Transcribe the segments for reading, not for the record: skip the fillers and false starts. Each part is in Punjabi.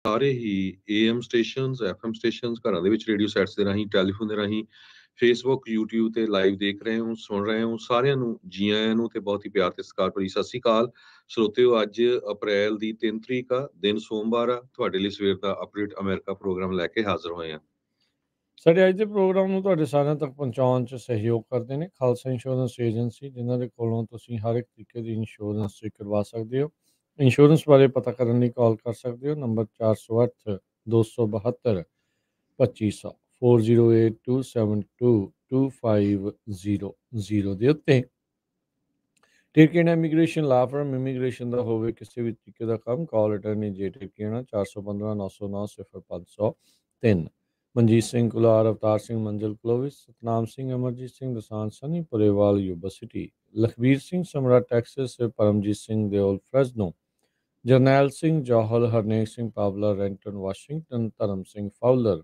ਸਾਰੇ ਹੀ AM ਸਟੇਸ਼ਨਸ, FM ਸਟੇਸ਼ਨਸ, ਘਰਾਂ ਦੇ ਵਿੱਚ ਰੇਡੀਓ ਸੈਟਸ ਦੇ ਰਾਹੀਂ, ਟੈਲੀਫੋਨ ਦੇ ਰਾਹੀਂ, ਫੇਸਬੁੱਕ, YouTube ਤੇ ਲਾਈਵ ਦੇਖ ਰਹੇ ਹੋ, ਸੁਣ ਰਹੇ ਹੋ, ਸਾਰਿਆਂ ਨੂੰ ਜੀ ਆਇਆਂ ਨੂੰ ਤੇ ਬਹੁਤ ਹੀ ਪਿਆਰ ਤੇ ਸਤਿਕਾਰ ਭਰੀ ਸਤਿ ਸ੍ਰੀ ਅਕਾਲ। ਸਰੋਤਿਓ, ਅੱਜ ਅਪ੍ਰੈਲ ਦੀ 3 ਤਰੀਕ ਆ, ਦਿਨ ਸੋਮਵਾਰ ਆ। ਤੁਹਾਡੇ ਲਈ ਸਵੇਰ ਦਾ ਅਪਡੇਟ ਅਮਰੀਕਾ ਪ੍ਰੋਗਰਾਮ ਲੈ ਕੇ ਹਾਜ਼ਰ ਹੋਏ ਆ। ਸਾਡੇ ਅੱਜ ਦੇ ਪ੍ਰੋਗਰਾਮ ਨੂੰ ਤੁਹਾਡੇ ਸਾਰਿਆਂ ਤੱਕ ਪਹੁੰਚਾਉਣ 'ਚ ਸਹਿਯੋਗ ਕਰਦੇ ਨੇ ਖਾਲਸਾ ਇੰਸ਼ੋਰੈਂਸ ਏਜੰਸੀ, ਜਿਨ੍ਹਾਂ ਦੇ ਕੋਲੋਂ ਤੁਸੀਂ ਹਰ ਇੱਕ ਤਰੀਕੇ ਦੀ ਇੰਸ਼ੋਰੈਂਸ ਕਰਵਾ ਸਕਦੇ ਹੋ। ਇੰਸ਼ੋਰੈਂਸ ਬਾਰੇ ਪਤਾ ਕਰਨ ਲਈ ਕਾਲ ਕਰ ਸਕਦੇ ਹੋ ਨੰਬਰ 408 272 2500 4082722500 ਦੇ ਉੱਤੇ। ਟਿਰਕੇਨਾ ਇਮੀਗ੍ਰੇਸ਼ਨ ਲਾ ਫਰਮ ਇਮੀਗ੍ਰੇਸ਼ਨ ਦਾ ਹੋਵੇ ਕਿਸੇ ਵੀ ਤਰੀਕੇ ਦਾ ਕੰਮ, ਕਾਲ ਅਟਰਨੀ ਜੇ ਟਿਰਕੇਨਾ 415 909 0503। Manjeet Singh Kular, Avtar Singh Manjal Clovis, Satnam Singh, Amarjit Singh Dosanjh Sunny Purewal Yuba City, Lakhbir Singh Samra Texas, Paramjit Singh Deol Fresno, Jarnail Singh Johal, Harnek Singh Pawla Renton Washington, Dharam Singh Fowler,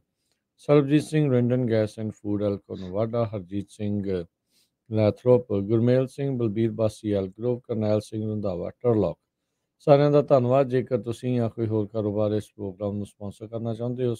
Sarabjit Singh Randon gas and food Elko Nevada, Harjit Singh Lathrop, Gurmel Singh Balbir Bassi Elk Grove, Karnail Singh Randhawa ਟਰਲੌਕ। ਸਾਰਿਆਂ ਦਾ ਧੰਨਵਾਦ। ਜੇਕਰ ਤੁਸੀਂ ਜਾਂ ਕੋਈ ਹੋਰ ਕਾਰੋਬਾਰ ਇਸ ਪ੍ਰੋਗਰਾਮ ਨੂੰ ਸਪਾਂਸਰ ਕਰਨਾ ਚਾਹੁੰਦੇ ਹੋ,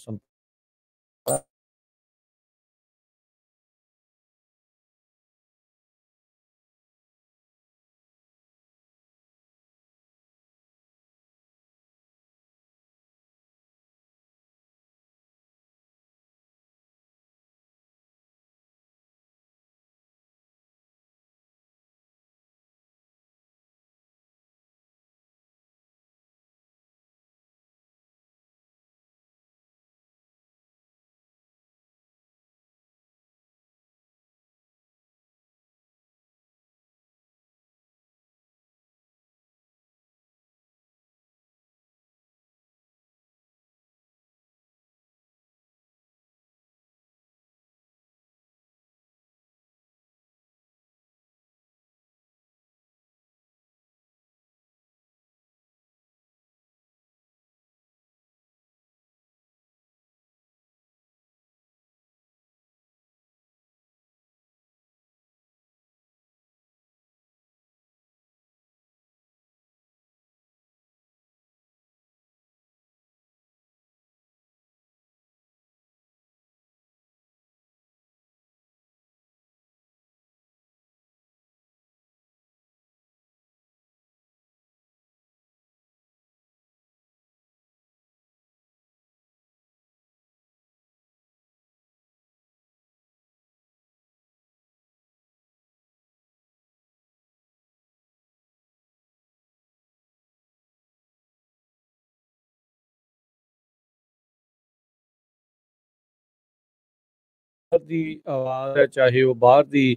ਦੀ ਆਵਾਜ਼ ਹੈ, ਚਾਹੇ ਉਹ ਬਾਹਰ ਦੀ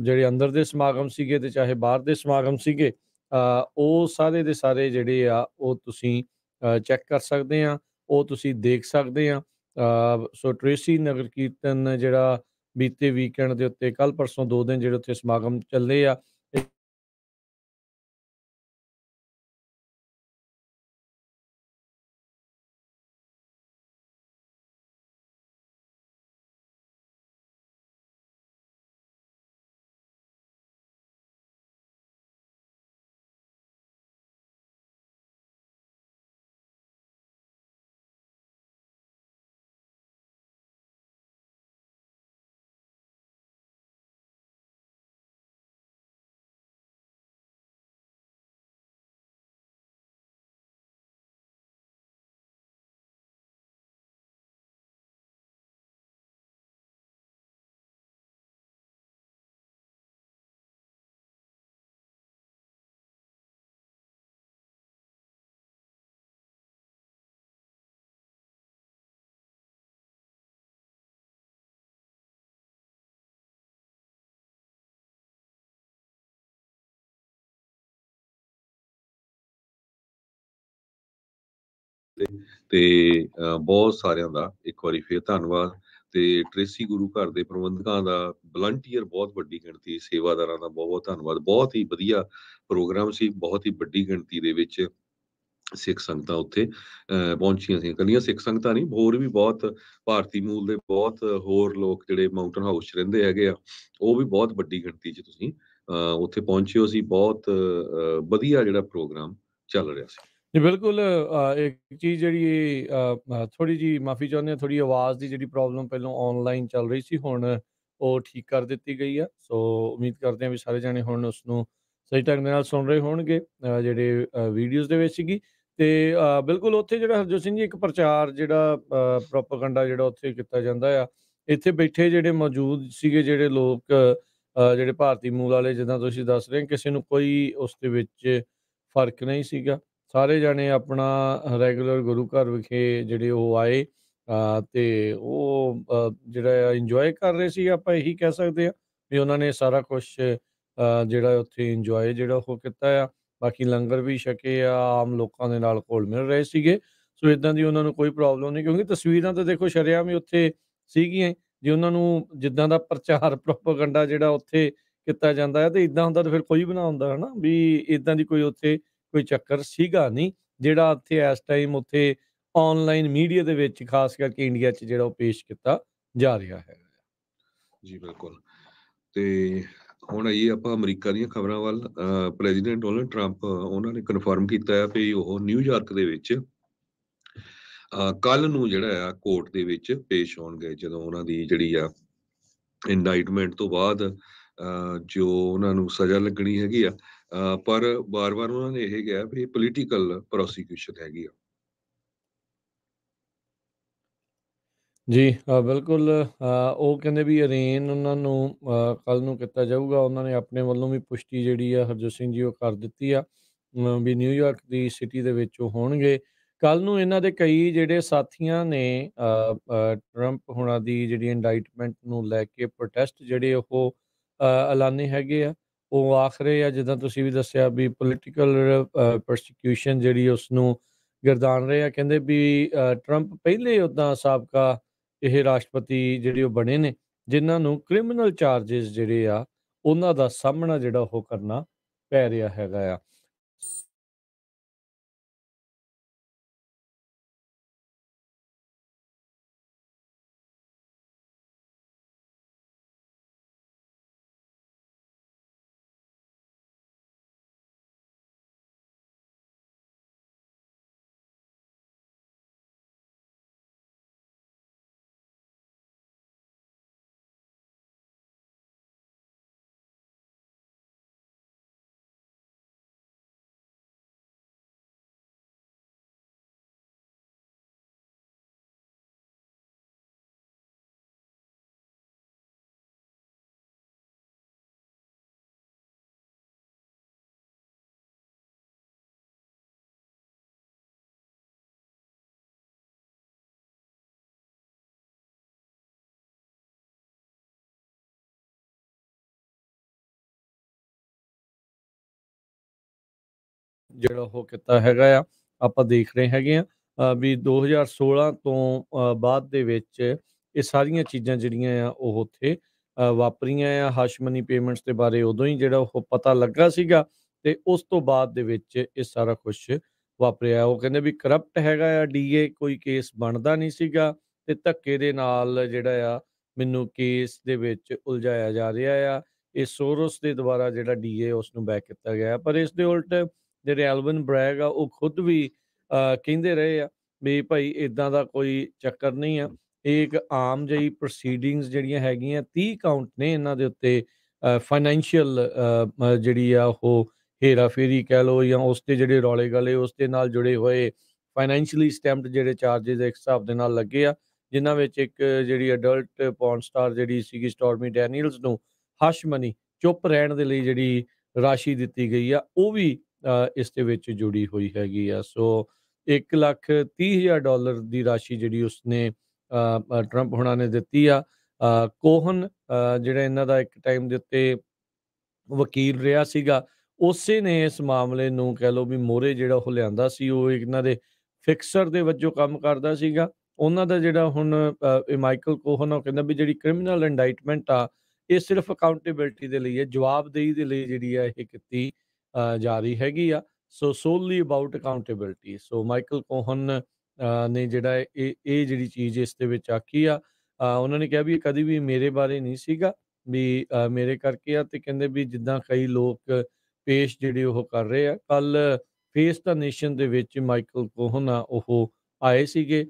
ਜਿਹੜੇ ਅੰਦਰ ਦੇ ਸਮਾਗਮ ਸੀਗੇ ਤੇ ਚਾਹੇ ਬਾਹਰ ਦੇ ਸਮਾਗਮ ਸੀਗੇ, ਉਹ ਸਾਰੇ ਦੇ ਸਾਰੇ ਜਿਹੜੇ ਆ ਉਹ ਤੁਸੀਂ ਚੈੱਕ ਕਰ ਸਕਦੇ ਆ, ਉਹ ਤੁਸੀਂ ਦੇਖ ਸਕਦੇ ਆ। ਸੋ ਟ੍ਰੇਸੀ ਨਗਰ ਕੀਰਤਨ ਜਿਹੜਾ ਬੀਤੇ ਵੀਕਐਂਡ ਦੇ ਉੱਤੇ ਕੱਲ ਪਰਸੋਂ 2 ਦਿਨ ਜਿਹੜੇ ਉੱਥੇ ਸਮਾਗਮ ਚੱਲੇ ਆ, ਤੇ ਬਹੁਤ ਸਾਰਿਆਂ ਦਾ ਇੱਕ ਵਾਰੀ ਫੇਰ ਧੰਨਵਾਦ। ਤੇ ਟ੍ਰੇਸੀ ਗੁਰੂ ਘਰ ਦੇ ਪ੍ਰਬੰਧਕਾਂ ਦਾ, ਵਲੰਟੀਅਰ ਬਹੁਤ ਵੱਡੀ ਗਿਣਤੀ, ਸੇਵਾਦਾਰਾਂ ਦਾ ਬਹੁਤ ਬਹੁਤ ਧੰਨਵਾਦ। ਬਹੁਤ ਹੀ ਵਧੀਆ ਪ੍ਰੋਗਰਾਮ ਸੀ, ਬਹੁਤ ਹੀ ਵੱਡੀ ਗਿਣਤੀ ਦੇ ਵਿੱਚ ਸਿੱਖ ਸੰਗਤਾਂ ਉੱਥੇ ਪਹੁੰਚੀਆਂ ਸੀ। ਇਕੱਲੀਆਂ ਸਿੱਖ ਸੰਗਤਾਂ ਨਹੀਂ, ਹੋਰ ਵੀ ਬਹੁਤ ਭਾਰਤੀ ਮੂਲ ਦੇ ਬਹੁਤ ਹੋਰ ਲੋਕ ਜਿਹੜੇ ਮਾਊਂਟਨ ਹਾਊਸ 'ਚ ਰਹਿੰਦੇ ਹੈਗੇ ਆ, ਉਹ ਵੀ ਬਹੁਤ ਵੱਡੀ ਗਿਣਤੀ 'ਚ ਤੁਸੀਂ ਉੱਥੇ ਪਹੁੰਚੇ ਹੋ ਸੀ। ਬਹੁਤ ਵਧੀਆ ਜਿਹੜਾ ਪ੍ਰੋਗਰਾਮ ਚੱਲ ਰਿਹਾ ਸੀ। ਜੀ ਬਿਲਕੁਲ ਇੱਕ ਚੀਜ਼ ਜਿਹੜੀ ਥੋੜ੍ਹੀ ਜਿਹੀ ਮਾਫ਼ੀ ਚਾਹੁੰਦੇ ਹਾਂ, ਥੋੜ੍ਹੀ ਆਵਾਜ਼ ਦੀ ਜਿਹੜੀ ਪ੍ਰੋਬਲਮ ਪਹਿਲਾਂ ਔਨਲਾਈਨ ਚੱਲ ਰਹੀ ਸੀ, ਹੁਣ ਉਹ ਠੀਕ ਕਰ ਦਿੱਤੀ ਗਈ ਆ। ਸੋ ਉਮੀਦ ਕਰਦੇ ਹਾਂ ਵੀ ਸਾਰੇ ਜਾਣੇ ਹੁਣ ਉਸਨੂੰ ਸਹੀ ਢੰਗ ਦੇ ਨਾਲ ਸੁਣ ਰਹੇ ਹੋਣਗੇ, ਜਿਹੜੇ ਵੀਡੀਓਜ਼ ਦੇ ਵਿੱਚ ਸੀਗੀ। ਤੇ ਬਿਲਕੁਲ ਉੱਥੇ ਜਿਹੜਾ ਹਰਜੋਤ ਸਿੰਘ ਜੀ ਇੱਕ ਪ੍ਰਚਾਰ ਜਿਹੜਾ ਪ੍ਰੋਪੇਗੈਂਡਾ ਜਿਹੜਾ ਉੱਥੇ ਕੀਤਾ ਜਾਂਦਾ ਆ, ਇੱਥੇ ਬੈਠੇ ਜਿਹੜੇ ਮੌਜੂਦ ਸੀਗੇ ਜਿਹੜੇ ਲੋਕ, ਜਿਹੜੇ ਭਾਰਤੀ ਮੂਲ ਵਾਲੇ, ਜਿੱਦਾਂ ਤੁਸੀਂ ਦੱਸ ਰਹੇ, ਕਿਸੇ ਨੂੰ ਕੋਈ ਉਸ ਦੇ ਵਿੱਚ ਫ਼ਰਕ ਨਹੀਂ ਸੀਗਾ। ਸਾਰੇ ਜਾਣੇ ਆਪਣਾ ਰੈਗੂਲਰ ਗੁਰੂ ਘਰ ਵਿਖੇ ਜਿਹੜੇ ਉਹ ਆਏ, ਤੇ ਉਹ ਜਿਹੜਾ ਆ ਇੰਜੋਏ ਕਰ ਰਹੇ ਸੀ, ਆਪਾਂ ਇਹੀ ਕਹਿ ਸਕਦੇ ਹਾਂ ਵੀ ਉਹਨਾਂ ਨੇ ਸਾਰਾ ਕੁਛ ਜਿਹੜਾ ਉੱਥੇ ਇੰਜੋਏ ਜਿਹੜਾ ਉਹ ਕੀਤਾ ਆ। ਬਾਕੀ ਲੰਗਰ ਵੀ ਛਕੇ ਆ, ਆਮ ਲੋਕਾਂ ਦੇ ਨਾਲ ਘੁਲ ਮਿਲ ਰਹੇ ਸੀਗੇ। ਸੋ ਇਦਾਂ ਦੀ ਉਹਨਾਂ ਨੂੰ ਕੋਈ ਪ੍ਰੋਬਲਮ ਨਹੀਂ, ਕਿਉਂਕਿ ਤਸਵੀਰਾਂ ਤਾਂ ਦੇਖੋ ਸ਼ਰੇਆਮ ਹੀ ਉੱਥੇ ਸੀਗੀਆਂ ਹੀ। ਜੇ ਉਹਨਾਂ ਨੂੰ ਜਿੱਦਾਂ ਦਾ ਪ੍ਰਚਾਰ ਪ੍ਰੋਪੇਗੈਂਡਾ ਜਿਹੜਾ ਉੱਥੇ ਕੀਤਾ ਜਾਂਦਾ ਹੈ, ਤੇ ਇਦਾਂ ਹੁੰਦਾ ਤਾਂ ਫਿਰ ਕੋਈ ਵੀ ਨਾ ਹੁੰਦਾ, ਹਨਾ ਵੀ ਇਦਾਂ ਦੀ ਕੋਈ ਉੱਥੇ ਕੋਈ ਚੱਕਰ ਸੀਗਾ ਨਹੀਂ, ਜਿਹੜਾ ਉੱਥੇ ਇਸ ਟਾਈਮ ਉੱਥੇ ਔਨਲਾਈਨ ਮੀਡੀਆ ਦੇ ਵਿੱਚ ਖਾਸ ਕਰਕੇ ਇੰਡੀਆ 'ਚ ਜਿਹੜਾ ਉਹ ਪੇਸ਼ ਕੀਤਾ ਜਾ ਰਿਹਾ ਹੈਗਾ। ਜੀ ਬਿਲਕੁਲ। ਤੇ ਹੁਣ ਆਈਏ ਆਪਾਂ ਅਮਰੀਕਾ ਦੀਆਂ ਖਬਰਾਂ ਵੱਲ। ਪ੍ਰੈਜ਼ੀਡੈਂਟ ਡੋਨਲਡ ਟਰੰਪ ਉਹਨਾਂ ਨੇ ਕਨਫਰਮ ਕੀਤਾ ਹੈ ਵੀ ਉਹ ਨਿਊਯਾਰਕ ਦੇ ਵਿੱਚ ਕੱਲ ਨੂੰ ਜਿਹੜਾ ਆ ਕੋਰਟ ਦੇ ਵਿੱਚ ਪੇਸ਼ ਹੋਣਗੇ, ਜਦੋਂ ਉਹਨਾਂ ਦੀ ਜਿਹੜੀ ਆ ਇੰਡਾਈਟਮੈਂਟ ਤੋਂ ਬਾਅਦ ਜੋ ਉਹਨਾਂ ਨੂੰ ਸਜ਼ਾ ਲੱਗਣੀ ਹੈਗੀ ਆ। ਪਰ ਵਾਰ-ਵਾਰ ਉਹਨਾਂ ਨੇ ਇਹ ਕਿਹਾ ਵੀ ਪੋਲੀਟੀਕਲ ਪ੍ਰੋਸੀਕਿਊਸ਼ਨ ਹੈਗੀ ਆ। ਜੀ ਬਿਲਕੁਲ, ਉਹ ਕਹਿੰਦੇ ਵੀ ਅਰੇਨ ਉਹਨਾਂ ਨੂੰ ਕੱਲ੍ਹ ਨੂੰ ਕੀਤਾ ਜਾਊਗਾ। ਉਹਨਾਂ ਨੇ ਆਪਣੇ ਵੱਲੋਂ ਵੀ ਪੁਸ਼ਟੀ ਜਿਹੜੀ ਆ ਹਰਜੋਤ ਸਿੰਘ ਜੀ ਉਹ ਕਰ ਦਿੱਤੀ ਆ, ਵੀ ਨਿਊਯਾਰਕ ਦੀ ਸਿਟੀ ਦੇ ਵਿੱਚ ਉਹ ਹੋਣਗੇ। ਕੱਲ੍ਹ ਨੂੰ ਇਹਨਾਂ ਦੇ ਕਈ ਜਿਹੜੇ ਸਾਥੀਆਂ ਨੇ ਟਰੰਪ ਹੁਣਾਂ ਦੀ ਜਿਹੜੀ ਇੰਡਾਈਟਮੈਂਟ ਨੂੰ ਲੈ ਕੇ ਪ੍ਰੋਟੈਸਟ ਜਿਹੜੇ ਉਹ ਐਲਾਨੇ ਹੈਗੇ ਆ, ਉਹ ਆਖ ਰਹੇ ਆ, ਜਿੱਦਾਂ ਤੁਸੀਂ ਵੀ ਦੱਸਿਆ ਵੀ ਪੋਲੀਟੀਕਲ ਪ੍ਰੋਸੀਕਿਊਸ਼ਨ ਜਿਹੜੀ ਉਸਨੂੰ ਗਰਦਾਨ ਰਹੇ ਆ। ਕਹਿੰਦੇ ਵੀ ਟਰੰਪ ਪਹਿਲੇ ਉੱਦਾਂ ਸਾਬਕਾ ਇਹ ਰਾਸ਼ਟਰਪਤੀ ਜਿਹੜੇ ਉਹ ਬਣੇ ਨੇ, ਜਿਨ੍ਹਾਂ ਨੂੰ ਕ੍ਰਿਮੀਨਲ ਚਾਰਜਿਸ ਜਿਹੜੇ ਆ, ਉਹਨਾਂ ਦਾ ਸਾਹਮਣਾ ਜਿਹੜਾ ਉਹ ਕਰਨਾ ਪੈ ਰਿਹਾ ਹੈਗਾ ਆ। ਜਿਹੜਾ ਉਹ ਕੀਤਾ ਹੈਗਾ ਆ, ਆਪਾਂ ਦੇਖ ਰਹੇ ਹੈਗੇ ਆ ਵੀ 2016 ਤੋਂ ਬਾਅਦ ਦੇ ਵਿੱਚ ਇਹ ਸਾਰੀਆਂ ਚੀਜ਼ਾਂ ਜਿਹੜੀਆਂ ਆ ਉਹ ਉੱਥੇ ਵਾਪਰੀਆਂ ਆ। ਹਸ਼ ਮਨੀ ਪੇਮੈਂਟਸ ਦੇ ਬਾਰੇ ਉਦੋਂ ਹੀ ਜਿਹੜਾ ਉਹ ਪਤਾ ਲੱਗਾ ਸੀਗਾ, ਤੇ ਉਸ ਤੋਂ ਬਾਅਦ ਦੇ ਵਿੱਚ ਇਹ ਸਾਰਾ ਕੁਛ ਵਾਪਰਿਆ। ਉਹ ਕਹਿੰਦੇ ਵੀ ਕਰਪਟ ਹੈਗਾ ਆ ਡੀਏ, ਕੋਈ ਕੇਸ ਬਣਦਾ ਨਹੀਂ ਸੀਗਾ, ਤੇ ਧੱਕੇ ਦੇ ਨਾਲ ਜਿਹੜਾ ਆ ਮੈਨੂੰ ਕੇਸ ਦੇ ਵਿੱਚ ਉਲਝਾਇਆ ਜਾ ਰਿਹਾ ਆ। ਇਹ ਸੋਰਸ ਦੇ ਦੁਆਰਾ ਜਿਹੜਾ ਡੀਏ ਉਸ ਨੂੰ ਬੈਕ ਕੀਤਾ ਗਿਆ, ਪਰ ਇਸ ਦੇ ਉਲਟ ਜਿਹੜੇ ਐਲਵਿਨ ਬ੍ਰੈਗ ਆ ਉਹ ਖੁਦ ਵੀ ਕਹਿੰਦੇ ਰਹੇ ਆ ਵੀ ਭਾਈ ਇਦਾਂ ਦਾ ਕੋਈ ਚੱਕਰ ਨਹੀਂ ਆ। ਇਹ ਇੱਕ ਆਮ ਜਿਹੀ ਪ੍ਰੋਸੀਡਿੰਗਸ ਜਿਹੜੀਆਂ ਹੈਗੀਆਂ, 30 ਕਾਊਂਟ ਨੇ ਇਹਨਾਂ ਦੇ ਉੱਤੇ ਫਾਈਨੈਂਸ਼ੀਅਲ ਜਿਹੜੀ ਆ ਉਹ ਹੇਰਾ-ਫੇਰੀ ਕਹਿ ਲਓ, ਜਾਂ ਉਸ ਦੇ ਜਿਹੜੇ ਰੌਲੇ ਗਲੇ ਉਸ ਦੇ ਨਾਲ ਜੁੜੇ ਹੋਏ ਫਾਈਨੈਂਸ਼ੀਅਲੀ ਸਟੈਂਪਡ ਜਿਹੜੇ ਚਾਰਜਿਸ ਇੱਕ ਹਿਸਾਬ ਦੇ ਨਾਲ ਲੱਗੇ ਆ, ਜਿਨ੍ਹਾਂ ਵਿੱਚ ਇੱਕ ਜਿਹੜੀ ਅਡਲਟ ਪੋਰਨ ਸਟਾਰ ਜਿਹੜੀ ਸੀਗੀ ਸਟੋਰਮੀ ਡੈਨੀਅਲਸ ਨੂੰ ਹਸ਼ ਮਨੀ, ਚੁੱਪ ਰਹਿਣ ਦੇ ਲਈ ਜਿਹੜੀ ਰਾਸ਼ੀ ਦਿੱਤੀ ਗਈ ਆ, ਉਹ ਵੀ ਇਸ ਦੇ ਵਿੱਚ ਜੁੜੀ ਹੋਈ ਹੈਗੀ ਆ। ਸੋ $1,30,000 ਦੀ ਰਾਸ਼ੀ ਜਿਹੜੀ ਉਸਨੇ ਟਰੰਪ ਹੁਣਾਂ ਨੇ ਦਿੱਤੀ ਆ। ਕੋਹਨ ਜਿਹੜਾ ਇਹਨਾਂ ਦਾ ਇੱਕ ਟਾਈਮ ਦੇ ਉੱਤੇ ਵਕੀਲ ਰਿਹਾ ਸੀਗਾ, ਉਸੇ ਨੇ ਇਸ ਮਾਮਲੇ ਨੂੰ ਕਹਿ ਲਓ ਵੀ ਮੋਹਰੇ ਜਿਹੜਾ ਉਹ ਲਿਆਂਦਾ ਸੀ। ਉਹ ਇਹਨਾਂ ਦੇ ਫਿਕਸਰ ਦੇ ਵਜੋਂ ਕੰਮ ਕਰਦਾ ਸੀਗਾ। ਉਹਨਾਂ ਦਾ ਜਿਹੜਾ ਹੁਣ ਇਹ ਮਾਈਕਲ ਕੋਹਨ, ਉਹ ਕਹਿੰਦਾ ਵੀ ਜਿਹੜੀ ਕ੍ਰਿਮੀਨਲ ਇੰਡਾਈਟਮੈਂਟ ਆ, ਇਹ ਸਿਰਫ ਅਕਾਊਂਟੇਬਿਲਿਟੀ ਦੇ ਲਈ ਹੈ, ਜਵਾਬਦੇਹੀ ਦੇ ਲਈ ਜਿਹੜੀ ਆ ਇਹ ਕੀਤੀ ਜਾ ਰਹੀ ਹੈਗੀ ਆ। So solely about accountability. So Michael Cohen ਨੇ ਜਿਹੜਾ ਇਹ ਜਿਹੜੀ ਚੀਜ਼ ਇਸ ਦੇ ਵਿੱਚ ਆਖੀ ਆ, ਉਹਨਾਂ ਨੇ ਕਿਹਾ ਵੀ ਇਹ ਕਦੀ ਵੀ ਮੇਰੇ ਬਾਰੇ ਨਹੀਂ ਸੀਗਾ, ਵੀ ਮੇਰੇ ਕਰਕੇ ਆ। ਤੇ ਕਹਿੰਦੇ ਵੀ ਜਿੱਦਾਂ ਕਈ ਲੋਕ ਪੇਸ਼ ਜਿਹੜੇ ਉਹ ਕਰ ਰਹੇ ਆ, ਕੱਲ੍ਹ ਫੇਸ ਦ ਨੇਸ਼ਨ ਦੇ ਵਿੱਚ ਮਾਈਕਲ ਕੋਹਨ ਆ ਉਹ ਆਏ ਸੀਗੇ,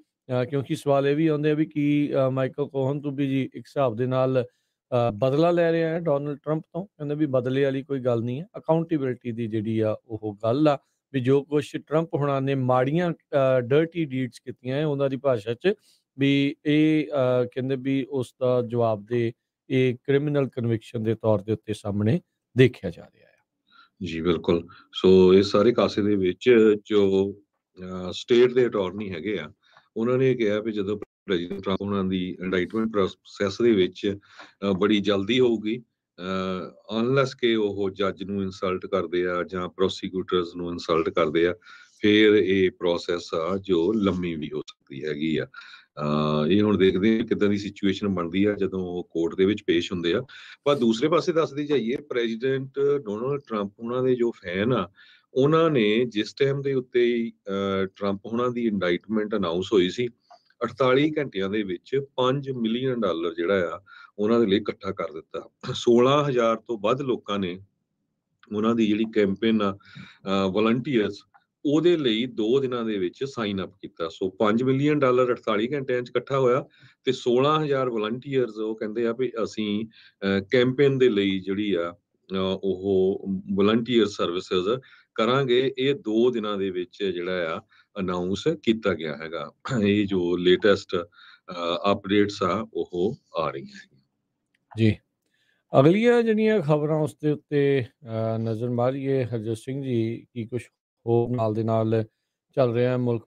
ਕਿਉਂਕਿ ਸਵਾਲ ਇਹ ਵੀ ਆਉਂਦੇ ਆ ਵੀ ਕੀ ਮਾਈਕਲ ਕੋਹਨ ਤੋਂ ਵੀ ਜੀ ਇੱਕ ਹਿਸਾਬ ਦੇ ਨਾਲ ਬਦਲਾ ਲੈ ਰਿਹਾ ਹੈ ਡੋਨਲਡ ਟਰੰਪ ਤੋਂ। ਕਹਿੰਦੇ ਵੀ ਬਦਲੇ ਵਾਲੀ ਕੋਈ ਗੱਲ ਨਹੀਂ ਹੈ, ਅਕਾਊਂਟੇਬਿਲਿਟੀ ਦੀ ਜਿਹੜੀ ਆ ਉਹ ਗੱਲ ਆ ਵੀ ਜੋ ਕੁਛ ਟਰੰਪ ਹੁਣਾਂ ਨੇ ਮਾੜੀਆਂ ਡਰਟੀ ਡੀਡਸ ਕੀਤੀਆਂ ਹੈ ਉਹਨਾਂ ਦੀ ਭਾਸ਼ਾ 'ਚ, ਵੀ ਇਹ ਕਹਿੰਦੇ ਵੀ ਉਸ ਦਾ ਜਵਾਬ ਦੇ ਇਹ ਕ੍ਰਿਮੀਨਲ ਕਨਵਿਕਸ਼ਨ ਦੇ ਤੌਰ ਦੇ ਉੱਤੇ ਸਾਹਮਣੇ ਦੇਖਿਆ ਜਾ ਰਿਹਾ ਹੈ। ਜੀ ਬਿਲਕੁਲ। ਸੋ ਇਸ ਸਾਰੇ ਕਾਸੇ ਦੇ ਵਿੱਚ ਜੋ ਸਟੇਟ ਦੇ ਅਟਾਰਨੀ ਹੈਗੇ ਆ, ਉਹਨਾਂ ਨੇ ਕਿਹਾ ਵੀ ਜਦੋਂ ਪ੍ਰੈਜ਼ੀਡੈਂਟ ਟਰੰਪ ਉਹਨਾਂ ਦੀ ਇੰਡਾਈਟਮੈਂਟ ਪ੍ਰੋਸੈਸ ਦੇ ਵਿੱਚ ਬੜੀ ਜਲਦੀ ਹੋਊਗੀ, ਅਨਲੈਸ ਕਿ ਉਹ ਜੱਜ ਨੂੰ ਇਨਸਲਟ ਕਰਦੇ ਆ ਜਾਂ ਪ੍ਰੋਸੀਕਿਊਟਰਸ ਨੂੰ ਇਨਸਲਟ ਕਰਦੇ ਆ, ਫਿਰ ਇਹ ਪ੍ਰੋਸੈਸ ਆ ਜੋ ਲੰਮੀ ਵੀ ਹੋ ਸਕਦੀ ਹੈਗੀ ਆ। ਇਹ ਹੁਣ ਦੇਖਦੇ ਹਾਂ ਕਿੱਦਾਂ ਦੀ ਸਿਚੁਏਸ਼ਨ ਬਣਦੀ ਆ ਜਦੋਂ ਉਹ ਕੋਰਟ ਦੇ ਵਿੱਚ ਪੇਸ਼ ਹੁੰਦੇ ਆ। ਪਰ ਦੂਸਰੇ ਪਾਸੇ ਦੱਸਦੇ ਜਾਈਏ, ਪ੍ਰੈਜ਼ੀਡੈਂਟ ਡੋਨਾਲਡ ਟਰੰਪ ਉਹਨਾਂ ਦੇ ਜੋ ਫੈਨ ਆ, ਉਹਨਾਂ ਨੇ ਜਿਸ ਟਾਈਮ ਦੇ ਉੱਤੇ ਟਰੰਪ ਉਹਨਾਂ ਦੀ ਇੰਡਾਈਟਮੈਂਟ ਅਨਾਉਂਸ ਹੋਈ ਸੀ, 48 ਘੰਟਿਆਂ ਦੇ ਵਿੱਚ $5 ਮਿਲੀਅਨ ਜਿਹੜਾ ਆ ਉਹਨਾਂ ਦੇ ਲਈ ਇਕੱਠਾ ਕਰ ਦਿੱਤਾ। 16,000 ਤੋਂ ਵੱਧ ਲੋਕਾਂ ਨੇ ਉਹਨਾਂ ਦੀ ਜਿਹੜੀ ਕੈਂਪੇਨ ਆ ਵਲੰਟੀਅਰਸ, ਉਹਦੇ ਲਈ 2 ਦਿਨਾਂ ਦੇ ਵਿੱਚ ਸਾਈਨ ਅਪ ਕੀਤਾ। ਸੋ $5 ਮਿਲੀਅਨ 48 ਘੰਟਿਆਂ 'ਚ ਇਕੱਠਾ ਹੋਇਆ ਤੇ 16,000 ਵਲੰਟੀਅਰਸ ਉਹ ਕਹਿੰਦੇ ਆ ਵੀ ਅਸੀਂ ਕੈਂਪੇਨ ਦੇ ਲਈ ਜਿਹੜੀ ਆ ਉਹ ਵਲੰਟੀਅਰ ਸਰਵਿਸਿਜ਼ ਕਰਾਂਗੇ। ਇਹ 2 ਦਿਨਾਂ ਦੇ ਵਿੱਚ ਜਿਹੜਾ ਆ ਅਨਾਉਂਸ ਕੀਤਾ ਗਿਆ ਹੈਗਾ। ਇਹ ਜੋ ਲੇਟੈਸਟ ਅਪਡੇਟਸ ਆ ਉਹ ਆ ਰਹੀਆਂ ਜੀ, ਅਗਲੀਆਂ ਜਿਹੜੀਆਂ ਖਬਰਾਂ ਉਸ ਦੇ ਉੱਤੇ ਨਜ਼ਰ ਮਾਰੀਏ ਹਰਜੋਤ ਸਿੰਘ ਜੀ, ਕੀ ਕੁਛ ਹੋਰ ਨਾਲ ਦੇ ਨਾਲ ਚੱਲ ਰਿਹਾ ਮੁਲਕ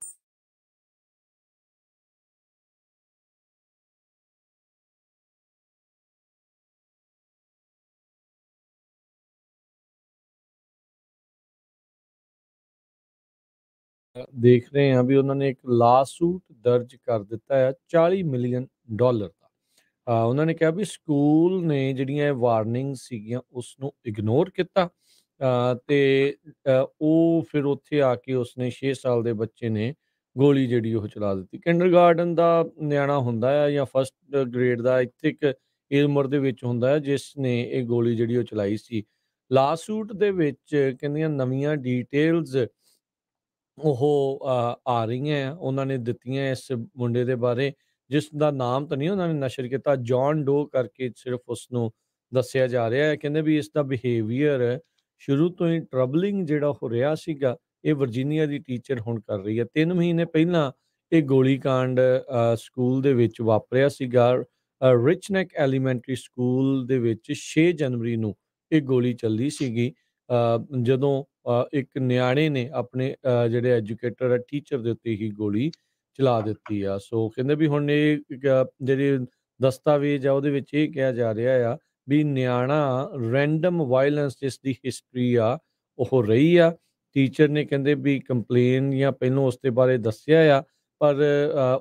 ਦੇਖ ਰਹੇ ਹਾਂ ਵੀ ਉਹਨਾਂ ਨੇ ਇੱਕ ਲਾਸੂਟ ਦਰਜ ਕਰ ਦਿੱਤਾ ਹੈ $40 ਮਿਲੀਅਨ ਦਾ। ਉਹਨਾਂ ਨੇ ਕਿਹਾ ਵੀ ਸਕੂਲ ਨੇ ਜਿਹੜੀਆਂ ਇਹ ਵਾਰਨਿੰਗ ਸੀਗੀਆਂ ਉਸ ਨੂੰ ਇਗਨੋਰ ਕੀਤਾ, ਤੇ ਉਹ ਫਿਰ ਉੱਥੇ ਆ ਕੇ ਉਸਨੇ 6 ਸਾਲ ਦੇ ਬੱਚੇ ਨੇ ਗੋਲੀ ਜਿਹੜੀ ਉਹ ਚਲਾ ਦਿੱਤੀ। ਕਿੰਡਰਗਾਰਟਨ ਦਾ ਨਿਆਣਾ ਹੁੰਦਾ ਆ ਜਾਂ ਫਸਟ ਗ੍ਰੇਡ ਦਾ, ਇੱਥੇ ਇੱਕ ਇਹ ਉਮਰ ਦੇ ਵਿੱਚ ਹੁੰਦਾ ਹੈ ਜਿਸ ਨੇ ਇਹ ਗੋਲੀ ਜਿਹੜੀ ਉਹ ਚਲਾਈ ਸੀ। ਲਾਸੂਟ ਦੇ ਵਿੱਚ ਕਹਿੰਦੀਆਂ ਨਵੀਆਂ ਡਿਟੇਲਸ ਉਹ ਆ ਰਹੀਆਂ ਆ, ਉਹਨਾਂ ਨੇ ਦਿੱਤੀਆਂ ਇਸ ਮੁੰਡੇ ਦੇ ਬਾਰੇ, ਜਿਸ ਦਾ ਨਾਮ ਤਾਂ ਨਹੀਂ ਉਹਨਾਂ ਨੇ ਨਸ਼ਰ ਕੀਤਾ, ਜੌਨ ਡੋ ਕਰਕੇ ਸਿਰਫ ਉਸ ਨੂੰ ਦੱਸਿਆ ਜਾ ਰਿਹਾ ਹੈ। ਕਹਿੰਦੇ ਵੀ ਇਸ ਦਾ ਬਿਹੇਵੀਅਰ ਸ਼ੁਰੂ ਤੋਂ ਹੀ ਟਰਬਲਿੰਗ ਜਿਹੜਾ ਹੋ ਰਿਹਾ ਸੀਗਾ। ਇਹ ਵਰਜੀਨੀਆ ਦੀ ਟੀਚਰ ਹੁਣ ਕਰ ਰਹੀ ਹੈ। 3 ਮਹੀਨੇ ਪਹਿਲਾਂ ਇਹ ਗੋਲੀकांड ਸਕੂਲ ਦੇ ਵਿੱਚ ਵਾਪਰਿਆ ਸੀਗਾ। ਰਿਚਨੈਕ ਐਲੀਮੈਂਟਰੀ ਸਕੂਲ ਦੇ ਵਿੱਚ 6 ਜਨਵਰੀ ਨੂੰ ਇਹ ਗੋਲੀ ਚੱਲੀ ਸੀਗੀ, ਜਦੋਂ ਇੱਕ ਨਿਆਣੇ ਨੇ ਆਪਣੇ ਜਿਹੜੇ ਐਜੂਕੇਟਰ ਆ ਟੀਚਰ ਦੇ ਉੱਤੇ ਹੀ ਗੋਲੀ ਚਲਾ ਦਿੱਤੀ ਆ। ਸੋ ਕਹਿੰਦੇ ਵੀ ਹੁਣ ਇਹ ਜਿਹੜੇ ਦਸਤਾਵੇਜ਼ ਆ ਉਹਦੇ ਵਿੱਚ ਇਹ ਕਿਹਾ ਜਾ ਰਿਹਾ ਆ ਵੀ ਨਿਆਣਾ ਰੈਂਡਮ ਵਾਇਲੈਂਸ ਜਿਸ ਦੀ ਹਿਸਟਰੀ ਆ ਉਹ ਰਹੀ ਆ। ਟੀਚਰ ਨੇ ਕਹਿੰਦੇ ਵੀ ਕੰਪਲੇਨ ਜਾਂ ਪਹਿਲਾਂ ਉਸ ਦੇ ਬਾਰੇ ਦੱਸਿਆ ਆ, ਪਰ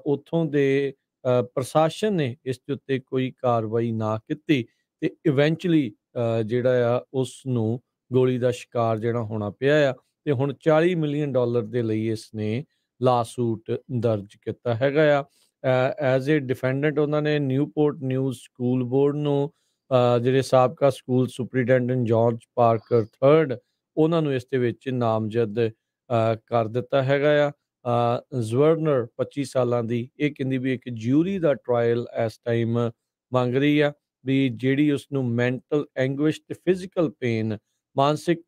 ਉੱਥੋਂ ਦੇ ਪ੍ਰਸ਼ਾਸਨ ਨੇ ਇਸ ਦੇ ਉੱਤੇ ਕੋਈ ਕਾਰਵਾਈ ਨਾ ਕੀਤੀ ਤੇ ਇਵੈਂਚੁਅਲੀ ਜਿਹੜਾ ਆ ਉਸ ਨੂੰ ਗੋਲੀ ਦਾ ਸ਼ਿਕਾਰ ਜਿਹੜਾ ਹੋਣਾ ਪਿਆ ਆ। ਤੇ ਹੁਣ $40 ਮਿਲੀਅਨ ਦੇ ਲਈ ਇਸ ਨੇ ਲਾਸੂਟ ਦਰਜ ਕੀਤਾ ਹੈਗਾ ਆ। ਐਜ਼ ਏ ਡਿਫੈਂਡੈਂਟ ਉਹਨਾਂ ਨੇ ਨਿਊਪੋਰਟ ਨਿਊਜ਼ ਸਕੂਲ ਬੋਰਡ ਨੂੰ, ਜਿਹੜੇ ਸਾਬਕਾ ਸਕੂਲ ਸੁਪਰੀਡੈਂਡੈਂਟ ਜਾਰਜ ਪਾਰਕਰ 3rd, ਉਹਨਾਂ ਨੂੰ ਇਸ ਦੇ ਵਿੱਚ ਨਾਮਜ਼ਦ ਕਰ ਦਿੱਤਾ ਹੈਗਾ ਆ। ਜ਼ਵਰਨਰ 25 ਸਾਲਾਂ ਦੀ, ਇਹ ਕਹਿੰਦੀ ਵੀ ਇੱਕ ਜਿਊਰੀ ਦਾ ਟਰਾਇਲ ਇਸ ਟਾਈਮ ਮੰਗ ਰਹੀ ਆ ਵੀ ਜਿਹੜੀ ਉਸ ਨੂੰ ਮੈਂਟਲ ਐਂਗੁਇਸ਼ ਤੇ ਫਿਜ਼ੀਕਲ ਪੇਨ, ਮਾਨਸਿਕ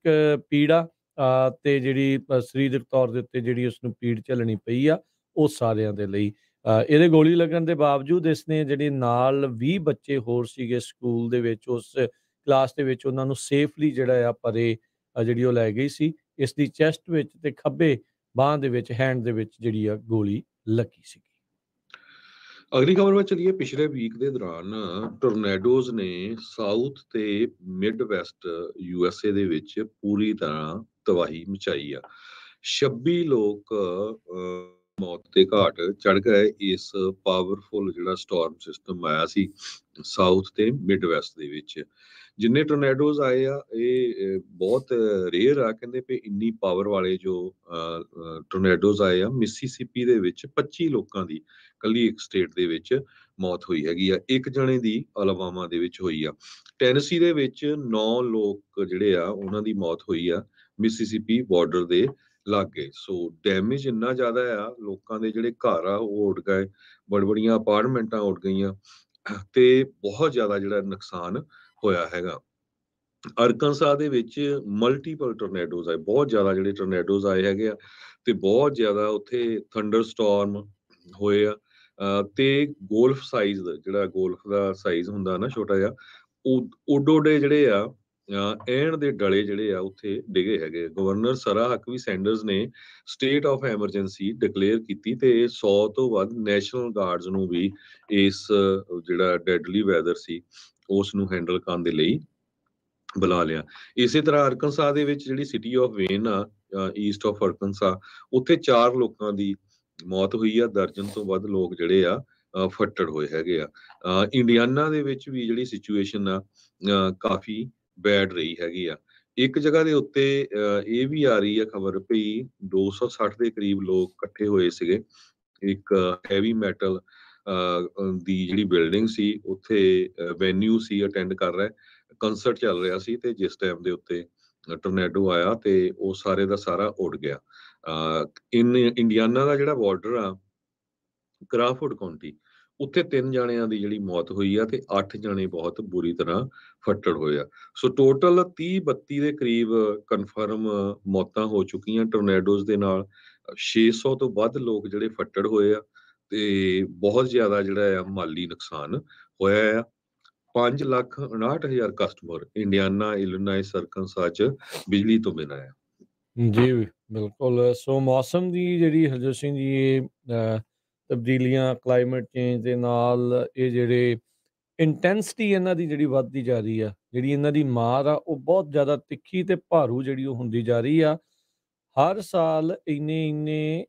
ਪੀੜਾ ਤੇ ਜਿਹੜੀ ਸਰੀਰਕ ਤੌਰ ਦੇ ਉੱਤੇ ਜਿਹੜੀ ਉਸ ਨੂੰ ਪੀੜ ਝੱਲਣੀ ਪਈ ਆ, ਉਹ ਸਾਰਿਆਂ ਦੇ ਲਈ। ਇਹਦੇ ਗੋਲੀ ਲੱਗਣ ਦੇ ਬਾਵਜੂਦ ਇਸਨੇ ਜਿਹੜੇ ਨਾਲ 20 ਬੱਚੇ ਹੋਰ ਸੀਗੇ ਸਕੂਲ ਦੇ ਵਿੱਚ, ਉਸ ਕਲਾਸ ਦੇ ਵਿੱਚ, ਉਹਨਾਂ ਨੂੰ ਸੇਫਲੀ ਜਿਹੜਾ ਆ ਪਰੇ ਜਿਹੜੀ ਉਹ ਲੈ ਗਈ ਸੀ। ਇਸ ਦੀ ਚੈਸਟ ਵਿੱਚ ਤੇ ਖੱਬੇ ਬਾਂਹ ਦੇ ਵਿੱਚ, ਹੈਂਡ ਦੇ ਵਿੱਚ ਜਿਹੜੀ ਆ ਗੋਲੀ ਲੱਗੀ ਸੀ। ਅਗਲੀ ਖਬਰ ਵਿੱਚ ਚਲੀਏ। ਪਿਛਲੇ ਵੀਕ ਦੇ ਦੌਰਾਨ ਟੋਰਨੇਡੋਜ਼ ਨੇ ਸਾਊਥ ਤੇ ਮਿਡ ਵੈਸਟ USA ਦੇ ਵਿੱਚ ਪੂਰੀ ਤਰ੍ਹਾਂ ਤਬਾਹੀ ਮਚਾਈ ਆ। 26 ਲੋਕ ਮੌਤ ਦੇ ਘਾਟ ਚੜ ਗਏ। ਇਸ ਪਾਵਰਫੁਲ ਜਿਹੜਾ ਸਟਾਰਮ ਸਿਸਟਮ ਆਇਆ ਸੀ ਸਾਊਥ ਤੇ ਮਿਡ ਵੈਸਟ ਦੇ ਵਿੱਚ। ਜਿੰਨੇ ਟੋਰਨੇਡੋਜ਼ ਆਏ ਆ ਇਹ ਬਹੁਤ ਰੇਅਰ ਆ। ਕਹਿੰਦੇ ਵੀ ਇੰਨੀ ਪਾਵਰ ਵਾਲੇ ਜੋ ਟੋਰਨੇਡੋਜ਼ ਆਏ ਆ, ਮਿਸੀਸਿਪੀ ਦੇ ਵਿੱਚ 25 ਲੋਕਾਂ ਦੀ ਕੱਲੀ ਇੱਕ ਸਟੇਟ ਦੇ ਵਿੱਚ ਮੌਤ ਹੋਈ ਹੈਗੀ ਆ। ਇੱਕ ਜਣੇ ਦੀ ਅਲਬਾਮਾ ਦੇ ਵਿੱਚ ਹੋਈ ਆ। ਟੈਨਸੀ ਦੇ ਵਿੱਚ 9 ਲੋਕ ਜਿਹੜੇ ਆ ਉਹਨਾਂ ਦੀ ਮੌਤ ਹੋਈ ਆ ਮਿਸੀਸਿਪੀ ਬਾਰਡਰ ਦੇ ਲੱਗ ਗਏ। ਸੋ ਡੈਮੇਜ ਇੰਨਾ ਜ਼ਿਆਦਾ ਆ, ਲੋਕਾਂ ਦੇ ਜਿਹੜੇ ਘਰ ਆ ਉਹ ਉੱਡ ਗਏ, ਬੜੀਆਂ ਅਪਾਰਟਮੈਂਟਾਂ ਉੱਡ ਗਈਆਂ ਤੇ ਬਹੁਤ ਜ਼ਿਆਦਾ ਜਿਹੜਾ ਨੁਕਸਾਨ ਹੋਇਆ ਹੈਗਾ। ਅਰਕਨਸਾ ਦੇ ਵਿੱਚ ਮਲਟੀਪਲ ਟੋਰਨੇਡੋਜ਼ ਆਏ, ਬਹੁਤ ਜ਼ਿਆਦਾ ਜਿਹੜੇ ਟੋਰਨੇਡੋਜ਼ ਆਏ ਹੈਗੇ ਆ ਤੇ ਬਹੁਤ ਜ਼ਿਆਦਾ ਉੱਥੇ ਥੰਡਰ ਸਟਾਰਮ ਹੋਏ ਆ। ਤੇ ਗੋਲਫ ਸਾਈਜ਼ ਜਿਹੜਾ ਗੋਲਫ ਦਾ ਸਾਈਜ਼ ਹੁੰਦਾ ਨਾ ਛੋਟਾ ਜਿਹਾ, ਓਡੇ ਜਿਹੜੇ ਆ ਐਣ ਦੇ ਡਲੇ ਜਿਹੜੇ ਆ ਉੱਥੇ ਡਿਗੇ ਹੈਗੇ। ਗਵਰਨਰ ਸਰਾ ਹਕਵੀ ਸੈਂਡਰਸ ਨੇ ਸਟੇਟ ਆਫ ਐਮਰਜੈਂਸੀ ਡਿਕਲੇਅਰ ਕੀਤੀ ਤੇ 100 ਤੋਂ ਵੱਧ ਨੈਸ਼ਨਲ ਗਾਰਡਸ ਨੂੰ ਵੀ ਇਸ ਜਿਹੜਾ ਡੈਡਲੀ ਵੈਦਰ ਸੀ ਉਸ ਨੂੰ ਹੈਂਡਲ ਕਰਨ ਦੇ ਲਈ ਬੁਲਾ ਲਿਆ। ਇਸੇ ਤਰ੍ਹਾਂ ਅਰਕਨਸਾ ਦੇ ਵਿੱਚ ਜਿਹੜੀ ਸਿਟੀ ਆਫ ਵੇਨ ਆ, ਈਸਟ ਆਫ ਅਰਕਨਸਾ, ਉੱਥੇ 4 ਲੋਕਾਂ ਦੀ ਮੌਤ ਹੋਈ ਆ, ਦਰਜਨ ਤੋਂ ਵੱਧ ਲੋਕ ਜਿਹੜੇ ਆ ਫੱਟੜ ਹੋਏ ਹੈਗੇ ਆ। ਇੰਡੀਆਨਾ ਦੇ ਵਿੱਚ ਵੀ ਜਿਹੜੀ ਸਿਚੁਏਸ਼ਨ ਆ ਕਾਫੀ ਬੈਡ ਰਹੀ ਹੈਗੀ ਆ। ਇੱਕ ਜਗ੍ਹਾ ਦੇ ਉੱਤੇ ਇਹ ਵੀ ਆ ਰਹੀ ਆ ਖਬਰ ਵੀ 260 ਦੇ ਕਰੀਬ ਲੋਕ ਇਕੱਠੇ ਹੋਏ ਸੀਗੇ ਇੱਕ ਹੈਵੀ ਮੈਟਲ ਦੀ ਜਿਹੜੀ ਬਿਲਡਿੰਗ ਸੀ, ਉੱਥੇ ਵੈਨਿਊ ਸੀ, ਅਟੈਂਡ ਕਰ ਰਿਹਾ ਕੰਸਰਟ ਚੱਲ ਰਿਹਾ ਸੀ ਤੇ ਜਿਸ ਟਾਈਮ ਦੇ ਉੱਤੇ ਟੋਰਨੇਡੋ ਆਇਆ ਤੇ ਉਹ ਸਾਰੇ ਦਾ ਸਾਰਾ ਉੱਡ ਗਿਆ। ਇੰਡੀਆਨਾ ਦਾ ਜਿਹੜਾ ਬਾਰਡਰ ਆ ਕਰਾਫੋਰਡ ਕਾਉਂਟੀ, ਉੱਥੇ 3 ਜਣਿਆਂ ਦੀ ਜਿਹੜੀ ਮੌਤ ਹੋਈ ਆ ਤੇ 8 ਜਣੇ ਬਹੁਤ ਬੁਰੀ ਤਰ੍ਹਾਂ ਫੱਟੜ ਹੋਏ ਆ। ਸੋ ਟੋਟਲ 30-32 ਦੇ ਕਰੀਬ ਕਨਫਰਮ ਮੌਤਾਂ ਹੋ ਚੁੱਕੀਆਂ ਟੋਰਨੇਡੋਜ਼ ਦੇ ਨਾਲ। 600 ਤੋਂ ਵੱਧ ਲੋਕ ਜਿਹੜੇ ਫੱਟੜ ਹੋਏ ਆ ਤੇ ਬਹੁਤ ਜ਼ਿਆਦਾ ਜਿਹੜਾ ਆ ਮਾਲੀ ਨੁਕਸਾਨ ਹੋਇਆ ਆ। 5,59,000 ਕਸਟਮਰ ਇੰਡੀਆਨਾ, ਇਲੀਨਾਇਸ, ਅਰਕਨਸਾ 'ਚ ਬਿਜਲੀ ਤੋਂ ਬਿਨਾਂ ਆ। ਜੀ, ਬਿਲਕੁਲ। ਸੋ ਮੌਸਮ ਦੀ ਜਿਹੜੀ ਹਰਜੋਤ ਸਿੰਘ ਜੀ ਇਹ ਤਬਦੀਲੀਆਂ ਕਲਾਈਮੇਟ ਚੇਂਜ ਦੇ ਨਾਲ ਇਹ ਜਿਹੜੇ ਇੰਟੈਂਸਿਟੀ ਇਹਨਾਂ ਦੀ ਜਿਹੜੀ ਵੱਧਦੀ ਜਾ ਰਹੀ ਆ, ਜਿਹੜੀ ਇਹਨਾਂ ਦੀ ਮਾਰ ਆ ਉਹ ਬਹੁਤ ਜ਼ਿਆਦਾ ਤਿੱਖੀ ਤੇ ਭਾਰੂ ਜਿਹੜੀ ਉਹ ਹੁੰਦੀ ਜਾ ਰਹੀ ਆ। ਹਰ ਸਾਲ ਇੰਨੇ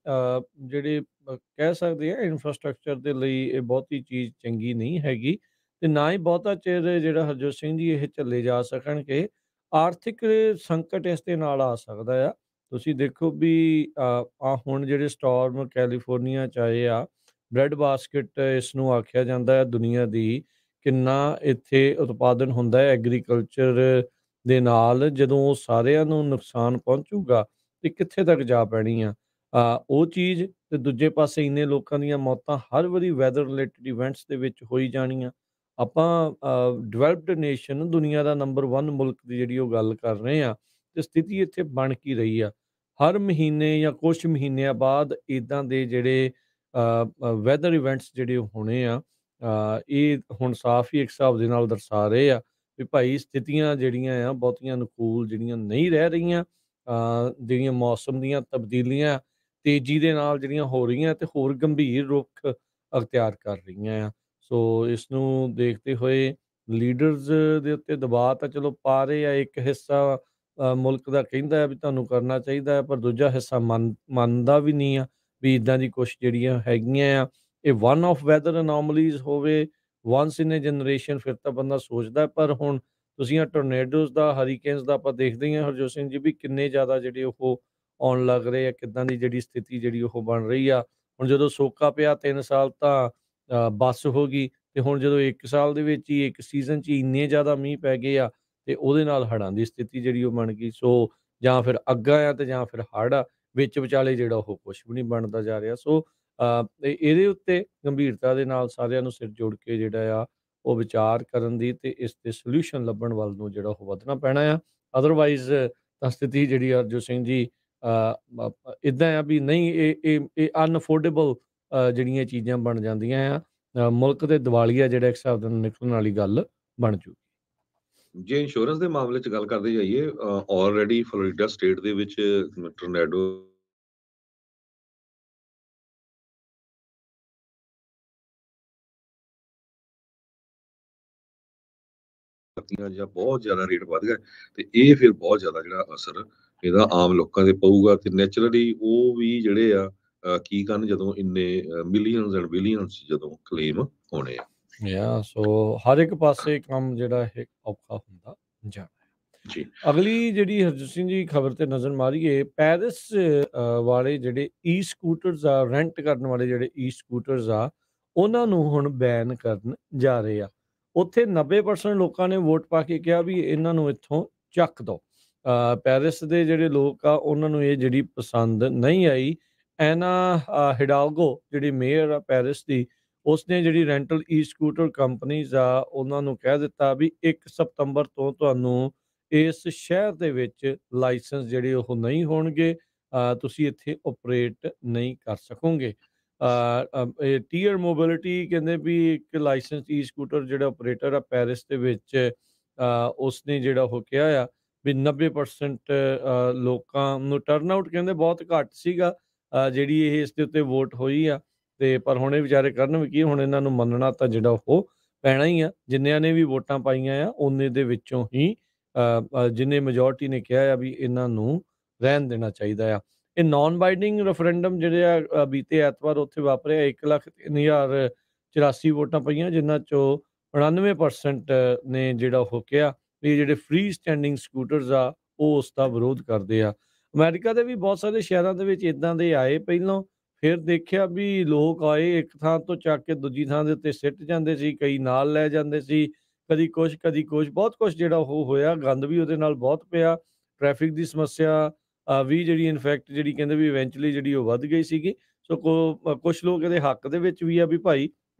ਜਿਹੜੇ ਕਹਿ ਸਕਦੇ ਆ ਇਨਫਰਾਸਟ੍ਰਕਚਰ ਦੇ ਲਈ ਇਹ ਬਹੁਤੀ ਚੀਜ਼ ਚੰਗੀ ਨਹੀਂ ਹੈਗੀ ਤੇ ਨਾ ਹੀ ਬਹੁਤਾ ਚਿਰ ਜਿਹੜਾ ਹਰਜੋਤ ਸਿੰਘ ਜੀ ਇਹ ਝੱਲੇ ਜਾ ਸਕਣਗੇ। ਆਰਥਿਕ ਸੰਕਟ ਇਸ ਦੇ ਨਾਲ ਆ ਸਕਦਾ ਆ। ਤੁਸੀਂ ਦੇਖੋ ਵੀ ਆ ਹੁਣ ਜਿਹੜੇ ਸਟਾਰਮ ਕੈਲੀਫੋਰਨੀਆ 'ਚ ਆਏ ਆ, ਬ੍ਰੈਡ ਬਾਸਕਟ ਇਸ ਨੂੰ ਆਖਿਆ ਜਾਂਦਾ ਹੈ ਦੁਨੀਆ ਦੀ। ਕਿੰਨਾ ਇੱਥੇ ਉਤਪਾਦਨ ਹੁੰਦਾ ਹੈ ਐਗਰੀਕਲਚਰ ਦੇ ਨਾਲ, ਜਦੋਂ ਉਹ ਸਾਰਿਆਂ ਨੂੰ ਨੁਕਸਾਨ ਪਹੁੰਚੂਗਾ ਤੇ ਕਿੱਥੇ ਤੱਕ ਜਾ ਪੈਣੀ ਆ ਉਹ ਚੀਜ਼। ਤੇ ਦੂਜੇ ਪਾਸੇ ਇੰਨੇ ਲੋਕਾਂ ਦੀਆਂ ਮੌਤਾਂ ਹਰ ਵਾਰੀ ਵੈਦਰ ਰਿਲੇਟਡ ਇਵੈਂਟਸ ਦੇ ਵਿੱਚ ਹੋਈ ਜਾਣੀਆਂ। ਆਪਾਂ ਡਿਵੈਲਪਡ ਨੇਸ਼ਨ, ਦੁਨੀਆ ਦਾ ਨੰਬਰ 1 ਮੁਲਕ ਦੀ ਜਿਹੜੀ ਉਹ ਗੱਲ ਕਰ ਰਹੇ ਆ ਤੇ ਸਥਿਤੀ ਇੱਥੇ ਬਣ ਕੀ ਰਹੀ ਆ। ਹਰ ਮਹੀਨੇ ਜਾਂ ਕੁਛ ਮਹੀਨਿਆਂ ਬਾਅਦ ਇੱਦਾਂ ਦੇ ਜਿਹੜੇ ਵੈਦਰ ਇਵੈਂਟਸ ਜਿਹੜੇ ਉਹ ਹੋਣੇ ਆ। ਇਹ ਹੁਣ ਸਾਫ਼ ਹੀ ਇੱਕ ਹਿਸਾਬ ਦੇ ਨਾਲ ਦਰਸਾ ਰਹੇ ਆ ਵੀ ਭਾਈ ਸਥਿਤੀਆਂ ਜਿਹੜੀਆਂ ਆ ਬਹੁਤੀਆਂ ਅਨੁਕੂਲ ਜਿਹੜੀਆਂ ਨਹੀਂ ਰਹਿ ਰਹੀਆਂ। ਜਿਹੜੀਆਂ ਮੌਸਮ ਦੀਆਂ ਤਬਦੀਲੀਆਂ ਤੇਜ਼ੀ ਦੇ ਨਾਲ ਜਿਹੜੀਆਂ ਹੋ ਰਹੀਆਂ ਤੇ ਹੋਰ ਗੰਭੀਰ ਰੁੱਖ ਅਖਤਿਆਰ ਕਰ ਰਹੀਆਂ ਆ। ਸੋ ਇਸ ਨੂੰ ਦੇਖਦੇ ਹੋਏ ਲੀਡਰਸ ਦੇ ਉੱਤੇ ਦਬਾਅ ਤਾਂ ਚਲੋ ਪਾ ਰਹੇ ਆ। ਇੱਕ ਹਿੱਸਾ ਮੁਲਕ ਦਾ ਕਹਿੰਦਾ ਹੈ ਵੀ ਤੁਹਾਨੂੰ ਕਰਨਾ ਚਾਹੀਦਾ ਹੈ, ਪਰ ਦੂਜਾ ਹਿੱਸਾ ਮੰਨਦਾ ਵੀ ਨਹੀਂ ਆ ਵੀ ਇੱਦਾਂ ਦੀ ਕੁਛ ਜਿਹੜੀਆਂ ਹੈਗੀਆਂ ਆ ਇਹ ਵਨ ਆਫ ਵੈਦਰ ਅਨੋਮਲੀਜ਼ ਹੋਵੇ, ਵਾਂਸ ਇਨ ਏ ਜਨਰੇਸ਼ਨ, ਫਿਰ ਤਾਂ ਬੰਦਾ ਸੋਚਦਾ। ਪਰ ਹੁਣ ਤੁਸੀਂ ਆ ਟੋਰਨੇਡੋਜ਼ ਦਾ, ਹਰੀਕੇਨਸ ਦਾ ਆਪਾਂ ਦੇਖਦੇ ਹੀ ਹਾਂ ਹਰਜੋਤ ਸਿੰਘ ਜੀ ਵੀ ਕਿੰਨੇ ਜ਼ਿਆਦਾ ਜਿਹੜੇ ਉਹ ਆਉਣ ਲੱਗ ਰਹੇ ਆ, ਕਿੱਦਾਂ ਦੀ ਜਿਹੜੀ ਸਥਿਤੀ ਜਿਹੜੀ ਉਹ ਬਣ ਰਹੀ ਆ। ਹੁਣ ਜਦੋਂ ਸੋਕਾ ਪਿਆ 3 ਸਾਲ ਤਾਂ ਬੱਸ ਹੋ ਗਈ ਤੇ ਹੁਣ ਜਦੋਂ 1 ਸਾਲ ਦੇ ਵਿੱਚ ਹੀ ਇੱਕ ਸੀਜ਼ਨ 'ਚ ਹੀ ਇੰਨੇ ਜ਼ਿਆਦਾ ਮੀਂਹ ਪੈ ਗਏ ਆ ਤੇ ਉਹਦੇ ਨਾਲ ਹੜ੍ਹਾਂ ਦੀ ਸਥਿਤੀ ਜਿਹੜੀ ਉਹ ਬਣ ਗਈ। ਸੋ ਜਾਂ ਫਿਰ ਅੱਗਾਂ ਆ ਤੇ ਜਾਂ ਫਿਰ ਹੜ੍ਹ ਆ, ਵਿੱਚ ਵਿਚਾਲੇ ਜਿਹੜਾ ਉਹ ਕੁਛ ਵੀ ਨਹੀਂ ਬਣਦਾ ਜਾ ਰਿਹਾ। ਸੋ ਤੇ ਇਹਦੇ ਉੱਤੇ ਗੰਭੀਰਤਾ ਦੇ ਨਾਲ ਸਾਰਿਆਂ ਨੂੰ ਸਿਰ ਜੋੜ ਕੇ ਜਿਹੜਾ ਆ ਉਹ ਵਿਚਾਰ ਕਰਨ ਦੀ ਤੇ ਇਸ ਤੇ ਸੋਲਿਊਸ਼ਨ ਲੱਭਣ ਵੱਲ ਨੂੰ ਜਿਹੜਾ ਉਹ ਵਧਣਾ ਪੈਣਾ ਆ। ਅਦਰਵਾਈਜ਼ ਤਾਂ ਸਥਿਤੀ ਜਿਹੜੀ ਆ ਹਰਜੋਤ ਸਿੰਘ ਜੀ ਇੱਦਾਂ ਆ ਵੀ ਨਹੀਂ, ਇਹ ਅਨਅਫੋਰਡੇਬਲ ਜਿਹੜੀਆਂ ਚੀਜ਼ਾਂ ਬਣ ਜਾਂਦੀਆਂ ਆ। ਮੁਲਕ ਦੇ ਦਿਵਾਲੀਆ ਜਿਹੜਾ ਇੱਕ ਹਿਸਾਬ ਦੇ ਨਾਲ ਨਿਕਲਣ ਵਾਲੀ ਗੱਲ ਬਣ ਜੂ। ਜੇ ਇੰਸ਼ੋਰੈਂਸ ਦੇ ਮਾਮਲੇ 'ਚ ਗੱਲ ਕਰਦੇ ਜਾਈਏ, ਆਲਰੇਡੀ ਫਲੋਰੀਡਾ ਸਟੇਟ ਦੇ ਵਿੱਚ ਟੋਰਨੇਡੋ ਜਾਂ ਬਹੁਤ ਜ਼ਿਆਦਾ ਰੇਟ ਵੱਧ ਗਿਆ ਤੇ ਇਹ ਫਿਰ ਬਹੁਤ ਜ਼ਿਆਦਾ ਜਿਹੜਾ ਅਸਰ ਇਹਦਾ ਆਮ ਲੋਕਾਂ ਤੇ ਪਊਗਾ ਤੇ ਨੈਚੁਰਲੀ ਉਹ ਵੀ ਜਿਹੜੇ ਆ ਕੀ ਕਰਨ ਜਦੋਂ ਇੰਨੇ ਮਿਲੀਅਨਸ ਐਂਡ ਬਿਲੀਅਨਸ ਜਦੋਂ ਕਲੇਮ ਹੋਣੇ ਆ। ਸੋ ਹਰ ਇੱਕ ਪਾਸੇ ਕੰਮ ਜਿਹੜਾ ਇਹ ਔਖਾ ਹੁੰਦਾ ਜਾਣਾ ਹੈ। ਜੀ ਅਗਲੀ ਜਿਹੜੀ ਹਰਜੋਤ ਸਿੰਘ ਜੀ ਖਬਰ ਤੇ ਨਜ਼ਰ ਮਾਰੀਏ, ਪੈਰਿਸ ਵਾਲੇ ਜਿਹੜੇ ਈ ਸਕੂਟਰਸ ਆ, ਰੈਂਟ ਕਰਨ ਵਾਲੇ ਜਿਹੜੇ ਈ ਸਕੂਟਰਸ ਆ, ਉਹਨਾਂ ਨੂੰ ਹੁਣ ਬੈਨ ਕਰਨ ਜਾ ਰਹੇ ਆ। ਉੱਥੇ 90% ਲੋਕਾਂ ਨੇ ਵੋਟ ਪਾ ਕੇ ਕਿਹਾ ਵੀ ਇਹਨਾਂ ਨੂੰ ਇੱਥੋਂ ਚੱਕ ਦਿਓ। ਪੈਰਿਸ ਦੇ ਜਿਹੜੇ ਲੋਕ ਆ ਉਹਨਾਂ ਨੂੰ ਇਹ ਜਿਹੜੀ ਪਸੰਦ ਨਹੀਂ ਆਈ। ਐਨਾ ਹਿਡਾਲਗੋ ਜਿਹੜੀ ਮੇਅਰ ਆ ਪੈਰਿਸ ਦੀ, ਉਸਨੇ ਜਿਹੜੀ ਰੈਂਟਲ ਈ ਸਕੂਟਰ ਕੰਪਨੀਜ਼ ਆ ਉਹਨਾਂ ਨੂੰ ਕਹਿ ਦਿੱਤਾ ਵੀ 1 ਸਤੰਬਰ ਤੋਂ ਤੁਹਾਨੂੰ ਇਸ ਸ਼ਹਿਰ ਦੇ ਵਿੱਚ ਲਾਇਸੈਂਸ ਜਿਹੜੇ ਉਹ ਨਹੀਂ ਹੋਣਗੇ, ਤੁਸੀਂ ਇੱਥੇ ਆਪਰੇਟ ਨਹੀਂ ਕਰ ਸਕੋਗੇ। ਇਹ ਟੀਅਰ ਮੋਬਿਲਿਟੀ ਕਹਿੰਦੇ ਵੀ ਇੱਕ ਲਾਇਸੈਂਸ ਈ ਸਕੂਟਰ ਜਿਹੜਾ ਆਪਰੇਟਰ ਆ ਪੈਰਿਸ ਦੇ ਵਿੱਚ, ਉਸਨੇ ਜਿਹੜਾ ਉਹ ਕਿਹਾ ਆ ਵੀ 90% ਲੋਕਾਂ ਨੂੰ ਟਰਨਆਊਟ ਕਹਿੰਦੇ ਬਹੁਤ ਘੱਟ ਸੀਗਾ, ਜਿਹੜੀ ਇਹ ਇਸ ਦੇ ਉੱਤੇ ਵੋਟ ਹੋਈ ਆ। ਤੇ ਪਰ ਹੁਣ ਇਹ ਵਿਚਾਰੇ ਕਰਨ ਵੀ ਕੀ, ਹੁਣ ਇਹਨਾਂ ਨੂੰ ਮੰਨਣਾ ਤਾਂ ਜਿਹੜਾ ਉਹ ਪੈਣਾ ਹੀ ਆ। ਜਿੰਨਿਆਂ ਨੇ ਵੀ ਵੋਟਾਂ ਪਾਈਆਂ ਆ ਉਹਨੇ ਦੇ ਵਿੱਚੋਂ ਹੀ ਜਿੰਨੇ ਮੈਜੋਰਟੀ ਨੇ ਕਿਹਾ ਆ ਵੀ ਇਹਨਾਂ ਨੂੰ ਰਹਿਣ ਦੇਣਾ ਚਾਹੀਦਾ ਆ। ਇਹ ਨਾਨ ਬਾਈਂਡਿੰਗ ਰੈਫਰੈਂਡਮ ਜਿਹੜੇ ਆ ਬੀਤੇ ਐਤਵਾਰ ਉੱਥੇ ਵਾਪਰਿਆ। 1,03,084 ਵੋਟਾਂ ਪਈਆਂ, ਜਿਨ੍ਹਾਂ ਚੋਂ 99% ਨੇ ਜਿਹੜਾ ਉਹ ਕਿਹਾ ਵੀ ਜਿਹੜੇ ਫ੍ਰੀ ਸਟੈਂਡਿੰਗ ਸਕੂਟਰਸ ਆ ਉਹ ਉਸ ਦਾ ਵਿਰੋਧ ਕਰਦੇ ਆ। ਅਮਰੀਕਾ ਦੇ ਵੀ ਬਹੁਤ ਸਾਰੇ ਸ਼ਹਿਰਾਂ ਦੇ ਵਿੱਚ ਇੱਦਾਂ ਦੇ ਆਏ ਪਹਿਲੋਂ, ਫਿਰ ਦੇਖਿਆ ਵੀ ਲੋਕ ਆਏ ਇੱਕ ਥਾਂ ਤੋਂ ਚੱਕ ਕੇ ਦੂਜੀ ਥਾਂ ਦੇ ਉੱਤੇ ਸਿੱਟ ਜਾਂਦੇ ਸੀ, ਕਈ ਨਾਲ ਲੈ ਜਾਂਦੇ ਸੀ, ਕਦੀ ਕੁਛ ਬਹੁਤ ਕੁਛ ਜਿਹੜਾ ਉਹ ਹੋਇਆ। ਗੰਦ ਵੀ ਉਹਦੇ ਨਾਲ ਬਹੁਤ ਪਿਆ। ਟ੍ਰੈਫਿਕ ਦੀ ਸਮੱਸਿਆ ਵੀ ਜਿਹੜੀ ਇਨਫੈਕਟ ਜਿਹੜੀ ਕਹਿੰਦੇ ਵੀ ਇਵੈਂਚੁਅਲੀ ਜਿਹੜੀ ਉਹ ਵੱਧ ਗਈ ਸੀਗੀ। ਸੋ ਕੁਛ ਲੋਕ ਇਹਦੇ ਹੱਕ ਦੇ ਵਿੱਚ ਵੀ ਆ ਵੀ ਭਾਈ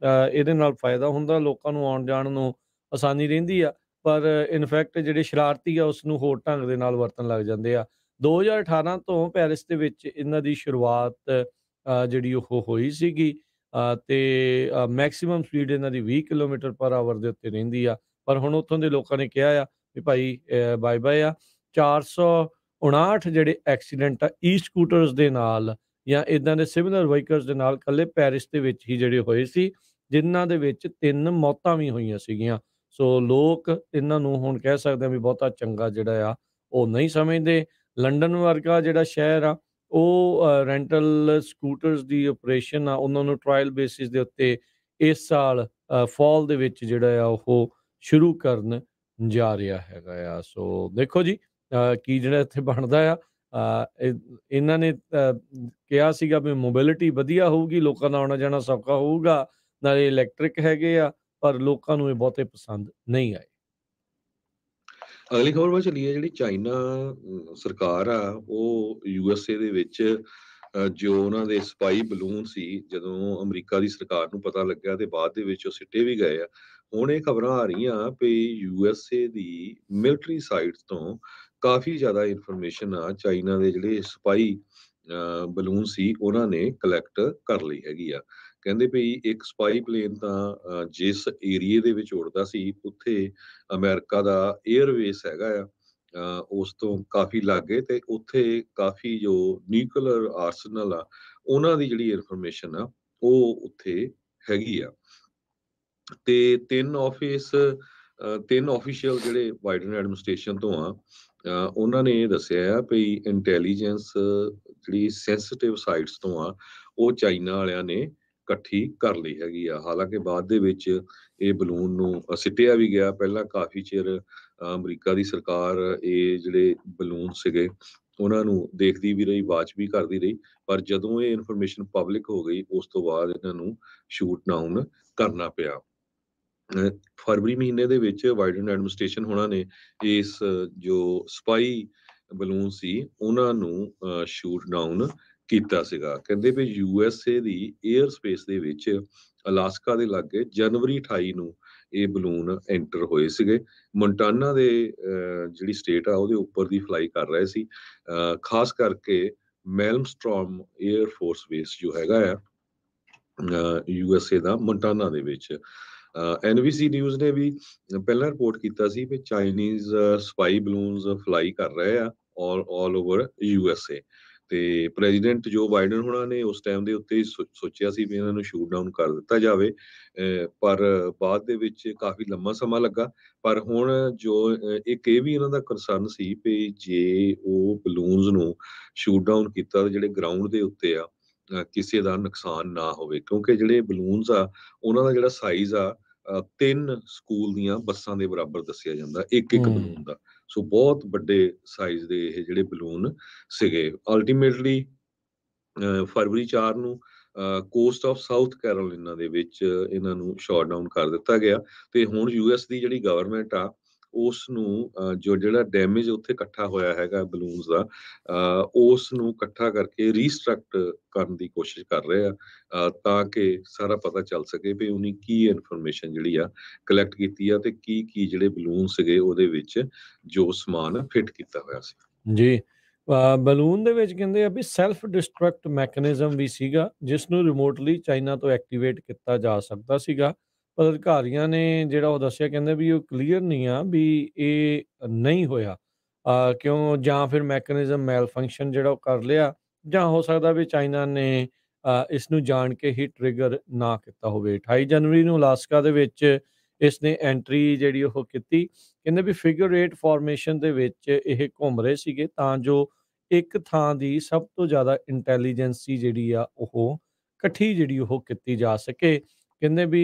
ਇਹਦੇ ਨਾਲ ਫਾਇਦਾ ਹੁੰਦਾ, ਲੋਕਾਂ ਨੂੰ ਆਉਣ ਜਾਣ ਨੂੰ ਆਸਾਨੀ ਰਹਿੰਦੀ ਆ, ਪਰ ਇਨਫੈਕਟ ਜਿਹੜੇ ਸ਼ਰਾਰਤੀ ਆ ਉਸ ਨੂੰ ਹੋਰ ਢੰਗ ਦੇ ਨਾਲ ਵਰਤਣ ਲੱਗ ਜਾਂਦੇ ਆ। 2018 ਤੋਂ ਪੈਰਿਸ ਦੇ ਵਿੱਚ ਇਹਨਾਂ ਦੀ ਸ਼ੁਰੂਆਤ ਜਿਹੜੀ ਉਹ ਹੋਈ ਸੀਗੀ, ਤੇ ਮੈਕਸਿਮਮ ਸਪੀਡ ਇਹਨਾਂ ਦੀ 20 ਕਿਲੋਮੀਟਰ ਪਰ ਆਵਰ ਦੇ ਉੱਤੇ ਰਹਿੰਦੀ ਆ। ਪਰ ਹੁਣ ਉੱਥੋਂ ਦੇ ਲੋਕਾਂ ਨੇ ਕਿਹਾ ਆ ਵੀ ਭਾਈ ਬਾਏ ਬਾਏ ਆ। 459 ਜਿਹੜੇ ਐਕਸੀਡੈਂਟ ਆ ਈ ਸਕੂਟਰਸ ਦੇ ਨਾਲ ਜਾਂ ਇੱਦਾਂ ਦੇ ਸਿਮਿਲਰ ਵਹੀਕਲਸ ਦੇ ਨਾਲ ਇਕੱਲੇ ਪੈਰਿਸ ਦੇ ਵਿੱਚ ਹੀ ਜਿਹੜੇ ਹੋਏ ਸੀ, ਜਿਨ੍ਹਾਂ ਦੇ ਵਿੱਚ 3 ਮੌਤਾਂ ਵੀ ਹੋਈਆਂ ਸੀਗੀਆਂ। ਸੋ ਲੋਕ ਇਹਨਾਂ ਨੂੰ ਹੁਣ ਕਹਿ ਸਕਦੇ ਆ ਵੀ ਬਹੁਤਾ ਚੰਗਾ ਜਿਹੜਾ ਆ ਉਹ ਨਹੀਂ ਸਮਝਦੇ। ਲੰਡਨ ਵਰਗਾ ਜਿਹੜਾ ਸ਼ਹਿਰ ਆ ਉਹ ਰੈਂਟਲ ਸਕੂਟਰਸ ਦੀ ਆਪਰੇਸ਼ਨ ਆ ਉਹਨਾਂ ਨੂੰ ਟਰਾਇਲ ਬੇਸਿਸ ਦੇ ਉੱਤੇ ਇਸ ਸਾਲ ਫਾਲ ਦੇ ਵਿੱਚ ਜਿਹੜਾ ਆ ਉਹ ਸ਼ੁਰੂ ਕਰਨ ਜਾ ਰਿਹਾ ਹੈਗਾ ਆ। ਸੋ ਦੇਖੋ ਜੀ ਕੀ ਜਿਹੜਾ ਇੱਥੇ ਬਣਦਾ ਆ। ਇਹਨਾਂ ਨੇ ਕਿਹਾ ਸੀਗਾ ਵੀ ਮੋਬਿਲਿਟੀ ਵਧੀਆ ਹੋਊਗੀ, ਲੋਕਾਂ ਦਾ ਆਉਣਾ ਜਾਣਾ ਸੌਖਾ ਹੋਊਗਾ, ਨਾਲੇ ਇਲੈਕਟ੍ਰਿਕ ਹੈਗੇ ਆ, ਪਰ ਲੋਕਾਂ ਨੂੰ ਇਹ ਬਹੁਤੇ ਪਸੰਦ ਨਹੀਂ ਆਏ। ਅਗਲੀ ਖਬਰ ਵੱਲ ਚੱਲੀਏ। ਜਿਹੜੀ ਚਾਈਨਾ ਸਰਕਾਰ ਆ ਉਹ USA ਦੇ ਵਿੱਚ ਜੋ ਉਹਨਾਂ ਦੇ ਸਪਾਈ ਬਲੂਨ ਸੀ, ਜਦੋਂ ਅਮਰੀਕਾ ਦੀ ਸਰਕਾਰ ਨੂੰ ਪਤਾ ਲੱਗਿਆ ਤੇ ਬਾਅਦ ਦੇ ਵਿੱਚ ਉਹ ਸਿੱਟੇ ਵੀ ਗਏ ਆ। ਹੁਣ ਇਹ ਖਬਰਾਂ ਆ ਰਹੀਆਂ ਵੀ USA ਦੀ ਮਿਲਟਰੀ ਸਾਈਟਸ ਤੋਂ ਕਾਫੀ ਜ਼ਿਆਦਾ ਇਨਫੋਰਮੇਸ਼ਨ ਆ ਚਾਈਨਾ ਦੇ ਜਿਹੜੇ ਸਪਾਈ ਬਲੂਨ ਸੀ ਉਹਨਾਂ ਨੇ ਕਲੈਕਟ ਕਰ ਲਈ ਹੈਗੀ ਆ। ਕਹਿੰਦੇ ਵੀ ਇੱਕ ਸਪਾਈ ਪਲੇਨ ਤਾਂ ਜਿਸ ਏਰੀਏ ਦੇ ਵਿੱਚ ਉੜਦਾ ਸੀ ਉੱਥੇ ਅਮਰੀਕਾ ਦਾ 에ਅਰਵੇਸ ਹੈਗਾ ਆ, ਉਸ ਤੋਂ ਕਾਫੀ ਲਾਗੇ, ਤੇ ਉੱਥੇ ਕਾਫੀ ਜੋ ਨਿਊਕਲੀਅਰ ਆਰਸਨਲ ਆ ਉਹਨਾਂ ਦੀ ਜਿਹੜੀ ਇਨਫੋਰਮੇਸ਼ਨ ਆ ਉਹ ਉੱਥੇ ਹੈਗੀ ਆ। ਤੇ 3 ਆਫੀਸ਼ੀਅਲ ਜਿਹੜੇ ਬਾਈਡਨ ਐਡਮਿਨਿਸਟ੍ਰੇਸ਼ਨ ਤੋਂ ਆ, ਉਹਨਾਂ ਨੇ ਇਹ ਦੱਸਿਆ ਆ ਵੀ ਇੰਟੈਲੀਜੈਂਸ ਜਿਹੜੀ ਸੈਂਸਿਟਿਵ ਸਾਈਟਸ ਤੋਂ ਆ ਉਹ ਚਾਈਨਾ ਵਾਲਿਆਂ ਨੇ ਇਕੱਠੀ ਕਰ ਲਈ ਹੈਗੀ ਆ। ਹਾਲਾਂਕਿ ਬਾਅਦ ਦੇ ਵਿੱਚ ਇਹ ਬਲੂਨ ਨੂੰ ਸਿੱਟਿਆ ਵੀ ਗਿਆ। ਪਹਿਲਾਂ ਕਾਫੀ ਚਿਰ ਅਮਰੀਕਾ ਦੀ ਸਰਕਾਰ ਇਹ ਜਿਹੜੇ ਬਲੂਨ ਸੀਗੇ ਉਹਨਾਂ ਨੂੰ ਦੇਖਦੀ ਵੀ ਰਹੀ, ਵਾਚ ਵੀ ਕਰਦੀ ਰਹੀ, ਪਰ ਜਦੋਂ ਇਹ ਇਨਫੋਰਮੇਸ਼ਨ ਪਬਲਿਕ ਹੋ ਗਈ ਉਸ ਤੋਂ ਬਾਅਦ ਇਹਨਾਂ ਨੂੰ ਸ਼ੂਟ ਡਾਊਨ ਕਰਨਾ ਪਿਆ। ਫਰਵਰੀ ਮਹੀਨੇ ਦੇ ਵਿੱਚ ਬਾਈਡਨ ਐਡਮਿਨਿਸਟ੍ਰੇਸ਼ਨ ਹੋਣਾ ਨੇ ਇਸ ਜੋ ਸਪਾਈ ਬਲੂਨ ਸੀ ਉਹਨਾਂ ਨੂੰ ਸ਼ੂਟ ਡਾਊਨ ਕੀਤਾ ਸੀਗਾ। ਕਹਿੰਦੇ ਵੀ USA ਦੀ 에ਅਰ ਸਪੇਸ ਦੇ ਵਿੱਚ ਅਲਾਸਕਾ ਦੇ ਲਾਗੇ ਜਨਵਰੀ 28 ਨੂੰ ਇਹ ਬਲੂਨ ਐਂਟਰ ਹੋਏ ਸੀਗੇ। ਮੋਂਟਾਨਾ ਦੇ ਜਿਹੜੀ ਸਟੇਟ ਆ ਉਹਦੇ ਉੱਪਰ ਦੀ ਫਲਾਈ ਕਰ ਰਹੇ ਸੀ, ਖਾਸ ਕਰਕੇ ਮੈਲਮਸਟ੍ਰੋਮ 에ਅਰ ਫੋਰਸ ਬੇਸ ਜੋ ਹੈਗਾ ਆ USA ਦਾ ਮੋਂਟਾਨਾ ਦੇ ਵਿੱਚ। NBC ਨਿਊਜ਼ ਨੇ ਵੀ ਪਹਿਲਾਂ ਰਿਪੋਰਟ ਕੀਤਾ ਸੀ ਵੀ ਚਾਈਨੀਜ਼ ਸਪਾਈ ਬਲੂਨਸ ਫਲਾਈ ਕਰ ਰਹੇ ਆ ਆਲ ਓਵਰ USA, ਤੇ ਪ੍ਰੈਜ਼ੀਡੈਂਟ ਜੋ ਬਾਈਡਨ ਹੋਣਾ ਨੇ ਉਸ ਟਾਈਮ ਦੇ ਉੱਤੇ ਸੋਚਿਆ ਸੀ ਵੀ ਇਹਨਾਂ ਨੂੰ ਸ਼ੂਟ ਡਾਊਨ ਕਰ ਦਿੱਤਾ ਜਾਵੇ, ਪਰ ਬਾਅਦ ਦੇ ਵਿੱਚ ਕਾਫੀ ਲੰਮਾ ਸਮਾਂ ਲੱਗਾ। ਪਰ ਹੁਣ ਜੋ ਇੱਕ ਇਹ ਵੀ ਇਹਨਾਂ ਦਾ ਕੰਸਰਨ ਸੀ ਵੀ ਜੇ ਉਹ ਬਲੂਨਸ ਨੂੰ ਸ਼ੂਟ ਡਾਊਨ ਕੀਤਾ ਤਾਂ ਜਿਹੜੇ ਗਰਾਊਂਡ ਦੇ ਉੱਤੇ ਆ ਕਿਸੇ ਦਾ ਨੁਕਸਾਨ ਨਾ ਹੋਵੇ, ਕਿਉਂਕਿ ਜਿਹੜੇ ਬਲੂਨਸ ਆ ਉਹਨਾਂ ਦਾ ਜਿਹੜਾ ਸਾਈਜ਼ ਆ 3 ਸਕੂਲ ਦੀਆਂ ਬੱਸਾਂ ਦੇ ਬਰਾਬਰ ਦੱਸਿਆ ਜਾਂਦਾ ਇੱਕ ਬਲੂਨ ਦਾ। ਸੋ ਬਹੁਤ ਵੱਡੇ ਸਾਈਜ਼ ਦੇ ਇਹ ਜਿਹੜੇ ਬਲੂਨ ਸੀਗੇ। ਅਲਟੀਮੇਟਲੀ ਫਰਵਰੀ 4 ਨੂੰ ਕੋਸਟ ਆਫ ਸਾਊਥ ਕੈਰੋਲੀਨਾ ਦੇ ਵਿੱਚ ਇਹਨਾਂ ਨੂੰ ਸ਼ਾਟ ਡਾਊਨ ਕਰ ਦਿੱਤਾ ਗਿਆ। ਤੇ ਹੁਣ US ਦੀ ਜਿਹੜੀ ਗਵਰਨਮੈਂਟ ਆ ਉਸ ਨੂੰ ਜੋ ਜਿਹੜਾ ਡੈਮੇਜ ਉੱਥੇ ਇਕੱਠਾ ਹੋਇਆ ਹੈਗਾ ਬਲੂਨਸ ਦਾ, ਉਸ ਨੂੰ ਇਕੱਠਾ ਕਰਕੇ ਰੀਸਟਰਕਟ ਕਰਨ ਦੀ ਕੋਸ਼ਿਸ਼ ਕਰ ਰਹੇ ਆ, ਤਾਂ ਕਿ ਸਾਰਾ ਪਤਾ ਚੱਲ ਸਕੇ ਵੀ ਉਹਨੇ ਕੀ ਇਨਫੋਰਮੇਸ਼ਨ ਜਿਹੜੀ ਆ ਕਲੈਕਟ ਕੀਤੀ ਆ ਤੇ ਕੀ ਕੀ ਜਿਹੜੇ ਬਲੂਨ ਸੀਗੇ ਉਹਦੇ ਵਿੱਚ ਜੋ ਸਮਾਨ ਫਿੱਟ ਕੀਤਾ ਹੋਇਆ ਸੀ। ਜੀ। ਬਲੂਨ ਦੇ ਵਿੱਚ ਕਹਿੰਦੇ ਆ ਵੀ ਸੈਲਫ ਡਿਸਟਰਕਟ ਮੈਕੈਨਿਜ਼ਮ ਵੀ ਸੀਗਾ, ਜਿਸ ਨੂੰ ਰਿਮੋਟਲੀ ਚਾਈਨਾ ਤੋਂ ਐਕਟੀਵੇਟ ਕੀਤਾ ਜਾ ਸਕਦਾ ਸੀਗਾ। ਪਰ ਅਧਿਕਾਰੀਆਂ ਨੇ ਜਿਹੜਾ ਉਹ ਦੱਸਿਆ, ਕਹਿੰਦੇ ਵੀ ਉਹ ਕਲੀਅਰ ਨਹੀਂ ਆ ਵੀ ਇਹ ਨਹੀਂ ਹੋਇਆ, ਕਿਉਂ, ਜਾਂ ਫਿਰ ਮੈਕੈਨਿਜ਼ਮ ਮੈਲ ਫੰਕਸ਼ਨ ਜਿਹੜਾ ਉਹ ਕਰ ਲਿਆ, ਜਾਂ ਹੋ ਸਕਦਾ ਵੀ ਚਾਈਨਾ ਨੇ ਇਸ ਨੂੰ ਜਾਣ ਕੇ ਹੀ ਟ੍ਰਿਗਰ ਨਾ ਕੀਤਾ ਹੋਵੇ। 28 ਜਨਵਰੀ ਨੂੰ ਅਲਾਸਕਾ ਦੇ ਵਿੱਚ ਇਸ ਨੇ ਐਂਟਰੀ ਜਿਹੜੀ ਉਹ ਕੀਤੀ। ਕਹਿੰਦੇ ਵੀ ਫਿਗਰ 8 ਫਾਰਮੇਸ਼ਨ ਦੇ ਵਿੱਚ ਇਹ ਘੁੰਮ ਰਹੇ ਸੀਗੇ, ਤਾਂ ਜੋ ਇੱਕ ਥਾਂ ਦੀ ਸਭ ਤੋਂ ਜ਼ਿਆਦਾ ਇੰਟੈਲੀਜੈਂਸੀ ਜਿਹੜੀ ਆ ਉਹ ਇਕੱਠੀ ਜਿਹੜੀ ਉਹ ਕੀਤੀ ਜਾ ਸਕੇ। ਕਹਿੰਦੇ ਵੀ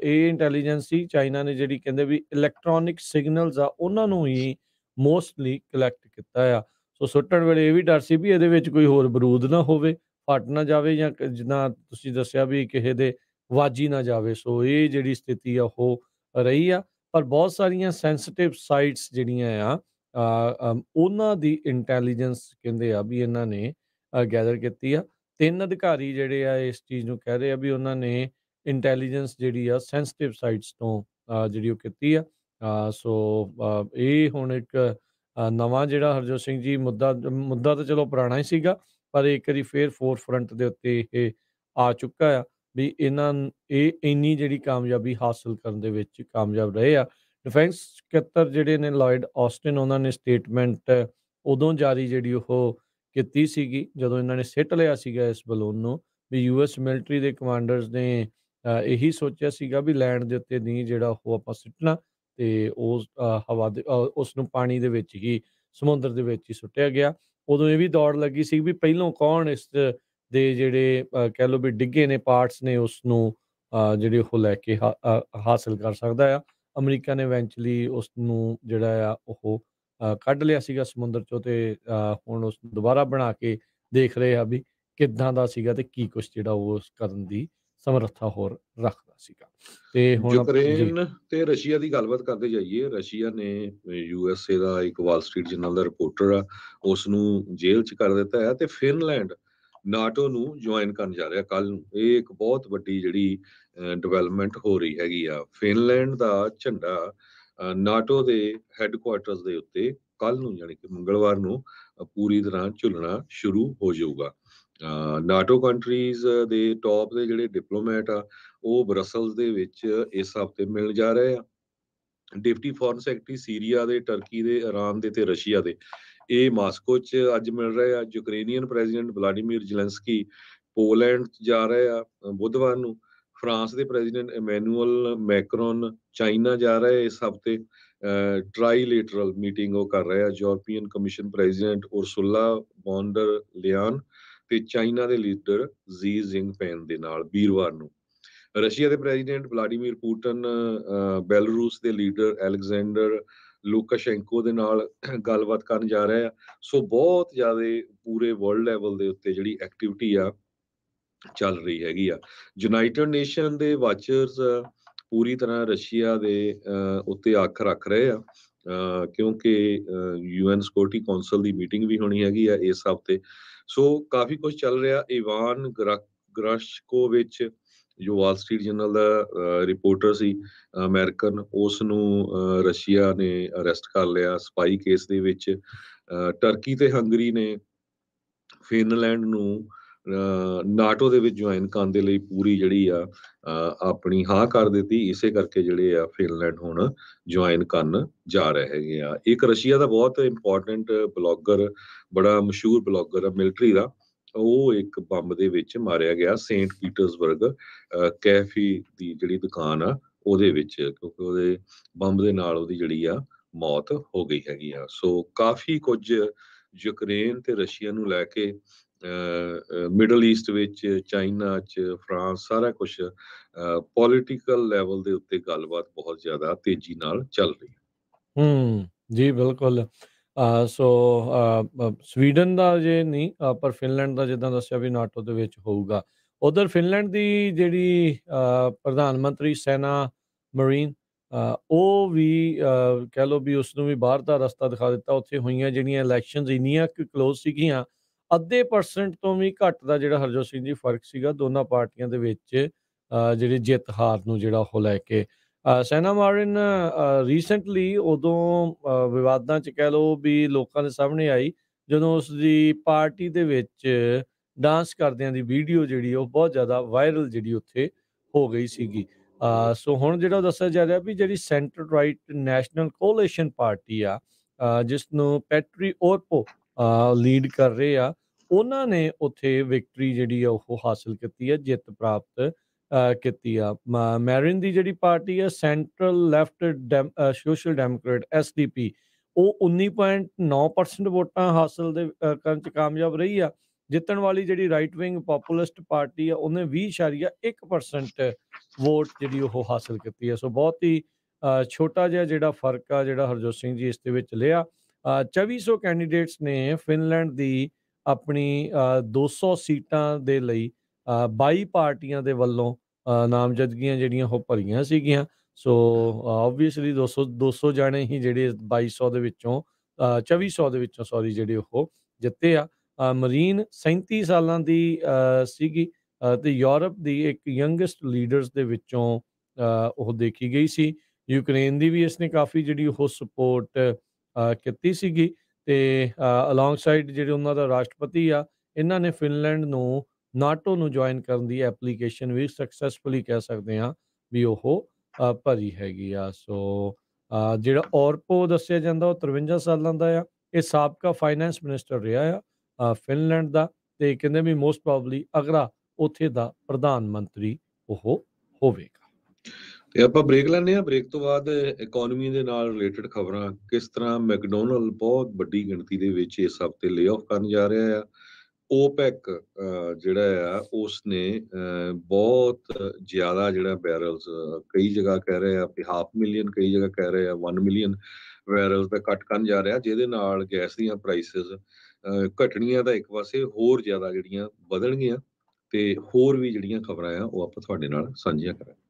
ਇਹ ਇੰਟੈਲੀਜੈਂਸੀ ਚਾਈਨਾ ਨੇ ਜਿਹੜੀ, ਕਹਿੰਦੇ ਵੀ ਇਲੈਕਟ੍ਰੋਨਿਕ ਸਿਗਨਲਸ ਆ ਉਹਨਾਂ ਨੂੰ ਹੀ ਮੋਸਟਲੀ ਕਲੈਕਟ ਕੀਤਾ ਆ। ਸੋ ਸੁੱਟਣ ਵੇਲੇ ਇਹ ਵੀ ਡਰ ਸੀ ਵੀ ਇਹਦੇ ਵਿੱਚ ਕੋਈ ਹੋਰ ਬਰੂਦ ਨਾ ਹੋਵੇ, ਫਟ ਨਾ ਜਾਵੇ, ਜਾਂ ਜਿੱਦਾਂ ਤੁਸੀਂ ਦੱਸਿਆ ਵੀ ਕਿਸੇ ਦੇ ਵਾਜੀ ਨਾ ਜਾਵੇ। ਸੋ ਇਹ ਜਿਹੜੀ ਸਥਿਤੀ ਆ ਉਹ ਰਹੀ ਆ। ਪਰ ਬਹੁਤ ਸਾਰੀਆਂ ਸੈਂਸਿਟਿਵ ਸਾਈਟਸ ਜਿਹੜੀਆਂ ਆ, ਉਹਨਾਂ ਦੀ ਇੰਟੈਲੀਜੈਂਸ ਕਹਿੰਦੇ ਆ ਵੀ ਇਹਨਾਂ ਨੇ ਗੈਦਰ ਕੀਤੀ ਆ। 3 ਅਧਿਕਾਰੀ ਜਿਹੜੇ ਆ ਇਸ ਚੀਜ਼ ਨੂੰ ਕਹਿ ਰਹੇ ਆ ਵੀ ਉਹਨਾਂ ਨੇ ਇੰਟੈਲੀਜੈਂਸ ਜਿਹੜੀ ਆ ਸੈਂਸਿਟਿਵ ਸਾਈਟਸ ਤੋਂ ਜਿਹੜੀ ਉਹ ਕੀਤੀ ਆ। ਸੋ ਇਹ ਹੁਣ ਇੱਕ ਨਵਾਂ ਜਿਹੜਾ ਹਰਜੋਤ ਸਿੰਘ ਜੀ ਮੁੱਦਾ ਤਾਂ ਚਲੋ ਪੁਰਾਣਾ ਹੀ ਸੀਗਾ, ਪਰ ਇੱਕ ਵਾਰੀ ਫੇਰ ਫੋਰਫਰੰਟ ਦੇ ਉੱਤੇ ਇਹ ਆ ਚੁੱਕਾ ਆ ਵੀ ਇਹ ਇੰਨੀ ਜਿਹੜੀ ਕਾਮਯਾਬੀ ਹਾਸਲ ਕਰਨ ਦੇ ਵਿੱਚ ਕਾਮਯਾਬ ਰਹੇ ਆ। ਡਿਫੈਂਸ ਸਕੱਤਰ ਜਿਹੜੇ ਨੇ ਲਾਇਡ ਆਸਟਿਨ, ਉਹਨਾਂ ਨੇ ਸਟੇਟਮੈਂਟ ਉਦੋਂ ਜਾਰੀ ਜਿਹੜੀ ਉਹ ਕੀਤੀ ਸੀਗੀ ਜਦੋਂ ਇਹਨਾਂ ਨੇ ਸਿੱਟ ਲਿਆ ਸੀਗਾ ਇਸ ਬਲੂਨ ਨੂੰ, ਵੀ ਯੂਐਸ ਮਿਲਟਰੀ ਦੇ ਕਮਾਂਡਰਸ ਨੇ ਇਹੀ ਸੋਚਿਆ ਸੀਗਾ ਵੀ ਲੈਂਡ ਦੇ ਉੱਤੇ ਨਹੀਂ ਜਿਹੜਾ ਉਹ ਆਪਾਂ ਸਿੱਟਣਾ, ਤੇ ਉਸ ਹਵਾ ਦੇ ਉਸ ਨੂੰ ਪਾਣੀ ਦੇ ਵਿੱਚ ਹੀ, ਸਮੁੰਦਰ ਦੇ ਵਿੱਚ ਹੀ ਸੁੱਟਿਆ ਗਿਆ। ਉਦੋਂ ਇਹ ਵੀ ਦੌੜ ਲੱਗੀ ਸੀ ਵੀ ਪਹਿਲੋਂ ਕੌਣ ਇਸ ਦੇ ਜਿਹੜੇ ਕਹਿ ਲਓ ਵੀ ਡਿੱਗੇ ਨੇ ਪਾਰਟਸ ਨੇ ਉਸ ਨੂੰ ਜਿਹੜੇ ਉਹ ਲੈ ਕੇ ਹਾਸਿਲ ਕਰ ਸਕਦਾ ਆ। ਅਮਰੀਕਾ ਨੇ ਇਵੈਂਚੁਅਲੀ ਉਸ ਨੂੰ ਜਿਹੜਾ ਆ ਉਹ ਕੱਢ ਲਿਆ ਸੀਗਾ ਸਮੁੰਦਰ ਚੋਂ, ਤੇ ਹੁਣ ਉਸ ਨੂੰ ਦੁਬਾਰਾ ਬਣਾ ਕੇ ਦੇਖ ਰਹੇ ਆ ਵੀ ਕਿੱਦਾਂ ਦਾ ਸੀਗਾ ਤੇ ਕੀ ਕੁਛ ਜਿਹੜਾ ਉਹ ਕਰਨ ਦੀ ਸਮਰੱਥਾ ਹੋਰ ਰੱਖਦਾ ਸੀਗਾ। ਤੇ ਹੁਣ ਜੀ, ਯੂਕਰੇਨ ਤੇ ਰਸ਼ੀਆ ਦੀ ਗੱਲਬਾਤ ਕਰਦੇ ਜਾਈਏ। ਰਸ਼ੀਆ ਨੇ USA ਦਾ ਇੱਕ ਵਾਲ ਸਟਰੀਟ ਜਰਨਲ ਦਾ ਰਿਪੋਰਟਰ ਆ, ਉਸ ਨੂੰ ਜੇਲ੍ਹ 'ਚ ਕਰ ਦਿੱਤਾ ਹੈ, ਤੇ ਫਿਨਲੈਂਡ ਨਾਟੋ ਨੂੰ ਜੁਆਇਨ ਕਰਨ ਜਾ ਰਿਹਾ ਕੱਲ ਨੂੰ। ਇਹ ਇੱਕ ਬਹੁਤ ਵੱਡੀ ਜਿਹੜੀ ਡਿਵੈਲਪਮੈਂਟ ਹੋ ਰਹੀ ਹੈਗੀ ਆ। ਫਿਨਲੈਂਡ ਦਾ ਝੰਡਾ ਨਾਟੋ ਦੇ ਹੈੱਡਕੁਆਰਟਰਸ ਦੇ ਉੱਤੇ ਕੱਲ ਨੂੰ, ਯਾਨੀ ਕਿ ਮੰਗਲਵਾਰ ਨੂੰ, ਪੂਰੀ ਤਰ੍ਹਾਂ ਝੁੱਲਣਾ ਸ਼ੁਰੂ ਹੋ ਜਾਊਗਾ। ਨਾਟੋ ਕੰਟਰੀਜ਼ ਦੇ ਟੌਪ ਦੇ ਜਿਹੜੇ ਡਿਪਲੋਮੈਟ ਆ, ਉਹ ਬਰਸਲਸ ਦੇ ਵਿੱਚ ਇਸ ਹਫ਼ਤੇ ਮਿਲਣ ਜਾ ਰਹੇ ਆ। ਡਿਪਟੀ ਫੋਰਨ ਸੈਕਟਰੀ ਸੀਰੀਆ ਦੇ, ਟਰਕੀ ਦੇ, ਇਰਾਨ ਦੇ ਤੇ ਰਸ਼ੀਆ ਦੇ, ਇਹ ਮਾਸਕੋ 'ਚ ਅੱਜ ਮਿਲ ਰਹੇ ਆ। ਯੂਕਰੇਨੀਅਨ ਪ੍ਰੈਜ਼ੀਡੈਂਟ ਵਲਾਡੀਮੀਰ ਜ਼ੈਲੈਂਸਕੀ ਪੋਲੈਂਡ ਜਾ ਰਹੇ ਆ ਬੁੱਧਵਾਰ ਨੂੰ। ਫਰਾਂਸ ਦੇ ਪ੍ਰੈਜ਼ੀਡੈਂਟ ਇਮੈਨੂਅਲ ਮੈਕਰੋਨ ਚਾਈਨਾ ਜਾ ਰਹੇ ਇਸ ਹਫ਼ਤੇ। ਟ੍ਰਾਈਲੇਟਰਲ ਮੀਟਿੰਗ ਉਹ ਕਰ ਰਹੇ ਆ ਯੂਰਪੀਅਨ ਕਮਿਸ਼ਨ ਪ੍ਰੈਜ਼ੀਡੈਂਟ ਉਰਸੁਲਾ ਵੌਨ ਡਰ ਲਿਆਨ ਤੇ ਚਾਈਨਾ ਦੇ ਲੀਡਰ ਜ਼ੀ ਜਿੰਗਪਿੰਗ ਦੇ ਨਾਲ ਵੀਰਵਾਰ ਨੂੰ। ਰਸ਼ੀਆ ਦੇ ਪ੍ਰੈਜ਼ੀਡੈਂਟ ਵਲਾਡੀਮੀਰ ਪੁਟਿਨ ਬੈਲਾਰੂਸ ਦੇ ਲੀਡਰ ਅਲੈਗਜ਼ੈਂਡਰ ਲੂਕਾਸ਼ੈਂਕੋ ਦੇ ਨਾਲ ਗੱਲਬਾਤ ਕਰਨ ਜਾ ਰਹੇ ਆ। ਸੋ ਬਹੁਤ ਜ਼ਿਆਦਾ ਪੂਰੇ ਵਰਲਡ ਲੈਵਲ ਦੇ ਉੱਤੇ ਜਿਹੜੀ ਐਕਟੀਵਿਟੀ ਆ ਚੱਲ ਰਹੀ ਹੈਗੀ ਆ। ਯੂਨਾਈਟਿਡ ਨੇਸ਼ਨ ਦੇ ਵਾਚਰਸ ਪੂਰੀ ਤਰ੍ਹਾਂ ਰਸ਼ੀਆ ਦੇ ਉੱਤੇ ਅੱਖ ਰੱਖ ਰਹੇ ਆ, ਕਿਉਂਕਿ UN ਸਿਕਿਉਰਿਟੀ ਕੌਂਸਲ ਦੀ ਮੀਟਿੰਗ ਵੀ ਹੋਣੀ ਹੈਗੀ ਆ ਇਸ ਹਫ਼ਤੇ। ਸੋ ਕਾਫੀ ਕੁਝ ਚੱਲ ਰਿਹਾ। ਇਵਾਨ ਗ੍ਰਾਸ਼ਕੋਵਿਚ, ਜੋ ਵਾਲ ਸਟਰੀਟ ਜਰਨਲ ਦਾ ਰਿਪੋਰਟਰ ਸੀ ਅਮਰੀਕਨ, ਉਸ ਨੂੰ ਰਸ਼ੀਆ ਨੇ ਅਰੈਸਟ ਕਰ ਲਿਆ ਸਪਾਈ ਕੇਸ ਦੇ ਵਿੱਚ। ਟਰਕੀ ਤੇ ਹੰਗਰੀ ਨੇ ਫਿਨਲੈਂਡ ਨੂੰ ਨਾਟੋ ਦੇ ਵਿੱਚ ਜੁਆਇਨ ਕਰਨ ਦੇ ਲਈ ਪੂਰੀ ਜਿਹੜੀ ਆ ਆਪਣੀ ਹਾਂ ਕਰ ਦਿੱਤੀ। ਇਸੇ ਕਰਕੇ ਜਿਹੜੇ ਆ ਫਿਨਲੈਂਡ ਹੁਣ ਜੁਆਇਨ ਕਰਨ ਜਾ ਰਹੇ ਹੈਗੇ ਆ। ਇੱਕ ਰਸ਼ੀਆ ਦਾ ਬਹੁਤ ਇੰਪੋਰਟੈਂਟ ਬਲੌਗਰ, ਬੜਾ ਮਸ਼ਹੂਰ ਬਲੌਗਰ ਆ ਮਿਲਟਰੀ ਦਾ, ਉਹ ਇੱਕ ਬੰਬ ਦੇ ਵਿੱਚ ਮਾਰਿਆ ਗਿਆ ਸੇਂਟ ਪੀਟਰਸਬਰਗ ਕੈਫੀ ਦੀ ਜਿਹੜੀ ਦੁਕਾਨ ਆ ਉਹਦੇ ਵਿੱਚ, ਕਿਉਂਕਿ ਉਹਦੇ ਬੰਬ ਦੇ ਨਾਲ ਉਹਦੀ ਜਿਹੜੀ ਆ ਮੌਤ ਹੋ ਗਈ ਹੈਗੀ ਆ। ਸੋ ਕਾਫੀ ਕੁਝ ਯੂਕਰੇਨ ਤੇ ਰਸ਼ੀਆ ਨੂੰ ਲੈ ਕੇ ਮਿਡਲ ਈਸਟ ਵਿੱਚ, ਚਾਈਨਾ 'ਚ, ਫਰਾਂਸ, ਸਾਰਾ ਕੁਛ ਪੋਲੀਟੀਕਲ ਲੈਵਲ ਦੇ ਉੱਤੇ ਗੱਲਬਾਤ ਬਹੁਤ ਜ਼ਿਆਦਾ ਤੇਜ਼ੀ ਨਾਲ ਚੱਲ ਰਹੀ ਹੈ। ਜੀ ਬਿਲਕੁਲ। ਸੋ ਸਵੀਡਨ ਦਾ ਜੇ ਨਹੀਂ, ਪਰ ਫਿਨਲੈਂਡ ਦਾ ਜਿੱਦਾਂ ਦੱਸਿਆ ਵੀ ਨਾਟੋ ਦੇ ਵਿੱਚ ਹੋਊਗਾ। ਉਧਰ ਫਿਨਲੈਂਡ ਦੀ ਜਿਹੜੀ ਪ੍ਰਧਾਨ ਮੰਤਰੀ ਸੈਨਾ ਮਰੀਨ ਉਹ ਵੀ ਕਹਿ ਲਓ ਵੀ ਉਸਨੂੰ ਵੀ ਬਾਹਰ ਦਾ ਰਸਤਾ ਦਿਖਾ ਦਿੱਤਾ। ਉੱਥੇ ਹੋਈਆਂ ਜਿਹੜੀਆਂ ਇਲੈਕਸ਼ਨਸ ਇੰਨੀਆਂ ਕੁ ਕਲੋਜ਼ ਸੀਗੀਆਂ, ਅੱਧੇ ਪਰਸੈਂਟ ਤੋਂ ਵੀ ਘੱਟ ਦਾ ਜਿਹੜਾ ਹਰਜੋਤ ਸਿੰਘ ਜੀ ਫ਼ਰਕ ਸੀਗਾ ਦੋਨਾਂ ਪਾਰਟੀਆਂ ਦੇ ਵਿੱਚ ਜਿਹੜੀ ਜਿੱਤ ਹਾਰ ਨੂੰ ਜਿਹੜਾ ਉਹ ਲੈ ਕੇ। ਸੈਨਾ ਮਾਰਿਨ ਰੀਸੈਂਟਲੀ ਉਦੋਂ ਵਿਵਾਦਾਂ 'ਚ ਕਹਿ ਲਓ ਵੀ ਲੋਕਾਂ ਦੇ ਸਾਹਮਣੇ ਆਈ, ਜਦੋਂ ਉਸਦੀ ਪਾਰਟੀ ਦੇ ਵਿੱਚ ਡਾਂਸ ਕਰਦਿਆਂ ਦੀ ਵੀਡੀਓ ਜਿਹੜੀ ਉਹ ਬਹੁਤ ਜ਼ਿਆਦਾ ਵਾਇਰਲ ਜਿਹੜੀ ਉੱਥੇ ਹੋ ਗਈ ਸੀਗੀ। ਸੋ ਹੁਣ ਜਿਹੜਾ ਉਹ ਦੱਸਿਆ ਜਾ ਰਿਹਾ ਵੀ ਜਿਹੜੀ centre right national coalition party ਆ, ਜਿਸ ਨੂੰ ਪੈਟਰੀ ਓਰਪੋ ਲੀਡ ਕਰ ਰਹੇ ਆ, ਉਹਨਾਂ ਨੇ ਉੱਥੇ ਵਿਕਟਰੀ ਜਿਹੜੀ ਆ ਉਹ ਹਾਸਲ ਕੀਤੀ ਹੈ, ਜਿੱਤ ਪ੍ਰਾਪਤ ਕੀਤੀ ਆ। ਮੈਰਿਨ ਦੀ ਜਿਹੜੀ ਪਾਰਟੀ ਆ central left social Democrat SDP, ਉਹ 19.9% ਵੋਟਾਂ ਹਾਸਲ ਕਰਨ 'ਚ ਕਾਮਯਾਬ ਰਹੀ ਆ। ਜਿੱਤਣ ਵਾਲੀ ਜਿਹੜੀ ਰਾਈਟ ਵਿੰਗ ਪੋਪੂਲਿਸਟ ਪਾਰਟੀ ਆ ਉਹਨੇ 20.1% ਵੋਟ ਜਿਹੜੀ ਉਹ ਹਾਸਲ ਕੀਤੀ ਹੈ। ਸੋ ਬਹੁਤ ਹੀ ਛੋਟਾ ਜਿਹਾ ਜਿਹੜਾ ਫਰਕ ਆ ਜਿਹੜਾ ਹਰਜੋਤ ਸਿੰਘ ਜੀ ਇਸ ਦੇ ਵਿੱਚ ਲਿਆ। 2400 ਕੈਂਡੀਡੇਟਸ ਨੇ ਫਿਨਲੈਂਡ ਦੀ ਆਪਣੀ 200 ਸੀਟਾਂ ਦੇ ਲਈ 22 ਪਾਰਟੀਆਂ ਦੇ ਵੱਲੋਂ ਨਾਮਜ਼ਦਗੀਆਂ ਜਿਹੜੀਆਂ ਉਹ ਭਰੀਆਂ ਸੀਗੀਆਂ। ਸੋ ਆਬਵੀਅਸਲੀ 200 ਜਾਣੇ ਹੀ ਜਿਹੜੇ 2200 ਦੇ ਵਿੱਚੋਂ 2400 ਦੇ ਵਿੱਚੋਂ ਸੌਰੀ ਜਿਹੜੇ ਉਹ ਜਿੱਤੇ ਆ। ਮਰੀਨ 37 ਸਾਲਾਂ ਦੀ ਸੀਗੀ ਤੇ ਯੂਰਪ ਦੀ ਇੱਕ ਯੰਗੈਸਟ ਲੀਡਰਸ ਦੇ ਵਿੱਚੋਂ ਉਹ ਦੇਖੀ ਗਈ ਸੀ। ਯੂਕਰੇਨ ਦੀ ਵੀ ਇਸਨੇ ਕਾਫੀ ਜਿਹੜੀ ਉਹ ਸਪੋਰਟ ਕੀਤੀ ਸੀਗੀ ਤੇ ਅਲੋਂਗ ਸਾਈਡ ਜਿਹੜੇ ਉਹਨਾਂ ਦਾ ਰਾਸ਼ਟਰਪਤੀ ਆ, ਇਹਨਾਂ ਨੇ ਫਿਨਲੈਂਡ ਨੂੰ ਨਾਟੋ ਨੂੰ ਜੁਆਇਨ ਕਰਨ ਦੀ ਐਪਲੀਕੇਸ਼ਨ ਵੀ ਸਕਸੈਸਫੁਲੀ ਕਹਿ ਸਕਦੇ ਹਾਂ ਵੀ ਉਹ ਭਰੀ ਹੈਗੀ ਆ। ਸੋ ਜਿਹੜਾ ਔਰਪੋ ਦੱਸਿਆ ਜਾਂਦਾ ਉਹ 53 ਸਾਲਾਂ ਦਾ ਆ। ਇਹ ਸਾਬਕਾ ਫਾਈਨੈਂਸ ਮਿਨਿਸਟਰ ਰਿਹਾ ਆ ਫਿਨਲੈਂਡ ਦਾ, ਤੇ ਕਹਿੰਦੇ ਵੀ ਮੋਸਟ ਪ੍ਰੋਬਬਲੀ ਅਗਲਾ ਉੱਥੇ ਦਾ ਪ੍ਰਧਾਨ ਮੰਤਰੀ ਉਹ ਹੋਵੇਗਾ। ਤੇ ਆਪਾਂ ਬ੍ਰੇਕ ਲੈਂਦੇ ਹਾਂ। ਬ੍ਰੇਕ ਤੋਂ ਬਾਅਦ ਇਕਨੋਮੀ ਦੇ ਨਾਲ ਰਿਲੇਟਡ ਖਬਰਾਂ, ਕਿਸ ਤਰ੍ਹਾਂ ਮੈਕਡੋਨਲਡ ਬਹੁਤ ਵੱਡੀ ਗਿਣਤੀ ਦੇ ਵਿੱਚ ਇਸ ਹਫ਼ਤੇ ਲੇ ਆਫ ਕਰਨ ਜਾ ਰਿਹਾ ਆ। ਓਪੈਕ ਜਿਹੜਾ ਆ ਉਸਨੇ ਬਹੁਤ ਜ਼ਿਆਦਾ ਜਿਹੜਾ ਬੈਰਲਸ, ਕਈ ਜਗ੍ਹਾ ਕਹਿ ਰਹੇ ਆ ਵੀ 500,000, ਕਈ ਜਗ੍ਹਾ ਕਹਿ ਰਹੇ ਆ 1 ਮਿਲੀਅਨ ਬੈਰਲਸ ਦਾ ਕੱਟ ਕਰਨ ਜਾ ਰਿਹਾ, ਜਿਹਦੇ ਨਾਲ ਗੈਸ ਦੀਆਂ ਪ੍ਰਾਈਸਿਸ ਘਟਣੀਆਂ ਤਾਂ ਇੱਕ ਪਾਸੇ, ਹੋਰ ਜ਼ਿਆਦਾ ਜਿਹੜੀਆਂ ਵਧਣਗੀਆਂ। ਤੇ ਹੋਰ ਵੀ ਜਿਹੜੀਆਂ ਖਬਰਾਂ ਆ ਉਹ ਆਪਾਂ ਤੁਹਾਡੇ ਨਾਲ ਸਾਂਝੀਆਂ ਕਰਾਂਗੇ।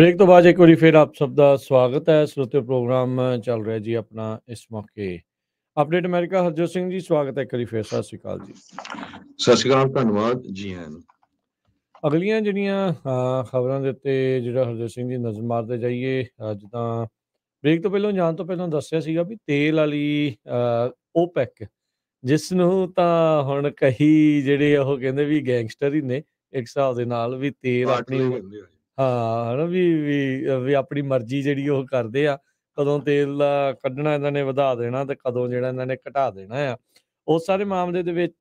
ਬ੍ਰੇਕ ਤੋਂ ਬਾਅਦ ਇੱਕ ਵਾਰੀ ਫਿਰ ਆਪ ਸਭ ਦਾ ਸਵਾਗਤ ਹੈ। ਸਰੋਤਿਓ ਪ੍ਰੋਗਰਾਮ ਚੱਲ ਰਿਹਾ ਜੀ ਆਪਣਾ ਇਸ ਮੌਕੇ ਅਪਡੇਟ ਅਮਰੀਕਾ। ਹਰਜੋਤ ਸਿੰਘ ਜੀ ਸਵਾਗਤ ਹੈ ਇੱਕ ਵਾਰੀ ਫਿਰ। ਸਤਿ ਸ਼੍ਰੀ ਅਕਾਲ ਜੀ। ਸਤਿ ਸ਼੍ਰੀ ਅਕਾਲ, ਧੰਨਵਾਦ ਜੀ ਆਇਆਂ ਨੂੰ। ਅਗਲੀਆਂ ਜਿਹੜੀਆਂ ਖਬਰਾਂ ਦੇ ਉੱਤੇ ਜਿਹੜਾ ਹਰਜੋਤ ਸਿੰਘ ਜੀ ਨਜ਼ਰ ਮਾਰਦੇ ਜਾਈਏ। ਅੱਜ ਤਾਂ ਬ੍ਰੇਕ ਤੋਂ ਪਹਿਲਾਂ ਜਾਣ ਤੋਂ ਪਹਿਲਾਂ ਦੱਸਿਆ ਸੀਗਾ ਵੀ ਤੇਲ ਵਾਲੀ ਓਪੈਕ, ਜਿਸ ਨੂੰ ਤਾਂ ਹੁਣ ਕਈ ਜਿਹੜੇ ਉਹ ਕਹਿੰਦੇ ਵੀ ਗੈਂਗਸਟਰ ਹੀ ਨੇ ਇੱਕ ਹਿਸਾਬ ਦੇ ਨਾਲ, ਵੀ ਤੇਲ ਆਪਣੀ ਹਾਂ ਹਨਾ ਵੀ ਆਪਣੀ ਮਰਜ਼ੀ ਜਿਹੜੀ ਉਹ ਕਰਦੇ ਆ, ਕਦੋਂ ਤੇਲ ਦਾ ਕੱਢਣਾ ਇਹਨਾਂ ਨੇ ਵਧਾ ਦੇਣਾ ਤੇ ਕਦੋਂ ਜਿਹੜਾ ਇਹਨਾਂ ਨੇ ਘਟਾ ਦੇਣਾ ਆ। ਉਸ ਸਾਰੇ ਮਾਮਲੇ ਦੇ ਵਿੱਚ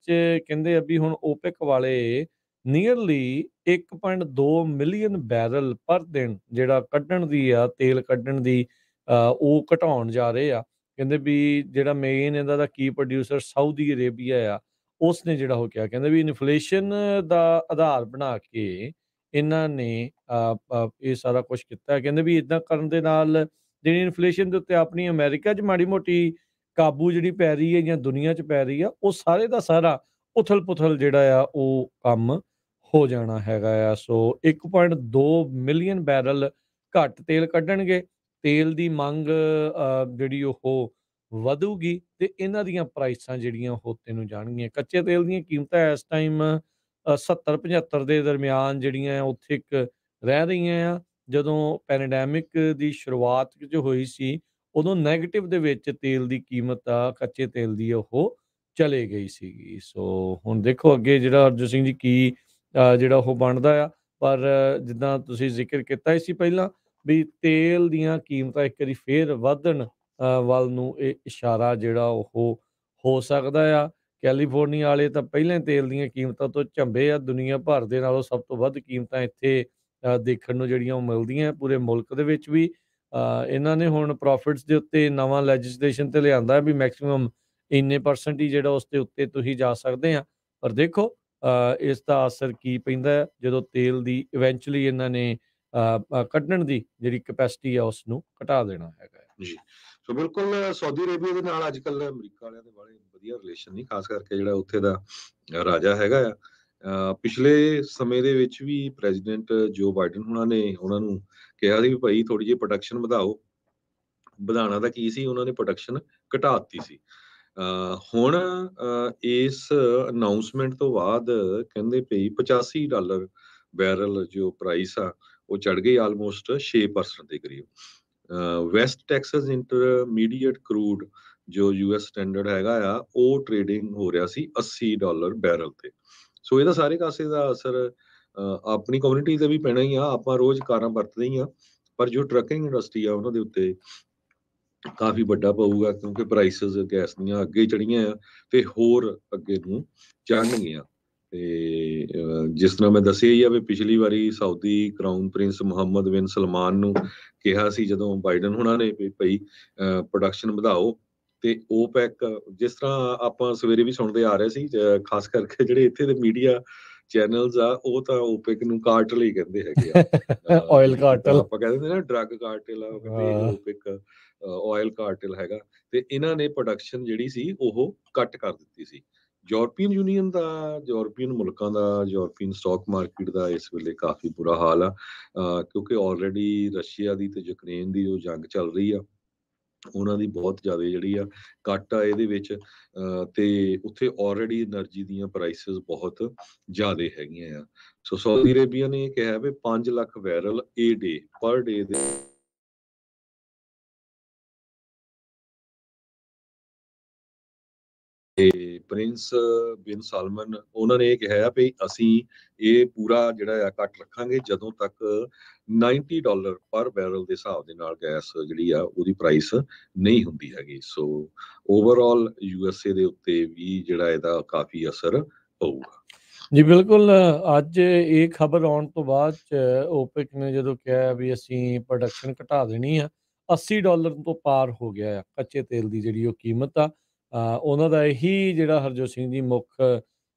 ਕਹਿੰਦੇ ਆ ਵੀ ਹੁਣ ਓਪੈਕ ਵਾਲੇ ਨੀਅਰਲੀ 1.2 ਮਿਲੀਅਨ ਬੈਰਲ ਪਰ ਦਿਨ ਜਿਹੜਾ ਕੱਢਣ ਦੀ ਆ, ਤੇਲ ਕੱਢਣ ਦੀ ਉਹ ਘਟਾਉਣ ਜਾ ਰਹੇ ਆ। ਕਹਿੰਦੇ ਵੀ ਜਿਹੜਾ ਮੇਨ ਇਹਦਾ ਦਾ ਕੀ ਪ੍ਰੋਡਿਊਸਰ ਸਾਊਦੀ ਅਰੇਬੀਆ ਆ, ਉਸ ਨੇ ਜਿਹੜਾ ਉਹ ਕਿਹਾ, ਕਹਿੰਦੇ ਵੀ ਇਨਫਲੇਸ਼ਨ ਦਾ ਆਧਾਰ ਬਣਾ ਕੇ ਇਹਨਾਂ ਨੇ ਇਹ ਸਾਰਾ ਕੁਛ ਕੀਤਾ ਹੈ। ਕਹਿੰਦੇ ਵੀ ਏਦਾਂ ਕਰਨ ਦੇ ਨਾਲ ਜਿਹੜੀ ਇਨਫਲੇਸ਼ਨ ਦੇ ਉੱਤੇ ਆਪਣੀ ਅਮਰੀਕਾ 'ਚ ਮਾੜੀ ਮੋਟੀ ਕਾਬੂ ਜਿਹੜੀ ਪੈ ਰਹੀ ਹੈ ਜਾਂ ਦੁਨੀਆ 'ਚ ਪੈ ਰਹੀ ਆ, ਉਹ ਸਾਰੇ ਦਾ ਸਾਰਾ ਉਥਲ-ਪੁਥਲ ਜਿਹੜਾ ਆ ਉਹ ਕੰਮ ਹੋ ਜਾਣਾ ਹੈਗਾ ਆ। ਸੋ 1.2 ਮਿਲੀਅਨ ਬੈਰਲ ਘੱਟ ਤੇਲ ਕੱਢਣਗੇ, ਤੇਲ ਦੀ ਮੰਗ ਜਿਹੜੀ ਉਹ ਵਧੂਗੀ ਤੇ ਇਹਨਾਂ ਦੀਆਂ ਪ੍ਰਾਈਸਾਂ ਜਿਹੜੀਆਂ ਉਹ ਤੈਨੂੰ ਜਾਣਗੀਆਂ। ਕੱਚੇ ਤੇਲ ਦੀਆਂ ਕੀਮਤਾਂ ਇਸ ਟਾਈਮ 70-75 ਦੇ ਦਰਮਿਆਨ ਜਿਹੜੀਆਂ ਉੱਥੇ ਇੱਕ ਰਹਿ ਰਹੀਆਂ ਆ। ਜਦੋਂ ਪੈਂਡੈਮਿਕ ਦੀ ਸ਼ੁਰੂਆਤ ਜੋ ਹੋਈ ਸੀ, ਉਦੋਂ ਨੈਗੇਟਿਵ ਦੇ ਵਿੱਚ ਤੇਲ ਦੀ ਕੀਮਤ ਆ ਕੱਚੇ ਤੇਲ ਦੀ ਉਹ ਚਲੇ ਗਈ ਸੀਗੀ। ਸੋ ਹੁਣ ਦੇਖੋ ਅੱਗੇ ਜਿਹੜਾ ਹਰਜੋਤ ਸਿੰਘ ਜੀ ਕੀ ਜਿਹੜਾ ਉਹ ਬਣਦਾ ਆ। ਪਰ ਜਿੱਦਾਂ ਤੁਸੀਂ ਜ਼ਿਕਰ ਕੀਤਾ ਹੀ ਸੀ ਪਹਿਲਾਂ ਵੀ ਤੇਲ ਦੀਆਂ ਕੀਮਤਾਂ ਇੱਕ ਵਾਰੀ ਫੇਰ ਵਧਣ ਵੱਲ ਨੂੰ ਇਹ ਇਸ਼ਾਰਾ ਜਿਹੜਾ ਉਹ ਹੋ ਸਕਦਾ ਆ। ਕੈਲੀਫੋਰਨੀਆ ਵਾਲੇ ਤਾਂ ਪਹਿਲਾਂ ਹੀ ਤੇਲ ਦੀਆਂ ਕੀਮਤਾਂ ਤੋਂ ਝੰਬੇ ਆ। ਦੁਨੀਆ ਭਰ ਦੇ ਨਾਲੋਂ ਸਭ ਤੋਂ ਵੱਧ ਕੀਮਤਾਂ ਇੱਥੇ ਦੇਖਣ ਨੂੰ ਜਿਹੜੀਆਂ ਉਹ ਮਿਲਦੀਆਂ ਪੂਰੇ ਮੁਲਕ ਦੇ ਵਿੱਚ ਵੀ। ਇਹਨਾਂ ਨੇ ਹੁਣ ਪ੍ਰੋਫਿਟਸ ਦੇ ਉੱਤੇ ਨਵਾਂ ਲੈਜਿਸਲੇਸ਼ਨ ਤੇ ਲਿਆਂਦਾ ਵੀ ਮੈਕਸਿਮਮ ਇੰਨੇ ਪਰਸੈਂਟ ਹੀ ਜਿਹੜਾ ਉਸ ਦੇ ਉੱਤੇ ਤੁਸੀਂ ਜਾ ਸਕਦੇ ਆ। ਪਰ ਦੇਖੋ ਇਸ ਦਾ ਅਸਰ ਕੀ ਪੈਂਦਾ ਹੈ ਜਦੋਂ ਤੇਲ ਦੀ ਇਵੈਂਚੁਅਲੀ ਇਹਨਾਂ ਨੇ ਕੱਢਣ ਦੀ ਜਿਹੜੀ ਕੈਪੈਸਿਟੀ ਆ ਉਸ ਨੂੰ ਘਟਾ ਦੇਣਾ ਹੈਗਾ ਜੀ। ਸੋ ਬਿਲਕੁਲ ਸਾਊਦੀ ਅਰੇਬੀਆ ਦੇ ਨਾਲ ਅੱਜ ਕੱਲ੍ਹ ਅਮਰੀਕਾ ਵਾਲਿਆਂ ਦੇ ਬੜੇ ਵਧੀਆ ਰਿਲੇਸ਼ਨ ਨਹੀਂ, ਖਾਸ ਕਰਕੇ ਜਿਹੜਾ ਉੱਥੇ ਦਾ ਰਾਜਾ ਹੈਗਾ ਆ। ਪਿਛਲੇ ਸਮੇਂ ਦੇ ਵਿੱਚ ਵੀ ਪ੍ਰੈਜ਼ੀਡੈਂਟ ਜੋ ਬਾਈਡਨ ਉਹਨਾਂ ਨੂੰ ਕਿਹਾ ਸੀ ਵੀ ਭਾਈ ਥੋੜੀ ਜਿਹੀ ਪ੍ਰੋਡਕਸ਼ਨ ਵਧਾਓ। ਵਧਾਉਣਾ ਤਾਂ ਕੀ ਸੀ, ਉਹਨਾਂ ਨੇ ਪ੍ਰੋਡਕਸ਼ਨ ਘਟਾ ਦਿੱਤੀ ਸੀ। ਹੁਣ ਇਸ ਅਨਾਉਂਸਮੈਂਟ ਤੋਂ ਬਾਅਦ ਕਹਿੰਦੇ ਪਈ $85 ਬੈਰਲ ਜੋ ਪ੍ਰਾਈਸ ਆ ਉਹ ਚੜ ਗਈ ਆਲਮੋਸਟ 6% ਦੇ ਕਰੀਬ। ਵੈਸਟ ਟੈਕਸਸ ਇੰਟਰਮੀਡੀਏਟ ਕਰੂਡ ਜੋ ਯੂਐਸ ਸਟੈਂਡਰਡ ਹੈਗਾ ਆ, ਉਹ ਟ੍ਰੇਡਿੰਗ ਹੋ ਰਿਹਾ ਸੀ $80 ਬੈਰਲ ਤੇ। ਸੋ ਇਹਦਾ ਸਾਰੇ ਕਾਸੇ ਦਾ ਅਸਰ ਆਪਣੀ ਕਮਿਊਨਿਟੀ ਤੇ ਵੀ ਪੈਣਾ ਹੀ ਆ। ਆਪਾਂ ਰੋਜ਼ ਕਾਰਾਂ ਵਰਤਦੇ ਹੀ ਆ, ਪਰ ਜੋ ਟਰੱਕਿੰਗ ਇੰਡਸਟਰੀ ਆ ਉਹਨਾਂ ਦੇ ਉੱਤੇ ਕਾਫੀ ਵੱਡਾ ਪਊਗਾ, ਕਿਉਂਕਿ ਪ੍ਰਾਈਸਿਸ ਗੈਸ ਦੀਆਂ ਅੱਗੇ ਚੜੀਆਂ ਆ ਤੇ ਹੋਰ ਅੱਗੇ ਨੂੰ ਚੜਨਗੀਆਂ। ਤੇ ਜਿਸ ਤਰ੍ਹਾਂ ਮੈਂ ਦੱਸਿਆ ਹੀ ਆ ਵੀ ਪਿਛਲੀ ਵਾਰੀ ਸਾਊਦੀ ਕਰਾਊਨ ਪ੍ਰਿੰਸ ਮੁਹੰਮਦ ਬਿਨ ਸਲਮਾਨ ਨੂੰ ਕਿਹਾ ਸੀ ਜਦੋਂ ਬਾਈਡਨ ਹੁਣਾਂ ਨੇ ਵੀ ਭਾਈ ਪ੍ਰੋਡਕਸ਼ਨ ਵਧਾਓ। ਤੇ ਓਪੈਕ, ਜਿਸ ਤਰ੍ਹਾਂ ਆਪਾਂ ਸਵੇਰੇ ਵੀ ਸੁਣਦੇ ਆ ਰਹੇ ਸੀ, ਖਾਸ ਕਰਕੇ ਜਿਹੜੇ ਇੱਥੇ ਦੇ ਮੀਡੀਆ ਚੈਨਲਸ ਆ ਉਹ ਤਾਂ ਓਪੈਕ ਨੂੰ ਕਾਰਟਲ ਹੀ ਕਹਿੰਦੇ ਹੈਗੇ ਆ। ਆਇਲ ਕਾਰਟਲ ਆਪਾਂ ਕਹਿੰਦੇ ਨਾ ਡਰੱਗ ਕਾਰਟਲ ਆ, ਉਹ ਕਹਿੰਦੇ ਇਹ ਓਪੈਕ ਆਇਲ ਕਾਰਟਲ ਹੈਗਾ। ਤੇ ਇਹਨਾਂ ਨੇ ਪ੍ਰੋਡਕਸ਼ਨ ਜਿਹੜੀ ਸੀ ਉਹ ਕੱਟ ਕਰ ਦਿੱਤੀ ਸੀ। ਯੂਰਪੀਅਨ ਯੂਨੀਅਨ ਦਾ, ਯੂਰਪੀਅਨ ਮੁਲਕਾਂ ਦਾ, ਯੂਰਪੀਅਨ ਸਟਾਕ ਮਾਰਕੀਟ ਦਾ ਇਸ ਵੇਲੇ ਕਾਫੀ ਬੁਰਾ ਹਾਲ ਆ, ਕਿਉਂਕਿ ਆਲਰੇਡੀ ਰਸ਼ੀਆ ਦੀ ਤੇ ਯੂਕਰੇਨ ਦੀ ਜੋ ਜੰਗ ਚੱਲ ਰਹੀ ਆ, ਉਹਨਾਂ ਦੀ ਬਹੁਤ ਜ਼ਿਆਦਾ ਜਿਹੜੀ ਆ ਕੱਟ ਆ ਇਹਦੇ ਵਿੱਚ। ਤੇ ਉੱਥੇ ਆਲਰੇਡੀ એનર્ਜੀ ਦੀਆਂ ਪ੍ਰਾਈਸਿਸ ਬਹੁਤ ਜ਼ਿਆਦਾ ਹੈਗੀਆਂ ਆ। ਸੋ ਸਾਊਦੀ ਅਰੇਬੀਆ ਨੇ ਕਿਹਾ ਵੀ 5 ਲੱਖ ਬੈਰਲ ਪਰ ਡੇ ਦੇ ਪ੍ਰਿੰਸ ਬਿਨ ਸਾਲਮਨ ਉਹਨਾਂ ਨੇ ਇਹ ਕਿਹਾ ਵੀ ਅਸੀਂ ਇਹ ਪੂਰਾ ਜਿਹੜਾ ਆ ਕੱਟ ਰੱਖਾਂਗੇ ਜਦੋਂ ਤੱਕ $90 ਪਰ ਬੈਰਲ ਦੇ ਹਿਸਾਬ ਦੇ ਨਾਲ ਗੈਸ ਜਿਹੜੀ ਆ ਉਹਦੀ ਪ੍ਰਾਈਸ ਨਹੀਂ ਹੁੰਦੀ ਹੈਗੀ। ਸੋ ਓਵਰਆਲ ਯੂਐਸਏ ਦੇ ਉੱਤੇ ਵੀ ਜਿਹੜਾ ਇਹਦਾ ਕਾਫੀ ਅਸਰ ਪਊਗਾ। ਜੀ ਬਿਲਕੁਲ। ਅੱਜ ਇਹ ਖਬਰ ਆਉਣ ਤੋਂ ਬਾਅਦ ਚ ਓਪੈਕ ਨੇ ਜਦੋਂ ਕਿਹਾ ਵੀ ਅਸੀਂ ਪ੍ਰੋਡਕਸ਼ਨ ਘਟਾ ਦੇਣੀ ਆ, $80 ਤੋਂ ਪਾਰ ਹੋ ਗਿਆ ਆ ਕੱਚੇ ਤੇਲ ਦੀ ਜਿਹੜੀ ਉਹ ਕੀਮਤ ਆ। ਉਹਨਾਂ ਦਾ ਇਹੀ ਜਿਹੜਾ ਹਰਜੋਤ ਸਿੰਘ ਜੀ ਮੁੱਖ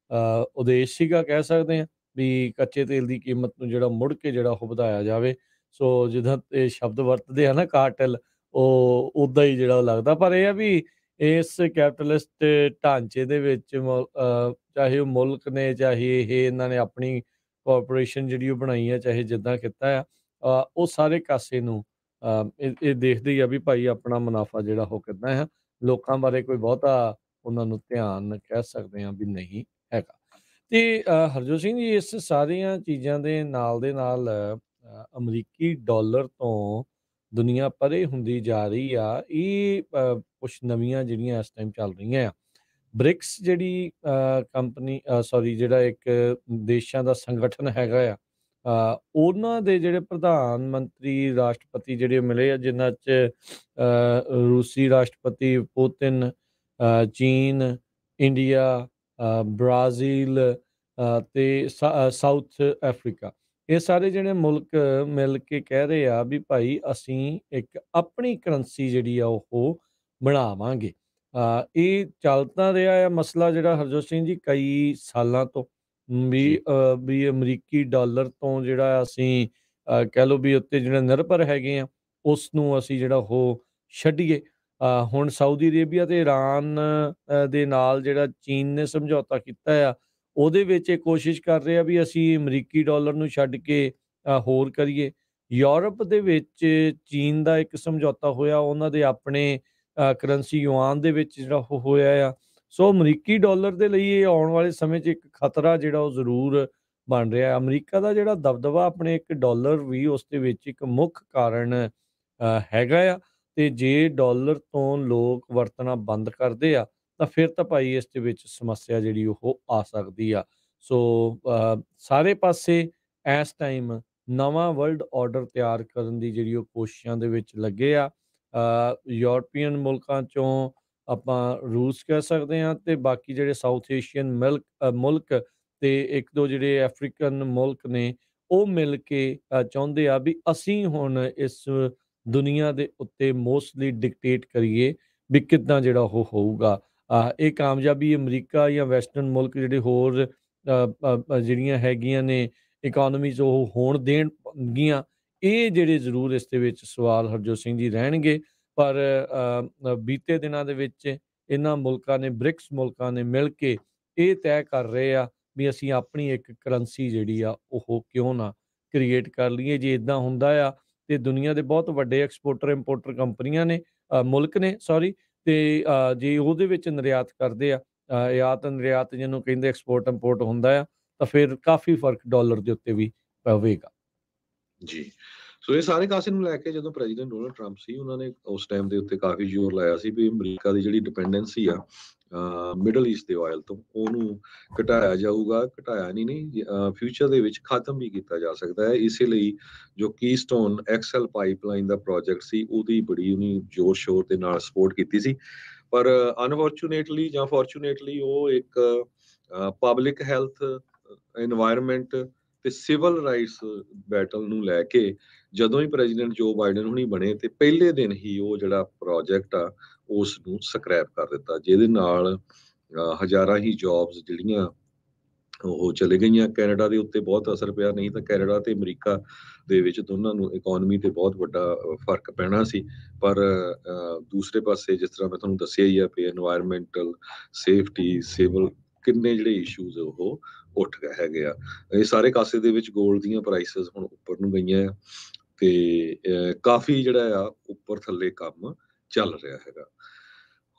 ਉਦੇਸ਼ ਸੀਗਾ, ਕਹਿ ਸਕਦੇ ਹਾਂ ਵੀ ਕੱਚੇ ਤੇਲ ਦੀ ਕੀਮਤ ਨੂੰ ਜਿਹੜਾ ਮੁੜ ਕੇ ਜਿਹੜਾ ਉਹ ਵਧਾਇਆ ਜਾਵੇ। ਸੋ ਜਿੱਦਾਂ ਇਹ ਸ਼ਬਦ ਵਰਤਦੇ ਆ ਨਾ ਕਾਰਟਲ, ਉਹ ਉੱਦਾਂ ਹੀ ਜਿਹੜਾ ਲੱਗਦਾ। ਪਰ ਇਹ ਆ ਵੀ ਇਸ ਕੈਪੀਟਲਿਸਟ ਢਾਂਚੇ ਦੇ ਵਿੱਚ ਚਾਹੇ ਉਹ ਮੁਲਕ ਨੇ, ਚਾਹੇ ਇਹ ਇਹਨਾਂ ਨੇ ਆਪਣੀ ਕਾਰਪੋਰੇਸ਼ਨ ਜਿਹੜੀ ਉਹ ਬਣਾਈ ਆ, ਚਾਹੇ ਜਿੱਦਾਂ ਕੀਤਾ ਆ, ਉਹ ਸਾਰੇ ਕਾਸੇ ਨੂੰ ਇਹ ਦੇਖਦੇ ਹੀ ਆ ਵੀ ਭਾਈ ਆਪਣਾ ਮੁਨਾਫਾ ਜਿਹੜਾ ਉਹ ਕਿੰਨਾ ਹੈ। ਲੋਕਾਂ ਬਾਰੇ ਕੋਈ ਬਹੁਤਾ ਉਹਨਾਂ ਨੂੰ ਧਿਆਨ ਕਹਿ ਸਕਦੇ ਹਾਂ ਵੀ ਨਹੀਂ ਹੈਗਾ। ਤੇ ਹਰਜੋਤ ਸਿੰਘ ਜੀ, ਇਸ ਸਾਰੀਆਂ ਚੀਜ਼ਾਂ ਦੇ ਨਾਲ ਦੇ ਨਾਲ ਅਮਰੀਕੀ ਡਾਲਰ ਤੋਂ ਦੁਨੀਆ ਪਰੇ ਹੁੰਦੀ ਜਾ ਰਹੀ ਆ। ਇਹ ਕੁਛ ਨਵੀਆਂ ਜਿਹੜੀਆਂ ਇਸ ਟਾਈਮ ਚੱਲ ਰਹੀਆਂ ਆ। ਬ੍ਰਿਕਸ ਜਿਹੜੀ ਕੰਪਨੀ ਸੌਰੀ ਜਿਹੜਾ ਇੱਕ ਦੇਸ਼ਾਂ ਦਾ ਸੰਗਠਨ ਹੈਗਾ ਆ, ਉਹਨਾਂ ਦੇ ਜਿਹੜੇ ਪ੍ਰਧਾਨ ਮੰਤਰੀ ਰਾਸ਼ਟਰਪਤੀ ਜਿਹੜੇ ਮਿਲੇ ਆ, ਜਿਨ੍ਹਾਂ 'ਚ ਰੂਸੀ ਰਾਸ਼ਟਰਪਤੀ ਪੁਤਿਨ, ਚੀਨ, ਇੰਡੀਆ, ਬ੍ਰਾਜ਼ੀਲ ਤੇ ਸਾਊਥ ਅਫਰੀਕਾ, ਇਹ ਸਾਰੇ ਜਿਹੜੇ ਮੁਲਕ ਮਿਲ ਕੇ ਕਹਿ ਰਹੇ ਆ ਵੀ ਭਾਈ ਅਸੀਂ ਇੱਕ ਆਪਣੀ ਕਰੰਸੀ ਜਿਹੜੀ ਆ ਉਹ ਬਣਾਵਾਂਗੇ। ਇਹ ਚੱਲ ਤਾਂ ਰਿਹਾ ਆ ਮਸਲਾ ਜਿਹੜਾ ਹਰਜੋਤ ਸਿੰਘ ਜੀ ਕਈ ਸਾਲਾਂ ਤੋਂ ਜੀ ਵੀ ਅਮਰੀਕੀ ਡਾਲਰ ਤੋਂ ਜਿਹੜਾ ਅਸੀਂ ਕਹਿ ਲਓ ਵੀ ਉੱਤੇ ਜਿਹੜਾ ਨਿਰਭਰ ਹੈਗੇ ਆ, ਉਸ ਨੂੰ ਅਸੀਂ ਜਿਹੜਾ ਉਹ ਛੱਡੀਏ। ਹੁਣ ਸਾਊਦੀ ਅਰੇਬੀਆ ਤੇ ਈਰਾਨ ਦੇ ਨਾਲ ਜਿਹੜਾ ਚੀਨ ਨੇ ਸਮਝੌਤਾ ਕੀਤਾ ਆ, ਉਹਦੇ ਵਿੱਚ ਇਹ ਕੋਸ਼ਿਸ਼ ਕਰ ਰਹੇ ਆ ਵੀ ਅਸੀਂ ਅਮਰੀਕੀ ਡਾਲਰ ਨੂੰ ਛੱਡ ਕੇ ਹੋਰ ਕਰੀਏ। ਯੂਰਪ ਦੇ ਵਿੱਚ ਚੀਨ ਦਾ ਇੱਕ ਸਮਝੌਤਾ ਹੋਇਆ, ਉਹਨਾਂ ਦੇ ਆਪਣੇ ਕਰੰਸੀ ਯੂਆਨ ਦੇ ਵਿੱਚ ਜਿਹੜਾ ਉਹ ਹੋਇਆ ਆ। ਸੋ ਅਮਰੀਕੀ ਡਾਲਰ ਦੇ ਲਈ ਇਹ ਆਉਣ ਵਾਲੇ ਸਮੇਂ 'ਚ ਇੱਕ ਖਤਰਾ ਜਿਹੜਾ ਉਹ ਜ਼ਰੂਰ ਬਣ ਰਿਹਾ। ਅਮਰੀਕਾ ਦਾ ਜਿਹੜਾ ਦਬਦਬਾ ਆਪਣੇ ਇੱਕ ਡਾਲਰ ਵੀ ਉਸ ਦੇ ਵਿੱਚ ਇੱਕ ਮੁੱਖ ਕਾਰਨ ਹੈਗਾ ਆ। ਤੇ ਜੇ ਡਾਲਰ ਤੋਂ ਲੋਕ ਵਰਤਣਾ ਬੰਦ ਕਰਦੇ ਆ ਤਾਂ ਫਿਰ ਤਾਂ ਭਾਈ ਇਸ ਦੇ ਵਿੱਚ ਸਮੱਸਿਆ ਜਿਹੜੀ ਉਹ ਆ ਸਕਦੀ ਆ। ਸੋ ਸਾਰੇ ਪਾਸੇ ਇਸ ਟਾਈਮ ਨਵਾਂ ਵਰਲਡ ਆਰਡਰ ਤਿਆਰ ਕਰਨ ਦੀ ਜਿਹੜੀ ਉਹ ਕੋਸ਼ਿਸ਼ਾਂ ਦੇ ਵਿੱਚ ਲੱਗੇ ਆ। ਯੂਰਪੀਅਨ ਮੁਲਕਾਂ 'ਚੋਂ ਆਪਾਂ ਰੂਸ ਕਹਿ ਸਕਦੇ ਹਾਂ, ਤੇ ਬਾਕੀ ਜਿਹੜੇ ਸਾਊਥ ਏਸ਼ੀਅਨ ਮੁਲਕ ਤੇ ਇੱਕ ਦੋ ਜਿਹੜੇ ਅਫਰੀਕਨ ਮੁਲਕ ਨੇ, ਉਹ ਮਿਲ ਕੇ ਚਾਹੁੰਦੇ ਆ ਵੀ ਅਸੀਂ ਹੁਣ ਇਸ ਦੁਨੀਆ ਦੇ ਉੱਤੇ ਮੋਸਟਲੀ ਡਿਕਟੇਟ ਕਰੀਏ ਵੀ ਕਿੱਦਾਂ ਜਿਹੜਾ ਉਹ ਹੋਊਗਾ। ਇਹ ਕਾਮਯਾਬੀ ਅਮਰੀਕਾ ਜਾਂ ਵੈਸਟਰਨ ਮੁਲਕ ਜਿਹੜੇ ਹੋਰ ਜਿਹੜੀਆਂ ਹੈਗੀਆਂ ਨੇ ਇਕੋਨਮੀਜ਼ ਉਹ ਹੋਣ ਦੇਣਗੀਆਂ, ਇਹ ਜਿਹੜੇ ਜ਼ਰੂਰ ਇਸ ਦੇ ਵਿੱਚ ਸਵਾਲ ਹਰਜੋਤ ਸਿੰਘ ਜੀ ਰਹਿਣਗੇ। ਪਰ ਬੀਤੇ ਦਿਨਾਂ ਦੇ ਵਿੱਚ ਇਹਨਾਂ ਮੁਲਕਾਂ ਨੇ, ਬ੍ਰਿਕਸ ਮੁਲਕਾਂ ਨੇ ਮਿਲ ਕੇ ਇਹ ਤੈਅ ਕਰ ਰਹੇ ਆ ਵੀ ਅਸੀਂ ਆਪਣੀ ਇੱਕ ਕਰੰਸੀ ਜਿਹੜੀ ਆ ਉਹ ਕਿਉਂ ਨਾ ਕ੍ਰੀਏਟ ਕਰ ਲਈਏ। ਜੇ ਇੱਦਾਂ ਹੁੰਦਾ ਆ ਤੇ ਦੁਨੀਆ ਦੇ ਬਹੁਤ ਵੱਡੇ ਐਕਸਪੋਰਟਰ ਇੰਪੋਰਟਰ ਕੰਪਨੀਆਂ ਨੇ, ਮੁਲਕ ਨੇ ਸੌਰੀ, ਤੇ ਜੇ ਉਹਦੇ ਵਿੱਚ ਨਿਰਯਾਤ ਕਰਦੇ ਆ, ਆਯਾਤ ਨਿਰਯਾਤ ਜਿਹਨੂੰ ਕਹਿੰਦੇ ਐਕਸਪੋਰਟ ਇੰਪੋਰਟ ਹੁੰਦਾ ਆ, ਤਾਂ ਫਿਰ ਕਾਫੀ ਫਰਕ ਡਾਲਰ ਦੇ ਉੱਤੇ ਵੀ ਪਵੇਗਾ। ਜੀ ਸੋ ਇਹ ਸਾਰੇ ਕਾਸੇ ਨੂੰ ਲੈ ਕੇ ਜਦੋਂ ਪ੍ਰੈਜ਼ੀਡੈਂਟ ਡੋਨਲਡ ਟਰੰਪ ਸੀ, ਉਹਨਾਂ ਨੇ ਉਸ ਟਾਈਮ ਦੇ ਉੱਤੇ ਕਾਫੀ ਜ਼ੋਰ ਲਾਇਆ ਸੀ ਵੀ ਅਮਰੀਕਾ ਦੀ ਜਿਹੜੀ ਡਿਪੈਂਡੈਂਸੀ ਆ ਮਿਡਲ ਈਸਟ ਦੇ ਆਇਲ ਤੋਂ, ਉਹਨੂੰ ਘਟਾਇਆ ਜਾਊਗਾ। ਘਟਾਇਆ ਨਹੀਂ ਫਿਊਚਰ ਦੇ ਵਿੱਚ ਖਤਮ ਵੀ ਕੀਤਾ ਜਾ ਸਕਦਾ ਹੈ। ਇਸੇ ਲਈ ਜੋ ਕੀਸਟੋਨ ਐਕਸਐਲ ਪਾਈਪਲਾਈਨ ਦਾ ਪ੍ਰੋਜੈਕਟ ਸੀ, ਉਹਦੀ ਬੜੀ ਉਹਨੇ ਜ਼ੋਰ ਸ਼ੋਰ ਦੇ ਨਾਲ ਸਪੋਰਟ ਕੀਤੀ ਸੀ। ਪਰ ਅਨਫੋਰਚੂਨੇਟਲੀ ਜਾਂ ਫੋਰਚੂਨੇਟਲੀ ਉਹ ਇੱਕ ਪਬਲਿਕ ਹੈਲਥ, এনवायरमेंट ਤੇ ਸਿਵਲ ਰਾਈਟਸ ਬੈਟਲ ਨੂੰ ਲੈ ਕੇ ਜਦੋਂ ਹੀ ਪ੍ਰੈਜ਼ੀਡੈਂਟ ਜੋ ਬਾਈਡਨ ਹੁਣੀ ਬਣੇ, ਤੇ ਪਹਿਲੇ ਦਿਨ ਹੀ ਉਹ ਜਿਹੜਾ ਪ੍ਰੋਜੈਕਟ ਆ ਉਸ ਨੂੰ ਸਕ੍ਰੈਪ ਕਰ ਦਿੱਤਾ, ਜਿਹਦੇ ਨਾਲ ਹਜ਼ਾਰਾਂ ਹੀ ਜੌਬਸ ਜਿਹੜੀਆਂ ਉਹ ਚਲੇ ਗਈਆਂ। ਕੈਨੇਡਾ ਦੇ ਉੱਤੇ ਬਹੁਤ ਅਸਰ ਪਿਆ, ਨਹੀਂ ਤਾਂ ਕੈਨੇਡਾ ਤੇ ਅਮਰੀਕਾ ਦੇ ਵਿੱਚ ਦੋਨਾਂ ਨੂੰ ਇਕੋਨਮੀ ਤੇ ਬਹੁਤ ਵੱਡਾ ਫਰਕ ਪੈਣਾ ਸੀ। ਪਰ ਦੂਸਰੇ ਪਾਸੇ ਜਿਸ ਤਰ੍ਹਾਂ ਮੈਂ ਤੁਹਾਨੂੰ ਦੱਸਿਆ ਹੀ ਆ ਵੀ এনवायरमेंटਲ ਸੇਫਟੀ, ਸਿਵਲ ਕਿੰਨੇ ਜਿਹੜੇ ਇਸ਼ੂਜ਼ ਉਹ ਉੱਠ ਗਏ ਹੈਗੇ ਆ। ਇਹ ਸਾਰੇ ਕਾਸੇ ਦੇ ਵਿੱਚ ਗੋਲਡ ਦੀਆਂ ਪ੍ਰਾਈਸਿਸ ਹੁਣ ਉੱਪਰ ਨੂੰ ਗਈਆਂ ਆ, ਤੇ ਕਾਫੀ ਜਿਹੜਾ ਆ ਉੱਪਰ ਥੱਲੇ ਕੰਮ ਚੱਲ ਰਿਹਾ ਹੈਗਾ।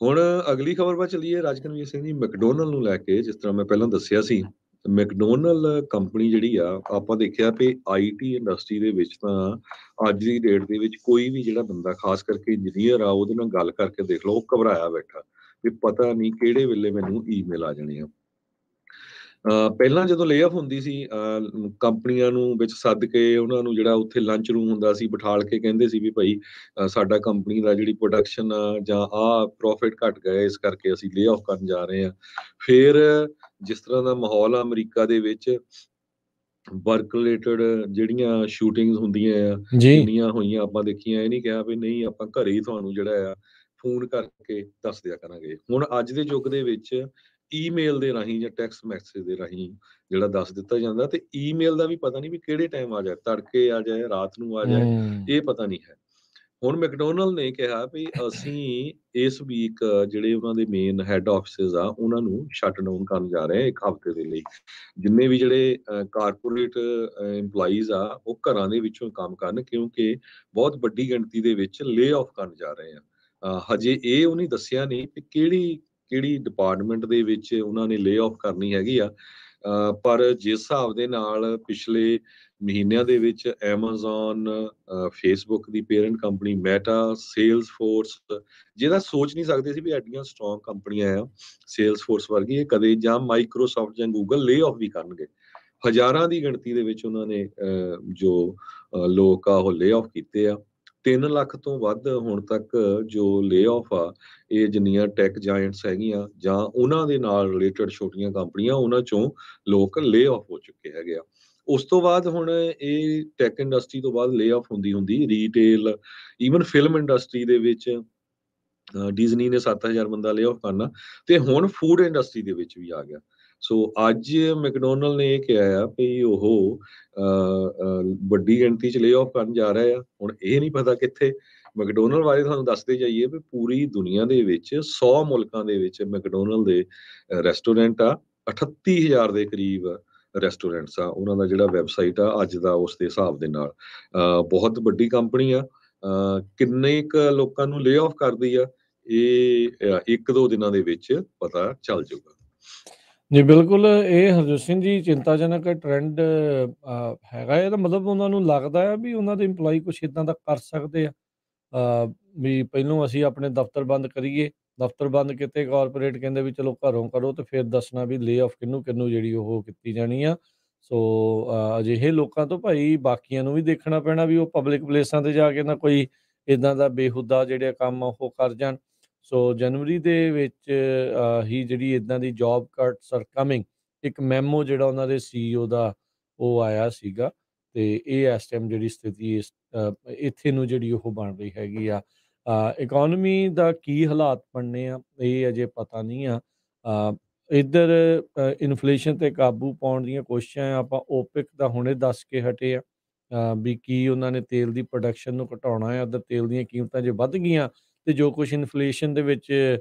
ਹੁਣ ਅਗਲੀ ਖਬਰ ਵੱਲ ਚੱਲੀਏ ਰਾਜਕਨਵੀਰ ਸਿੰਘ ਜੀ, ਮੈਕਡੋਨਲਡ ਨੂੰ ਲੈ ਕੇ। ਜਿਸ ਤਰ੍ਹਾਂ ਮੈਂ ਪਹਿਲਾਂ ਦੱਸਿਆ ਸੀ, ਮੈਕਡੋਨਲਡ ਕੰਪਨੀ ਜਿਹੜੀ ਆ, ਆਪਾਂ ਦੇਖਿਆ ਵੀ ਆਈਟੀ ਇੰਡਸਟਰੀ ਦੇ ਵਿੱਚ ਤਾਂ ਅੱਜ ਦੀ ਡੇਟ ਦੇ ਵਿੱਚ ਕੋਈ ਵੀ ਜਿਹੜਾ ਬੰਦਾ, ਖਾਸ ਕਰਕੇ ਇੰਜੀਨੀਅਰ ਆ, ਉਹਦੇ ਨਾਲ ਗੱਲ ਕਰਕੇ ਦੇਖ ਲਓ, ਉਹ ਘਬਰਾਇਆ ਬੈਠਾ ਵੀ ਪਤਾ ਨਹੀਂ ਕਿਹੜੇ ਵੇਲੇ ਮੈਨੂੰ ਈਮੇਲ ਆ ਜਾਣੀ ਆ। ਪਹਿਲਾਂ ਜਦੋਂ ਲੇਆਫ ਹੁੰਦੀ ਸੀ, ਕੰਪਨੀਆਂ ਨੂੰ ਵਿੱਚ ਸੱਦ ਕੇ ਉਹਨਾਂ ਨੂੰ ਜਿਹੜਾ ਉੱਥੇ ਲੰਚ ਰੂਮ ਹੁੰਦਾ ਸੀ, ਬਿਠਾਲ ਕੇ ਕਹਿੰਦੇ ਸੀ ਵੀ ਭਾਈ ਸਾਡਾ ਕੰਪਨੀ ਦਾ ਜਿਹੜੀ ਪ੍ਰੋਡਕਸ਼ਨ ਆ ਜਾਂ ਪ੍ਰੋਫਿਟ ਘਟ ਗਏ, ਇਸ ਕਰਕੇ ਅਸੀਂ ਲੇਆਫ ਕਰਨ ਜਾ ਰਹੇ ਹਾਂ। ਫਿਰ ਜਿਸ ਤਰ੍ਹਾਂ ਦਾ ਮਾਹੌਲ ਆ ਅਮਰੀਕਾ ਦੇ ਵਿੱਚ, ਵਰਕ ਰਿਲੇਟਡ ਜਿਹੜੀਆਂ ਸ਼ੂਟਿੰਗਸ ਹੁੰਦੀਆਂ ਆ ਜੀ ਕਿੰਨੀਆਂ ਹੋਈਆਂ ਆਪਾਂ ਦੇਖੀਆਂ। ਇਹ ਨਹੀਂ ਕਿਹਾ ਵੀ ਨਹੀਂ ਆਪਾਂ ਘਰੇ ਹੀ ਤੁਹਾਨੂੰ ਜਿਹੜਾ ਆ ਫੋਨ ਕਰਕੇ ਦੱਸ ਦਿਆ ਕਰਾਂਗੇ। ਹੁਣ ਅੱਜ ਦੇ ਯੁੱਗ ਦੇ ਵਿੱਚ ਈਮੇਲ ਦੇ ਰਾਹੀਂ ਜਾਂ ਟੈਕਸਟ ਮੈਸੇਜ ਦੇ ਰਾਹੀਂ ਜਿਹੜਾ ਦੱਸ ਦਿੱਤਾ ਜਾਂਦਾ, ਤੇ ਈਮੇਲ ਦਾ ਵੀ ਪਤਾ ਨਹੀਂ ਵੀ ਕਿਹੜੇ ਟਾਈਮ ਆ ਜਾਏ, ਤੜਕੇ ਆ ਜਾਏ, ਰਾਤ ਨੂੰ ਆ ਜਾਏ, ਇਹ ਪਤਾ ਨਹੀਂ ਹੈ। ਹੁਣ ਮੈਕਡੋਨਲਡ ਨੇ ਕਿਹਾ ਵੀ ਅਸੀਂ ਇਸ ਵੀਕ ਜਿਹੜੇ ਉਹਨਾਂ ਦੇ ਮੇਨ ਹੈੱਡ ਆਫਿਸਿਸ ਆ ਉਹਨਾਂ ਨੂੰ ਸ਼ਟ ਡਾਊਨ ਕਰਨ ਜਾ ਰਹੇ ਹਾਂ 1 ਹਫ਼ਤੇ ਦੇ ਲਈ। ਜਿੰਨੇ ਵੀ ਜਿਹੜੇ ਕਾਰਪੋਰੇਟ EMPLOYEES ਆ ਉਹ ਘਰਾਂ ਦੇ ਵਿੱਚੋਂ ਕੰਮ ਕਰਨ, ਕਿਉਂਕਿ ਬਹੁਤ ਵੱਡੀ ਗਿਣਤੀ ਦੇ ਵਿੱਚ ਲੇ ਆਫ ਕਰਨ ਜਾ ਰਹੇ ਆ। ਹਜੇ ਇਹ ਉਹਨੇ ਦੱਸਿਆ ਨਹੀਂ ਕਿ ਕਿਹੜੀ ਡਿਪਾਰਟਮੈਂਟ ਦੇ ਵਿੱਚ ਉਹਨਾਂ ਨੇ ਲੇ ਆਫ ਕਰਨੀ ਹੈਗੀ ਆ। ਪਰ ਜਿਸ ਹਿਸਾਬ ਦੇ ਨਾਲ ਪਿਛਲੇ ਮਹੀਨਿਆਂ ਦੇ ਵਿੱਚ ਐਮਾਜ਼ੋਨ, ਫੇਸਬੁੱਕ ਦੀ ਪੇਰੈਂਟ ਕੰਪਨੀ ਮੈਟਾ, ਸੇਲਸਫੋਰਸ, ਜਿਹਦਾ ਸੋਚ ਨਹੀਂ ਸਕਦੇ ਸੀ ਵੀ ਐਡੀਆਂ ਸਟਰੋਂਗ ਕੰਪਨੀਆਂ ਆ ਸੇਲਸਫੋਰਸ ਵਰਗੀ, ਇਹ ਕਦੇ ਜਾਂ ਮਾਈਕਰੋਸਾਫਟ ਜਾਂ ਗੂਗਲ ਲੇ ਆਫ ਵੀ ਕਰਨਗੇ। ਹਜ਼ਾਰਾਂ ਦੀ ਗਿਣਤੀ ਦੇ ਵਿੱਚ ਉਹਨਾਂ ਨੇ ਜੋ ਲੋਕ ਆ ਉਹ ਲੇ ਆਫ ਕੀਤੇ ਆ। 3 ਲੱਖ ਤੋਂ ਵੱਧ ਹੁਣ ਤੱਕ ਜੋ ਲੇ ਆਫ ਆ, ਇਹ ਜਿੰਨੀਆਂ ਟੈਕ ਜਾਇੰਟਸ ਹੈਗੀਆਂ ਜਾਂ ਉਹਨਾਂ ਦੇ ਨਾਲ ਰਿਲੇਟਡ ਛੋਟੀਆਂ ਕੰਪਨੀਆਂ, ਉਹਨਾਂ ਚੋਂ ਲੋਕ ਲੇ ਆਫ ਹੋ ਚੁੱਕੇ ਹੈਗੇ ਆ। ਉਸ ਤੋਂ ਬਾਅਦ ਹੁਣ ਇਹ ਟੈਕ ਇੰਡਸਟਰੀ ਤੋਂ ਬਾਅਦ ਲੇ ਆਫ ਹੁੰਦੀ ਰੀਟੇਲ, ਈਵਨ ਫਿਲਮ ਇੰਡਸਟਰੀ ਦੇ ਵਿੱਚ ਡਿਜ਼ਨੀ ਨੇ 7000 ਬੰਦਾ ਲੇ ਆਫ ਕਰਨਾ, ਤੇ ਹੁਣ ਫੂਡ ਇੰਡਸਟਰੀ ਦੇ ਵਿੱਚ ਵੀ ਆ ਗਿਆ। ਸੋ ਅੱਜ ਮੈਕਡੋਨਲਡ ਨੇ ਇਹ ਕਿਹਾ ਆ ਵੀ ਉਹ ਵੱਡੀ ਗਿਣਤੀ 'ਚ ਲੇ ਆਫ ਕਰਨ ਜਾ ਰਹੇ ਆ। ਹੁਣ ਇਹ ਨਹੀਂ ਪਤਾ ਕਿੱਥੇ। ਮੈਕਡੋਨਲਡ ਬਾਰੇ ਤੁਹਾਨੂੰ ਦੱਸਦੇ ਜਾਈਏ ਵੀ ਪੂਰੀ ਦੁਨੀਆ ਦੇ ਵਿੱਚ 100 ਮੁਲਕਾਂ ਦੇ ਵਿੱਚ ਮੈਕਡੋਨਲਡ ਦੇ ਰੈਸਟੋਰੈਂਟ ਆ। 38000 ਦੇ ਕਰੀਬ ਰੈਸਟੋਰੈਂਟਸ ਆ। ਉਹਨਾਂ ਦਾ ਜਿਹੜਾ ਵੈਬਸਾਈਟ ਆ ਅੱਜ ਦਾ, ਉਸ ਦੇ ਹਿਸਾਬ ਦੇ ਨਾਲ ਬਹੁਤ ਵੱਡੀ ਕੰਪਨੀ ਆ। ਕਿੰਨੇ ਕੁ ਲੋਕਾਂ ਨੂੰ ਲੇ ਆਫ ਕਰਦੀ ਆ, ਇਹ 1-2 ਦਿਨਾਂ ਦੇ ਵਿੱਚ ਪਤਾ ਚੱਲ ਜਾਊਗਾ। ਜੀ ਬਿਲਕੁਲ, ਇਹ ਹਰਜੋਤ ਸਿੰਘ ਜੀ ਚਿੰਤਾਜਨਕ ਟ੍ਰੈਂਡ ਹੈਗਾ। ਇਹਦਾ ਮਤਲਬ ਉਹਨਾਂ ਨੂੰ ਲੱਗਦਾ ਆ ਵੀ ਉਹਨਾਂ ਦੇ EMPLOYEE ਕੁਛ ਇੱਦਾਂ ਦਾ ਕਰ ਸਕਦੇ ਆ, ਵੀ ਪਹਿਲੋਂ ਅਸੀਂ ਆਪਣੇ ਦਫ਼ਤਰ ਬੰਦ ਕਰੀਏ, ਦਫ਼ਤਰ ਬੰਦ ਕੀਤੇ, ਕਾਰਪੋਰੇਟ ਕਹਿੰਦੇ ਵੀ ਚਲੋ ਘਰੋਂ ਕਰੋ, ਤੇ ਫਿਰ ਦੱਸਣਾ ਵੀ ਲੇ ਆਫ ਕਿਹਨੂੰ ਜਿਹੜੀ ਉਹ ਕੀਤੀ ਜਾਣੀ ਆ। ਸੋ ਅਜਿਹੇ ਲੋਕਾਂ ਤੋਂ ਭਾਈ ਬਾਕੀਆਂ ਨੂੰ ਵੀ ਦੇਖਣਾ ਪੈਣਾ ਵੀ ਉਹ ਪਬਲਿਕ ਪਲੇਸਾਂ ਤੇ ਜਾ ਕੇ ਨਾ ਕੋਈ ਇੱਦਾਂ ਦਾ ਬੇਹੂਦਾ ਜਿਹੜੇ ਕੰਮ ਆ ਉਹ ਕਰ ਜਾਣ। ਸੋ ਜਨਵਰੀ ਦੇ ਵਿੱਚ ਹੀ ਜਿਹੜੀ ਇੱਦਾਂ ਦੀ ਜੋਬ ਕੱਟਸ ਆਰ ਕਮਿੰਗ, ਇੱਕ ਮੈਮੋ ਜਿਹੜਾ ਉਹਨਾਂ ਦੇ CEO ਦਾ ਉਹ ਆਇਆ ਸੀਗਾ, ਤੇ ਇਹ ਇਸ ਟਾਈਮ ਜਿਹੜੀ ਸਥਿਤੀ ਇੱਥੇ ਨੂੰ ਜਿਹੜੀ ਉਹ ਬਣ ਰਹੀ ਹੈਗੀ ਆ। ਇਕੋਨਮੀ ਦਾ ਕੀ ਹਾਲਾਤ ਬਣਨੇ ਆ ਇਹ ਅਜੇ ਪਤਾ ਨਹੀਂ ਆ। ਇੱਧਰ ਇਨਫਲੇਸ਼ਨ 'ਤੇ ਕਾਬੂ ਪਾਉਣ ਦੀਆਂ ਕੋਸ਼ਿਸ਼ਾਂ ਆ। ਆਪਾਂ OPEC ਦਾ ਹੁਣੇ ਦੱਸ ਕੇ ਹਟੇ ਆ ਵੀ ਕੀ ਉਹਨਾਂ ਨੇ ਤੇਲ ਦੀ ਪ੍ਰੋਡਕਸ਼ਨ ਨੂੰ ਘਟਾਉਣਾ ਹੈ। ਉੱਧਰ ਤੇਲ ਦੀਆਂ ਕੀਮਤਾਂ ਜੇ ਵੱਧ ਗਈਆਂ ਤੇ ਜੋ ਕੁਛ ਇਨਫਲੇਸ਼ਨ ਦੇ ਵਿੱਚ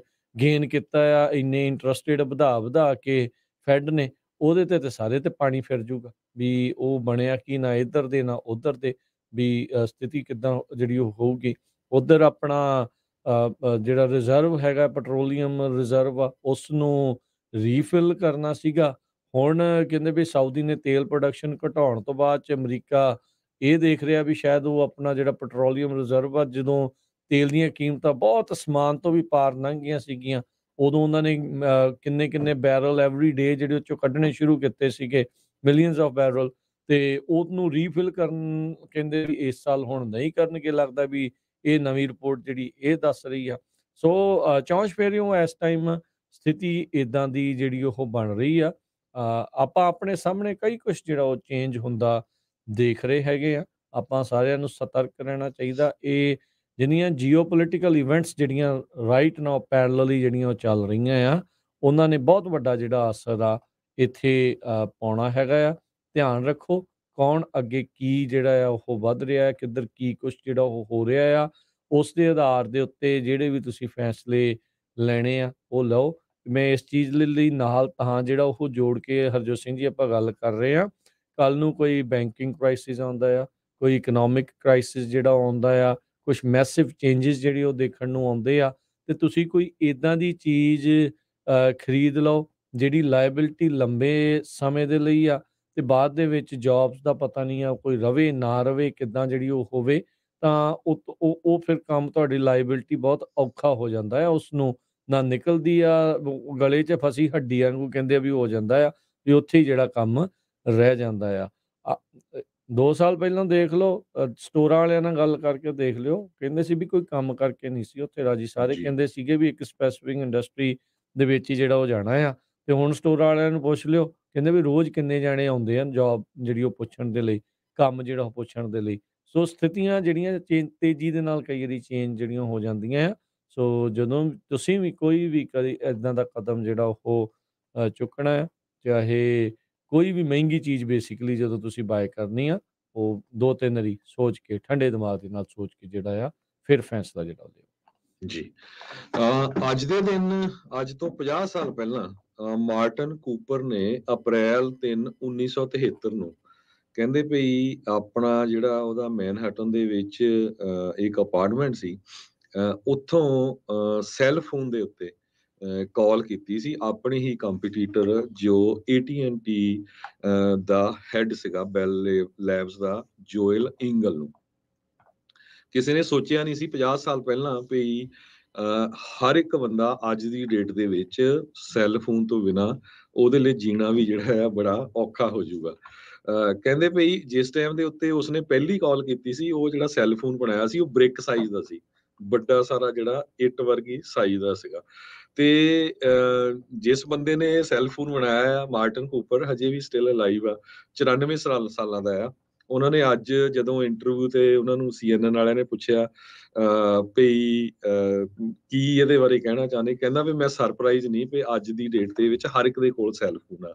ਗੇਨ ਕੀਤਾ ਆ, ਇੰਨੇ ਇੰਟਰਸਟ ਰੇਟ ਵਧਾ ਕੇ ਫੈਡ ਨੇ, ਉਹਦੇ ਤੇ ਸਾਰੇ ਤੇ ਪਾਣੀ ਫਿਰ ਜੂਗਾ ਵੀ ਉਹ ਬਣਿਆ ਕੀ ਨਾ ਇੱਧਰ ਦੇ ਨਾ ਉੱਧਰ ਦੇ, ਵੀ ਸਥਿਤੀ ਕਿੱਦਾਂ ਜਿਹੜੀ ਉਹ ਹੋਊਗੀ। ਉੱਧਰ ਆਪਣਾ ਜਿਹੜਾ ਰਿਜ਼ਰਵ ਹੈਗਾ, ਪੈਟਰੋਲੀਅਮ ਰਿਜ਼ਰਵ ਆ, ਉਸ ਨੂੰ ਰੀਫਿਲ ਕਰਨਾ ਸੀਗਾ। ਹੁਣ ਕਹਿੰਦੇ ਵੀ ਸਾਊਦੀ ਨੇ ਤੇਲ ਪ੍ਰੋਡਕਸ਼ਨ ਘਟਾਉਣ ਤੋਂ ਬਾਅਦ 'ਚ ਅਮਰੀਕਾ ਇਹ ਦੇਖ ਰਿਹਾ ਵੀ ਸ਼ਾਇਦ ਉਹ ਆਪਣਾ ਜਿਹੜਾ ਪੈਟਰੋਲੀਅਮ ਰਿਜ਼ਰਵ ਆ, ਜਦੋਂ ਤੇਲ ਦੀਆਂ ਕੀਮਤਾਂ ਬਹੁਤ ਅਸਮਾਨ ਤੋਂ ਵੀ ਪਾਰ ਲੰਘ ਗਈਆਂ ਸੀਗੀਆਂ, ਉਦੋਂ ਉਹਨਾਂ ਨੇ ਕਿੰਨੇ ਬੈਰਲ ਐਵਰੀ ਡੇ ਜਿਹੜੇ ਉਹ 'ਚੋਂ ਕੱਢਣੇ ਸ਼ੁਰੂ ਕੀਤੇ ਸੀਗੇ, ਮਿਲੀਅਨਸ ਆਫ ਬੈਰਲ, ਤੇ ਉਹਨੂੰ ਰੀਫਿਲ ਕਰਨ ਕਹਿੰਦੇ ਵੀ ਇਸ ਸਾਲ ਹੁਣ ਨਹੀਂ ਕਰਨਗੇ। ਲੱਗਦਾ ਵੀ ਇਹ ਨਵੀਂ ਰਿਪੋਰਟ ਜਿਹੜੀ ਇਹ ਦੱਸ ਰਹੀ ਆ। ਸੋ ਚੌਂਸ਼ ਫੇਰਿਓਂ ਇਸ ਟਾਈਮ ਸਥਿਤੀ ਇੱਦਾਂ ਦੀ ਜਿਹੜੀ ਉਹ ਬਣ ਰਹੀ ਆ। ਆਪਾਂ ਆਪਣੇ ਸਾਹਮਣੇ ਕਈ ਕੁਛ ਜਿਹੜਾ ਉਹ ਚੇਂਜ ਹੁੰਦਾ ਦੇਖ ਰਹੇ ਹੈਗੇ ਆ। ਆਪਾਂ ਸਾਰਿਆਂ ਨੂੰ ਸਤਰਕ ਰਹਿਣਾ ਚਾਹੀਦਾ। ਇਹ ਜਿੰਨੀਆਂ ਜੀਓਪੋਲੀਟੀਕਲ ਇਵੈਂਟਸ ਜਿਹੜੀਆਂ ਰਾਈਟ ਨਾਓ ਪੈਰਲਲੀ ਜਿਹੜੀਆਂ ਉਹ ਚੱਲ ਰਹੀਆਂ ਆ, ਉਹਨਾਂ ਨੇ ਬਹੁਤ ਵੱਡਾ ਜਿਹੜਾ ਅਸਰ ਆ ਇੱਥੇ ਪਾਉਣਾ ਹੈਗਾ ਆ। ਧਿਆਨ ਰੱਖੋ ਕੌਣ ਅੱਗੇ ਕੀ ਜਿਹੜਾ ਆ ਉਹ ਵੱਧ ਰਿਹਾ ਹੈ, ਕਿੱਧਰ ਕੀ ਕੁਛ ਜਿਹੜਾ ਉਹ ਹੋ ਰਿਹਾ ਆ। ਉਸ ਦੇ ਆਧਾਰ ਦੇ ਉੱਤੇ ਜਿਹੜੇ ਵੀ ਤੁਸੀਂ ਫੈਸਲੇ ਲੈਣੇ ਆ ਉਹ ਲਓ। ਮੈਂ ਇਸ ਚੀਜ਼ ਲਈ ਨਾਲ ਤਾਂ ਜਿਹੜਾ ਉਹ ਜੋੜ ਕੇ ਹਰਜੋਤ ਸਿੰਘ ਜੀ ਆਪਾਂ ਗੱਲ ਕਰ ਰਹੇ ਹਾਂ, ਕੱਲ੍ਹ ਨੂੰ ਕੋਈ ਬੈਂਕਿੰਗ ਕ੍ਰਾਈਸਿਸ ਆਉਂਦਾ ਆ, ਕੋਈ ਇਕਨੋਮਿਕ ਕ੍ਰਾਈਸਿਸ ਜਿਹੜਾ ਆਉਂਦਾ ਆ, ਕੁਛ ਮੈਸਿਵ ਚੇਂਜਿਸ ਜਿਹੜੇ ਉਹ ਦੇਖਣ ਨੂੰ ਆਉਂਦੇ ਆ, ਤੇ ਤੁਸੀਂ ਕੋਈ ਇੱਦਾਂ ਦੀ ਚੀਜ਼ ਖਰੀਦ ਲਓ ਜਿਹੜੀ ਲਾਇਬਿਲਿਟੀ ਲੰਬੇ ਸਮੇਂ ਦੇ ਲਈ ਆ, ਤੇ ਬਾਅਦ ਦੇ ਵਿੱਚ ਜੋਬਸ ਦਾ ਪਤਾ ਨਹੀਂ ਆ ਕੋਈ ਰਵੇ ਨਾ ਰਵੇ ਕਿੱਦਾਂ ਜਿਹੜੀ ਉਹ ਹੋਵੇ, ਤਾਂ ਉਹ ਫਿਰ ਕੰਮ ਤੁਹਾਡੀ ਲਾਇਬਿਲਿਟੀ ਬਹੁਤ ਔਖਾ ਹੋ ਜਾਂਦਾ ਆ। ਉਸ ਨੂੰ ਨਾ ਨਿਕਲਦੀ ਆ, ਗਲੇ 'ਚ ਫਸੀ ਹੱਡੀ ਵਾਂਗੂ ਕਹਿੰਦੇ ਆ ਵੀ ਹੋ ਜਾਂਦਾ ਆ, ਵੀ ਉੱਥੇ ਹੀ ਜਿਹੜਾ ਕੰਮ ਰਹਿ ਜਾਂਦਾ ਆ। 2 ਸਾਲ ਪਹਿਲਾਂ ਦੇਖ ਲਓ, ਸਟੋਰਾਂ ਵਾਲਿਆਂ ਨਾਲ ਗੱਲ ਕਰਕੇ ਦੇਖ ਲਿਓ, ਕਹਿੰਦੇ ਸੀ ਵੀ ਕੋਈ ਕੰਮ ਕਰਕੇ ਨਹੀਂ ਸੀ ਉੱਥੇ ਰਾਜੀ। ਸਾਰੇ ਜੀ। ਕਹਿੰਦੇ ਸੀਗੇ ਵੀ ਇੱਕ ਸਪੈਸੀਫਿਕ ਇੰਡਸਟਰੀ ਦੇ ਵਿੱਚ ਹੀ ਜਿਹੜਾ ਉਹ ਜਾਣਾ ਆ। ਤੇ ਹੁਣ ਸਟੋਰਾਂ ਵਾਲਿਆਂ ਨੂੰ ਪੁੱਛ ਲਿਓ, ਕਹਿੰਦੇ ਵੀ ਰੋਜ਼ ਕਿੰਨੇ ਜਾਣੇ ਆਉਂਦੇ ਆ ਜੋਬ ਜਿਹੜੀ ਉਹ ਪੁੱਛਣ ਦੇ ਲਈ, ਕੰਮ ਜਿਹੜਾ ਉਹ ਪੁੱਛਣ ਦੇ ਲਈ। ਸੋ ਸਥਿਤੀਆਂ ਜਿਹੜੀਆਂ ਤੇਜ਼ੀ ਦੇ ਨਾਲ ਕਈ ਵਾਰੀ ਚੇਂਜ ਜਿਹੜੀਆਂ ਹੋ ਜਾਂਦੀਆਂ ਆ। ਸੋ ਜਦੋਂ ਤੁਸੀਂ ਵੀ ਕੋਈ ਵੀ ਕਦੇ ਇੱਦਾਂ ਦਾ ਕਦਮ ਜਿਹੜਾ ਉਹ ਚੁੱਕਣਾ ਆ, ਚਾਹੇ ਕੋਈ ਵੀ ਮਹਿੰਗੀ ਚੀਜ਼ ਬੇਸਿਕਲੀ ਜਦੋਂ ਤੁਸੀਂ ਬਾਏ ਕਰਨੀ ਆ, ਉਹ 2-3 ਵਾਰੀ ਸੋਚ ਕੇ ਠੰਡੇ ਦਿਮਾਗ ਦੇ ਨਾਲ ਸੋਚ ਕੇ ਜਿਹੜਾ ਆ ਫਿਰ ਫੈਸਲਾ ਜਿਹੜਾ ਉਹ ਲਿਓ। ਜੀ ਅੱਜ ਦੇ ਦਿਨ, ਅੱਜ ਤੋਂ 50 ਸਾਲ ਪਹਿਲਾਂ ਮਾਰਟਨ ਕੂਪਰ ਨੇ ਅਪ੍ਰੈਲ 3 1973 ਨੂੰ ਕਹਿੰਦੇ ਭਈ ਆਪਣਾ ਜਿਹੜਾ ਉਹਦਾ ਮੈਨਹਟਨ ਦੇ ਵਿੱਚ ਇੱਕ ਅਪਾਰਟਮੈਂਟ ਸੀ, ਉੱਥੋਂ ਸੈੱਲ ਫੋਨ ਦੇ ਉੱਤੇ ਕਾਲ ਕੀਤੀ ਸੀ ਆਪਣੀ ਹੀ ਕੰਪੀਟੀਟਰ ਜੋ AT&T ਦਾ ਹੈਡ ਸੀਗਾ ਬੈਲ ਲੈਬਸ ਦਾ, ਜੋਇਲ ਇੰਗਲ ਨੂੰ। ਕਿਸੇ ਨੇ ਸੋਚਿਆ ਨਹੀਂ ਸੀ 50 ਸਾਲ ਪਹਿਲਾਂ ਵੀ ਹਰ ਇੱਕ ਬੰਦਾ ਅੱਜ ਦੀ ਡੇਟ ਦੇ ਵਿੱਚ ਸੈੱਲ ਫੋਨ ਤੋਂ ਬਿਨਾਂ ਉਹਦੇ ਲਈ ਜੀਣਾ ਵੀ ਜਿਹੜਾ ਹੈ ਬੜਾ ਔਖਾ ਹੋ ਜਾਊਗਾ। ਕਹਿੰਦੇ ਭਈ ਜਿਸ ਟਾਈਮ ਦੇ ਉੱਤੇ ਉਸਨੇ ਪਹਿਲੀ ਕਾਲ ਕੀਤੀ ਸੀ, ਉਹ ਜਿਹੜਾ ਸੈੱਲ ਫੋਨ ਬਣਾਇਆ ਸੀ ਉਹ ਬ੍ਰਿਕ ਸਾਈਜ਼ ਦਾ ਸੀ, ਵੱਡਾ ਸਾਰਾ ਜਿਹੜਾ ਇੱਟ ਵਰਗੀ ਸਾਈਜ਼ ਦਾ ਸੀਗਾ। ਤੇ ਜਿਸ ਬੰਦੇ ਨੇ ਸੈੱਲ ਫੋਨ ਬਣਾਇਆ ਆ, ਮਾਰਟਨ ਕੂਪਰ, ਹਜੇ ਵੀ ਸਟਿਲ ਅਲਾਈਵ ਆ, 94 ਸਾਲਾਂ ਦਾ ਆ। ਉਹਨਾਂ ਨੇ ਅੱਜ ਜਦੋਂ ਇੰਟਰਵਿਊ ਤੇ ਉਹਨਾਂ ਨੂੰ CNN ਵਾਲਿਆਂ ਨੇ ਪੁੱਛਿਆ ਭਈ ਕੀ ਇਹਦੇ ਬਾਰੇ ਕਹਿਣਾ ਚਾਹੁੰਦੇ, ਕਹਿੰਦਾ ਵੀ ਮੈਂ ਸਰਪ੍ਰਾਈਜ਼ ਨਹੀਂ ਵੀ ਅੱਜ ਦੀ ਡੇਟ ਦੇ ਵਿੱਚ ਹਰ ਇੱਕ ਦੇ ਕੋਲ ਸੈੱਲ ਫੋਨ ਆ।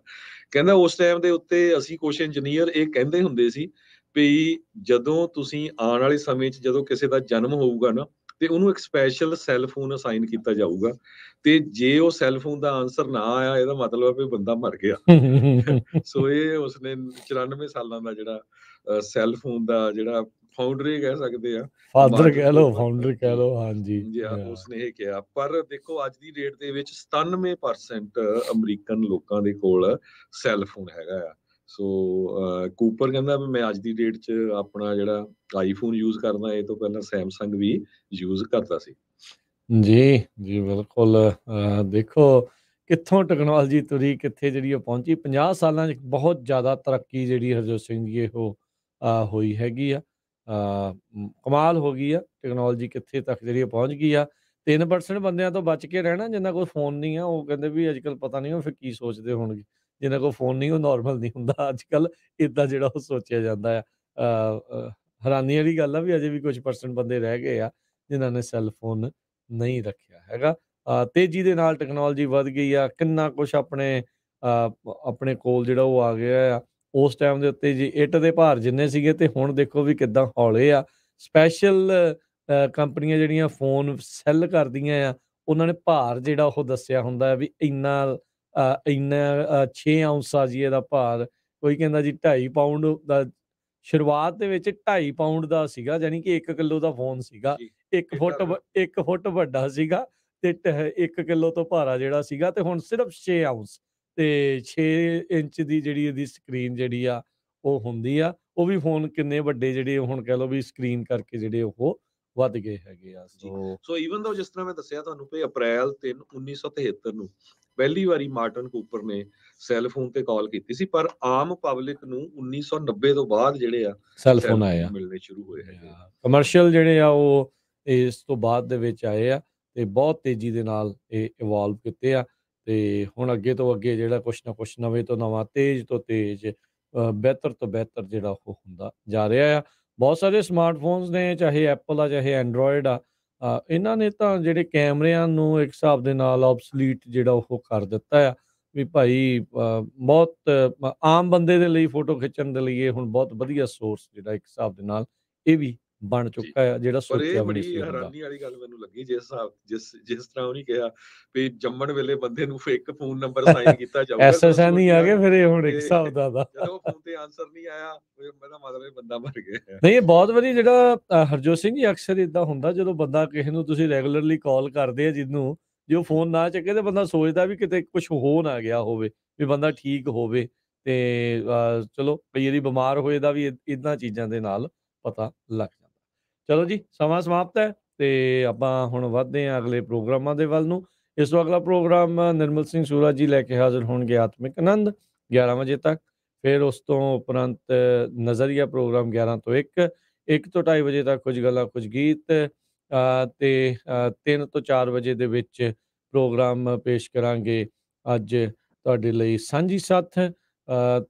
ਕਹਿੰਦਾ ਉਸ ਟਾਈਮ ਦੇ ਉੱਤੇ ਅਸੀਂ ਕੁਛ ਇੰਜੀਨੀਅਰ ਇਹ ਕਹਿੰਦੇ ਹੁੰਦੇ ਸੀ ਵੀ ਜਦੋਂ ਤੁਸੀਂ ਆਉਣ ਵਾਲੇ ਸਮੇਂ 'ਚ ਜਦੋਂ ਕਿਸੇ ਦਾ ਜਨਮ ਹੋਊਗਾ ਨਾ, ਤੇ ਉਹਨੂੰ ਇੱਕ ਸਪੈਸ਼ਲ ਸੈੱਲ ਫੋਨ ਅਸਾਈਨ ਕੀਤਾ ਜਾਊਗਾ, ਤੇ ਜੇ ਉਹ ਸੈੱਲ ਫੋਨ ਦਾ ਆਨਸਰ ਨਾ ਆਇਆ ਇਹਦਾ ਮਤਲਬ ਹੈ ਵੀ ਬੰਦਾ ਮਰ ਗਿਆ। ਸੋ ਇਹ ਉਸਨੇ 94 ਸਾਲਾਂ ਦਾ ਜਿਹੜਾ ਸੈੱਲ ਫੋਨ ਦਾ ਜਿਹੜਾ ਫਾਊਂਡਰ ਹੀ ਕਹਿ ਸਕਦੇ ਆ, ਫਾਦਰ ਕਹਿ ਲਓ, ਫਾਊਂਡਰ ਕਹਿ ਲਓ, ਹਾਂਜੀ ਉਸਨੇ ਇਹ ਕਿਹਾ। ਪਰ ਦੇਖੋ ਅੱਜ ਦੀ ਡੇਟ ਦੇ ਵਿੱਚ 97% ਅਮਰੀਕਨ ਲੋਕਾਂ ਦੇ ਕੋਲ ਸੈੱਲ ਫੋਨ ਹੈਗਾ ਆ। ਸੋ ਕੂਪਰ ਕਹਿੰਦਾ ਵੀ ਮੈਂ ਅੱਜ ਦੀ ਡੇਟ 'ਚ ਆਪਣਾ ਜਿਹੜਾ ਆਈਫੋਨ ਯੂਜ਼ ਕਰਦਾ, ਇਹ ਤੋਂ ਪਹਿਲਾਂ ਸੈਮਸੰਗ ਵੀ ਯੂਜ਼ ਕਰਦਾ ਸੀ। ਜੀ ਜੀ ਬਿਲਕੁਲ। ਦੇਖੋ ਕਿੱਥੋਂ ਟੈਕਨੋਲੋਜੀ ਤੁਰੀ, ਕਿੱਥੇ ਜਿਹੜੀ ਉਹ ਪਹੁੰਚੀ। 50 ਸਾਲਾਂ 'ਚ ਬਹੁਤ ਜ਼ਿਆਦਾ ਤਰੱਕੀ ਜਿਹੜੀ ਹਰਜੋਤ ਸਿੰਘ ਜੀ ਉਹ ਹੋਈ ਹੈਗੀ ਆ। ਕਮਾਲ ਹੋ ਗਈ ਆ ਟੈਕਨੋਲੋਜੀ, ਕਿੱਥੇ ਤੱਕ ਜਿਹੜੀ ਉਹ ਪਹੁੰਚ ਗਈ ਆ। 3% ਬੰਦਿਆਂ ਤੋਂ ਬਚ ਕੇ ਰਹਿਣਾ ਜਿਨ੍ਹਾਂ ਕੋਲ ਫੋਨ ਨਹੀਂ ਆ। ਉਹ ਕਹਿੰਦੇ ਵੀ ਅੱਜ ਕੱਲ੍ਹ ਪਤਾ ਨਹੀਂ ਉਹ ਫਿਰ ਕੀ ਸੋਚਦੇ ਹੋਣਗੇ। ਜਿਨ੍ਹਾਂ ਕੋਲ ਫੋਨ ਨਹੀਂ ਉਹ ਨੋਰਮਲ ਨਹੀਂ ਹੁੰਦਾ ਅੱਜ ਕੱਲ੍ਹ, ਇੱਦਾਂ ਜਿਹੜਾ ਉਹ ਸੋਚਿਆ ਜਾਂਦਾ ਆ। ਹੈਰਾਨੀ ਵਾਲੀ ਗੱਲ ਆ ਵੀ ਅਜੇ ਵੀ ਕੁਝ % ਬੰਦੇ ਰਹਿ ਗਏ ਆ ਜਿਨ੍ਹਾਂ ਨੇ ਸੈੱਲ ਫੋਨ ਨਹੀਂ ਰੱਖਿਆ ਹੈਗਾ। ਤੇਜ਼ੀ ਦੇ ਨਾਲ ਟੈਕਨੋਲੋਜੀ ਵੱਧ ਗਈ ਆ, ਕਿੰਨਾ ਕੁਛ ਆਪਣੇ ਕੋਲ ਜਿਹੜਾ ਉਹ ਆ ਗਿਆ ਆ। ਉਸ ਟਾਈਮ ਦੇ ਉੱਤੇ ਜੀ ਇੱਟ ਦੇ ਭਾਰ ਜਿੰਨੇ ਸੀਗੇ ਤੇ ਹੁਣ ਦੇਖੋ ਵੀ ਕਿੱਦਾਂ ਹੌਲੇ ਆ। ਸਪੈਸ਼ਲ ਕੰਪਨੀਆਂ ਜਿਹੜੀਆਂ ਫੋਨ ਸੈੱਲ ਕਰਦੀਆਂ ਆ, ਉਹਨਾਂ ਨੇ ਭਾਰ ਜਿਹੜਾ ਉਹ ਦੱਸਿਆ ਹੁੰਦਾ ਵੀ ਇੰਨਾ 6 ਆਉਂਸ ਆ ਜੀ ਇਹਦਾ ਭਾਰ। ਕੋਈ ਕਹਿੰਦਾ ਜੀ 2.5 ਪਾਊਂਡ ਦਾ। ਸ਼ੁਰੂਆਤ ਦੇ ਵਿੱਚ 2.5 ਪਾਊਂਡ ਦਾ ਸੀਗਾ, ਜਾਣੀ ਕਿ 1 ਕਿਲੋ ਦਾ ਫੋਨ ਸੀਗਾ। 1 ਫੁੱਟ ਵੱਡਾ ਸੀਗਾ ਤੇ 1 ਕਿਲੋ ਤੋਂ ਭਾਰਾ ਜਿਹੜਾ ਸੀਗਾ, ਤੇ ਹੁਣ ਸਿਰਫ 6 ਆਉਂਸ ਤੇ 6 ਇੰਚ ਦੀ ਜਿਹੜੀ ਇਹਦੀ ਸਕਰੀਨ ਜਿਹੜੀ ਆ ਉਹ ਹੁੰਦੀ ਆ। ਉਹ ਵੀ ਫੋਨ ਕਿੰਨੇ ਵੱਡੇ ਜਿਹੜੇ ਹੁਣ ਕਹਿ ਲਓ ਵੀ ਸਕਰੀਨ ਕਰਕੇ ਜਿਹੜੇ ਉਹ ਵੱਧ ਗਏ ਹੈਗੇ ਆ। ਸੋ ਈਵਨ ਦੋ ਜਿਸ ਤਰ੍ਹਾਂ ਮੈਂ ਦੱਸਿਆ ਤੁਹਾਨੂੰ ਕਿ ਅਪ੍ਰੈਲ 3 1973 ਨੂੰ ਪਹਿਲੀ ਵਾਰੀ ਮਾਰਟਨ ਕੂਪਰ ਨੇ ਸੈੱਲ ਫੋਨ ਤੇ ਕਾਲ ਕੀਤੀ ਸੀ, ਪਰ ਆਮ ਪਬਲਿਕ ਨੂੰ 1990 ਤੋਂ ਬਾਅਦ ਜਿਹੜੇ ਆ ਸੈੱਲ ਫੋਨ ਆਏ ਆ, ਮਿਲਣੇ ਸ਼ੁਰੂ ਹੋਏ ਹੈਗੇ। ਕਮਰਸ਼ੀਅਲ ਜਿਹੜੇ ਆ ਉਹ ਇਸ ਤੋਂ ਬਾਅਦ ਦੇ ਵਿੱਚ ਆਏ ਆ ਤੇ ਬਹੁਤ ਤੇਜ਼ੀ ਦੇ ਨਾਲ ਇਹ ਇਵੋਲਵ ਕੀਤੇ ਆ। ਤੇ ਹੁਣ ਅੱਗੇ ਤੋਂ ਅੱਗੇ ਜਿਹੜਾ ਕੁਛ ਨਾ ਕੁਛ ਨਵੇਂ ਤੋਂ ਨਵਾਂ, ਤੇਜ਼ ਤੋਂ ਤੇਜ਼, ਬਿਹਤਰ ਤੋਂ ਬਿਹਤਰ ਜਿਹੜਾ ਉਹ ਹੁੰਦਾ ਜਾ ਰਿਹਾ ਆ। ਬਹੁਤ ਸਾਰੇ ਸਮਾਰਟਫੋਨਸ ਨੇ, ਚਾਹੇ ਐਪਲ ਆ ਚਾਹੇ ਐਂਡਰੋਇਡ ਆ। ਇਹਨਾਂ ਨੇ ਤਾਂ ਜਿਹੜੇ ਕੈਮਰਿਆਂ ਨੂੰ ਇੱਕ ਹਿਸਾਬ ਦੇ ਨਾਲ ਆਬਸਲੀਟ ਜਿਹੜਾ ਉਹ ਕਰ ਦਿੱਤਾ ਆ ਵੀ ਭਾਈ। ਬਹੁਤ ਆਮ ਬੰਦੇ ਦੇ ਲਈ ਫੋਟੋ ਖਿੱਚਣ ਦੇ ਲਈ ਇਹ ਹੁਣ ਬਹੁਤ ਵਧੀਆ ਸੋਰਸ ਜਿਹੜਾ ਇੱਕ ਹਿਸਾਬ ਦੇ ਨਾਲ ਇਹ ਵੀ ਬਣ ਚੁੱਕਾ ਆ, ਜਿਹੜਾ ਸੋਚਿਆ ਵੀ ਨਹੀਂ ਸੀ ਹੁੰਦਾ। ਹੈਰਾਨੀ ਵਾਲੀ ਗੱਲ ਮੈਨੂੰ ਲੱਗੀ ਜਿਸ ਤਰ੍ਹਾਂ ਉਹਨੇ ਕਿਹਾ ਵੀ ਜੰਮਣ ਵੇਲੇ ਬੰਦੇ ਨੂੰ ਫੇਕ ਫੋਨ ਨੰਬਰ ਸਾਈਨ ਕੀਤਾ ਜਾਊਗਾ। SSN ਹੀ ਆ ਗਏ ਫਿਰ ਇਹ ਹੁਣ ਇੱਕ ਹਿਸਾਬ ਦਾ। ਜਦੋਂ ਫੋਨ ਤੇ ਆਨਸਰ ਨਹੀਂ ਆਇਆ ਇਹਦਾ ਮਤਲਬ ਬੰਦਾ ਮਰ ਗਿਆ। ਨਹੀਂ, ਇਹ ਬਹੁਤ ਵਧੀਆ ਜਿਹੜਾ ਹਰਜੋਤ ਸਿੰਘ ਜੀ ਅਕਸਰ ਇਦਾਂ ਹੁੰਦਾ ਜਦੋਂ ਬੰਦਾ ਕਿਸੇ ਨੂੰ ਤੁਸੀਂ ਰੈਗੂਲਰਲੀ ਕਾਲ ਕਰਦੇ ਆ, ਜਿਹਨੂੰ ਜੇ ਉਹ ਫੋਨ ਨਾ ਚੱਕੇ ਤੇ ਬੰਦਾ ਸੋਚਦਾ ਵੀ ਕਿਤੇ ਕੁਝ ਹੋ ਨਾ ਗਿਆ ਹੋਵੇ, ਵੀ ਬੰਦਾ ਠੀਕ ਹੋਵੇ। ਤੇ ਚਲੋ ਕਈ ਵਾਰੀ ਬਿਮਾਰ ਹੋਏ ਦਾ ਵੀ ਇਦਾਂ ਚੀਜ਼ਾਂ ਦੇ ਨਾਲ ਪਤਾ ਲੱਗ ਜਾਂਦਾ। ਚਲੋ ਜੀ, ਸਮਾਂ ਸਮਾਪਤ ਹੈ ਤੇ ਆਪਾਂ ਹੁਣ ਵੱਧਦੇ ਹਾਂ ਅਗਲੇ ਪ੍ਰੋਗਰਾਮਾਂ ਦੇ ਵੱਲ ਨੂੰ। ਇਸ ਤੋਂ ਅਗਲਾ ਪ੍ਰੋਗਰਾਮ ਨਿਰਮਲ ਸਿੰਘ ਸੂਰਾ ਜੀ ਲੈ ਕੇ ਹਾਜ਼ਰ ਹੋਣਗੇ, ਆਤਮਿਕ ਆਨੰਦ 11 ਵਜੇ ਤੱਕ। ਫਿਰ ਉਸ ਤੋਂ ਉਪਰੰਤ ਨਜ਼ਰੀਆ ਪ੍ਰੋਗਰਾਮ 11 ਤੋਂ 1 ਤੋਂ 2:30 ਵਜੇ ਤੱਕ, ਕੁਝ ਗੱਲਾਂ ਕੁਝ ਗੀਤ, ਤੇ 3 ਤੋਂ 4 ਵਜੇ ਦੇ ਵਿੱਚ ਪ੍ਰੋਗਰਾਮ ਪੇਸ਼ ਕਰਾਂਗੇ ਅੱਜ ਤੁਹਾਡੇ ਲਈ ਸਾਂਝੀ ਸਾਥ,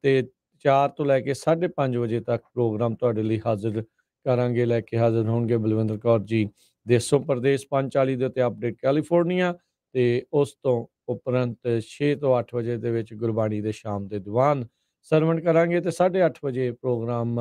ਤੇ 4 ਤੋਂ ਲੈ ਕੇ 5:30 ਵਜੇ ਤੱਕ ਪ੍ਰੋਗਰਾਮ ਤੁਹਾਡੇ ਲਈ ਹਾਜ਼ਰ ਕਰਾਂਗੇ। ਲੈ ਕੇ ਹਾਜ਼ਰ ਹੋਣਗੇ ਬਲਵਿੰਦਰ ਕੌਰ ਜੀ, ਦੇਸੋਂ ਪ੍ਰਦੇਸ਼ 540 ਦੇ ਉੱਤੇ ਅਪਡੇਟ ਕੈਲੀਫੋਰਨੀਆ। ਤੇ ਉਸ ਤੋਂ ਉਪਰੰਤ 6 ਤੋਂ 8 ਵਜੇ ਦੇ ਵਿੱਚ ਗੁਰਬਾਣੀ ਦੇ ਸ਼ਾਮ ਦੇ ਦੀਵਾਨ ਸਰਵਣ ਕਰਾਂਗੇ। ਤੇ 8:30 ਵਜੇ ਪ੍ਰੋਗਰਾਮ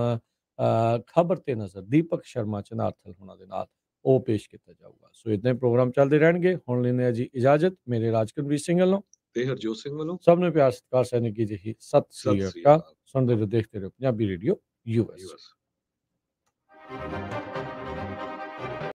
ਖਬਰ ਤੇ ਨਜ਼ਰ ਦੀਪਕ ਸ਼ਰਮਾ ਚਨਾਰਥਲ ਹੋਣਾ ਦੇ ਨਾਲ ਉਹ ਪੇਸ਼ ਕੀਤਾ ਜਾਊਗਾ। ਸੋ ਇਦਾਂ ਹੀ ਪ੍ਰੋਗਰਾਮ ਚੱਲਦੇ ਰਹਿਣਗੇ। ਹੁਣ ਲੈਂਦੇ ਹਾਂ ਜੀ ਇਜਾਜ਼ਤ ਮੇਰੇ ਰਾਜਕੁਲਵੀਰ ਸਿੰਘ ਵੱਲੋਂ ਤੇ ਹਰਜੋਤ ਸਿੰਘ ਵੱਲੋਂ ਸਭ ਨੂੰ ਪਿਆਰ ਸਤਿਕਾਰ ਸੈਨਿਕ ਜੀ ਜਿਹੀ ਸਤਿ ਸਤਿ ਸ੍ਰੀ ਸ੍ਰੀ ਅਕਾਲ। ਅਕਾਲ ਸੁਣਦੇ ਰਹੋ ਦੇਖਦੇ ਰਹੋ ਪੰਜਾਬੀ ਰੇਡੀਓ ਯੂਐਸ। ਯੂਐਸ।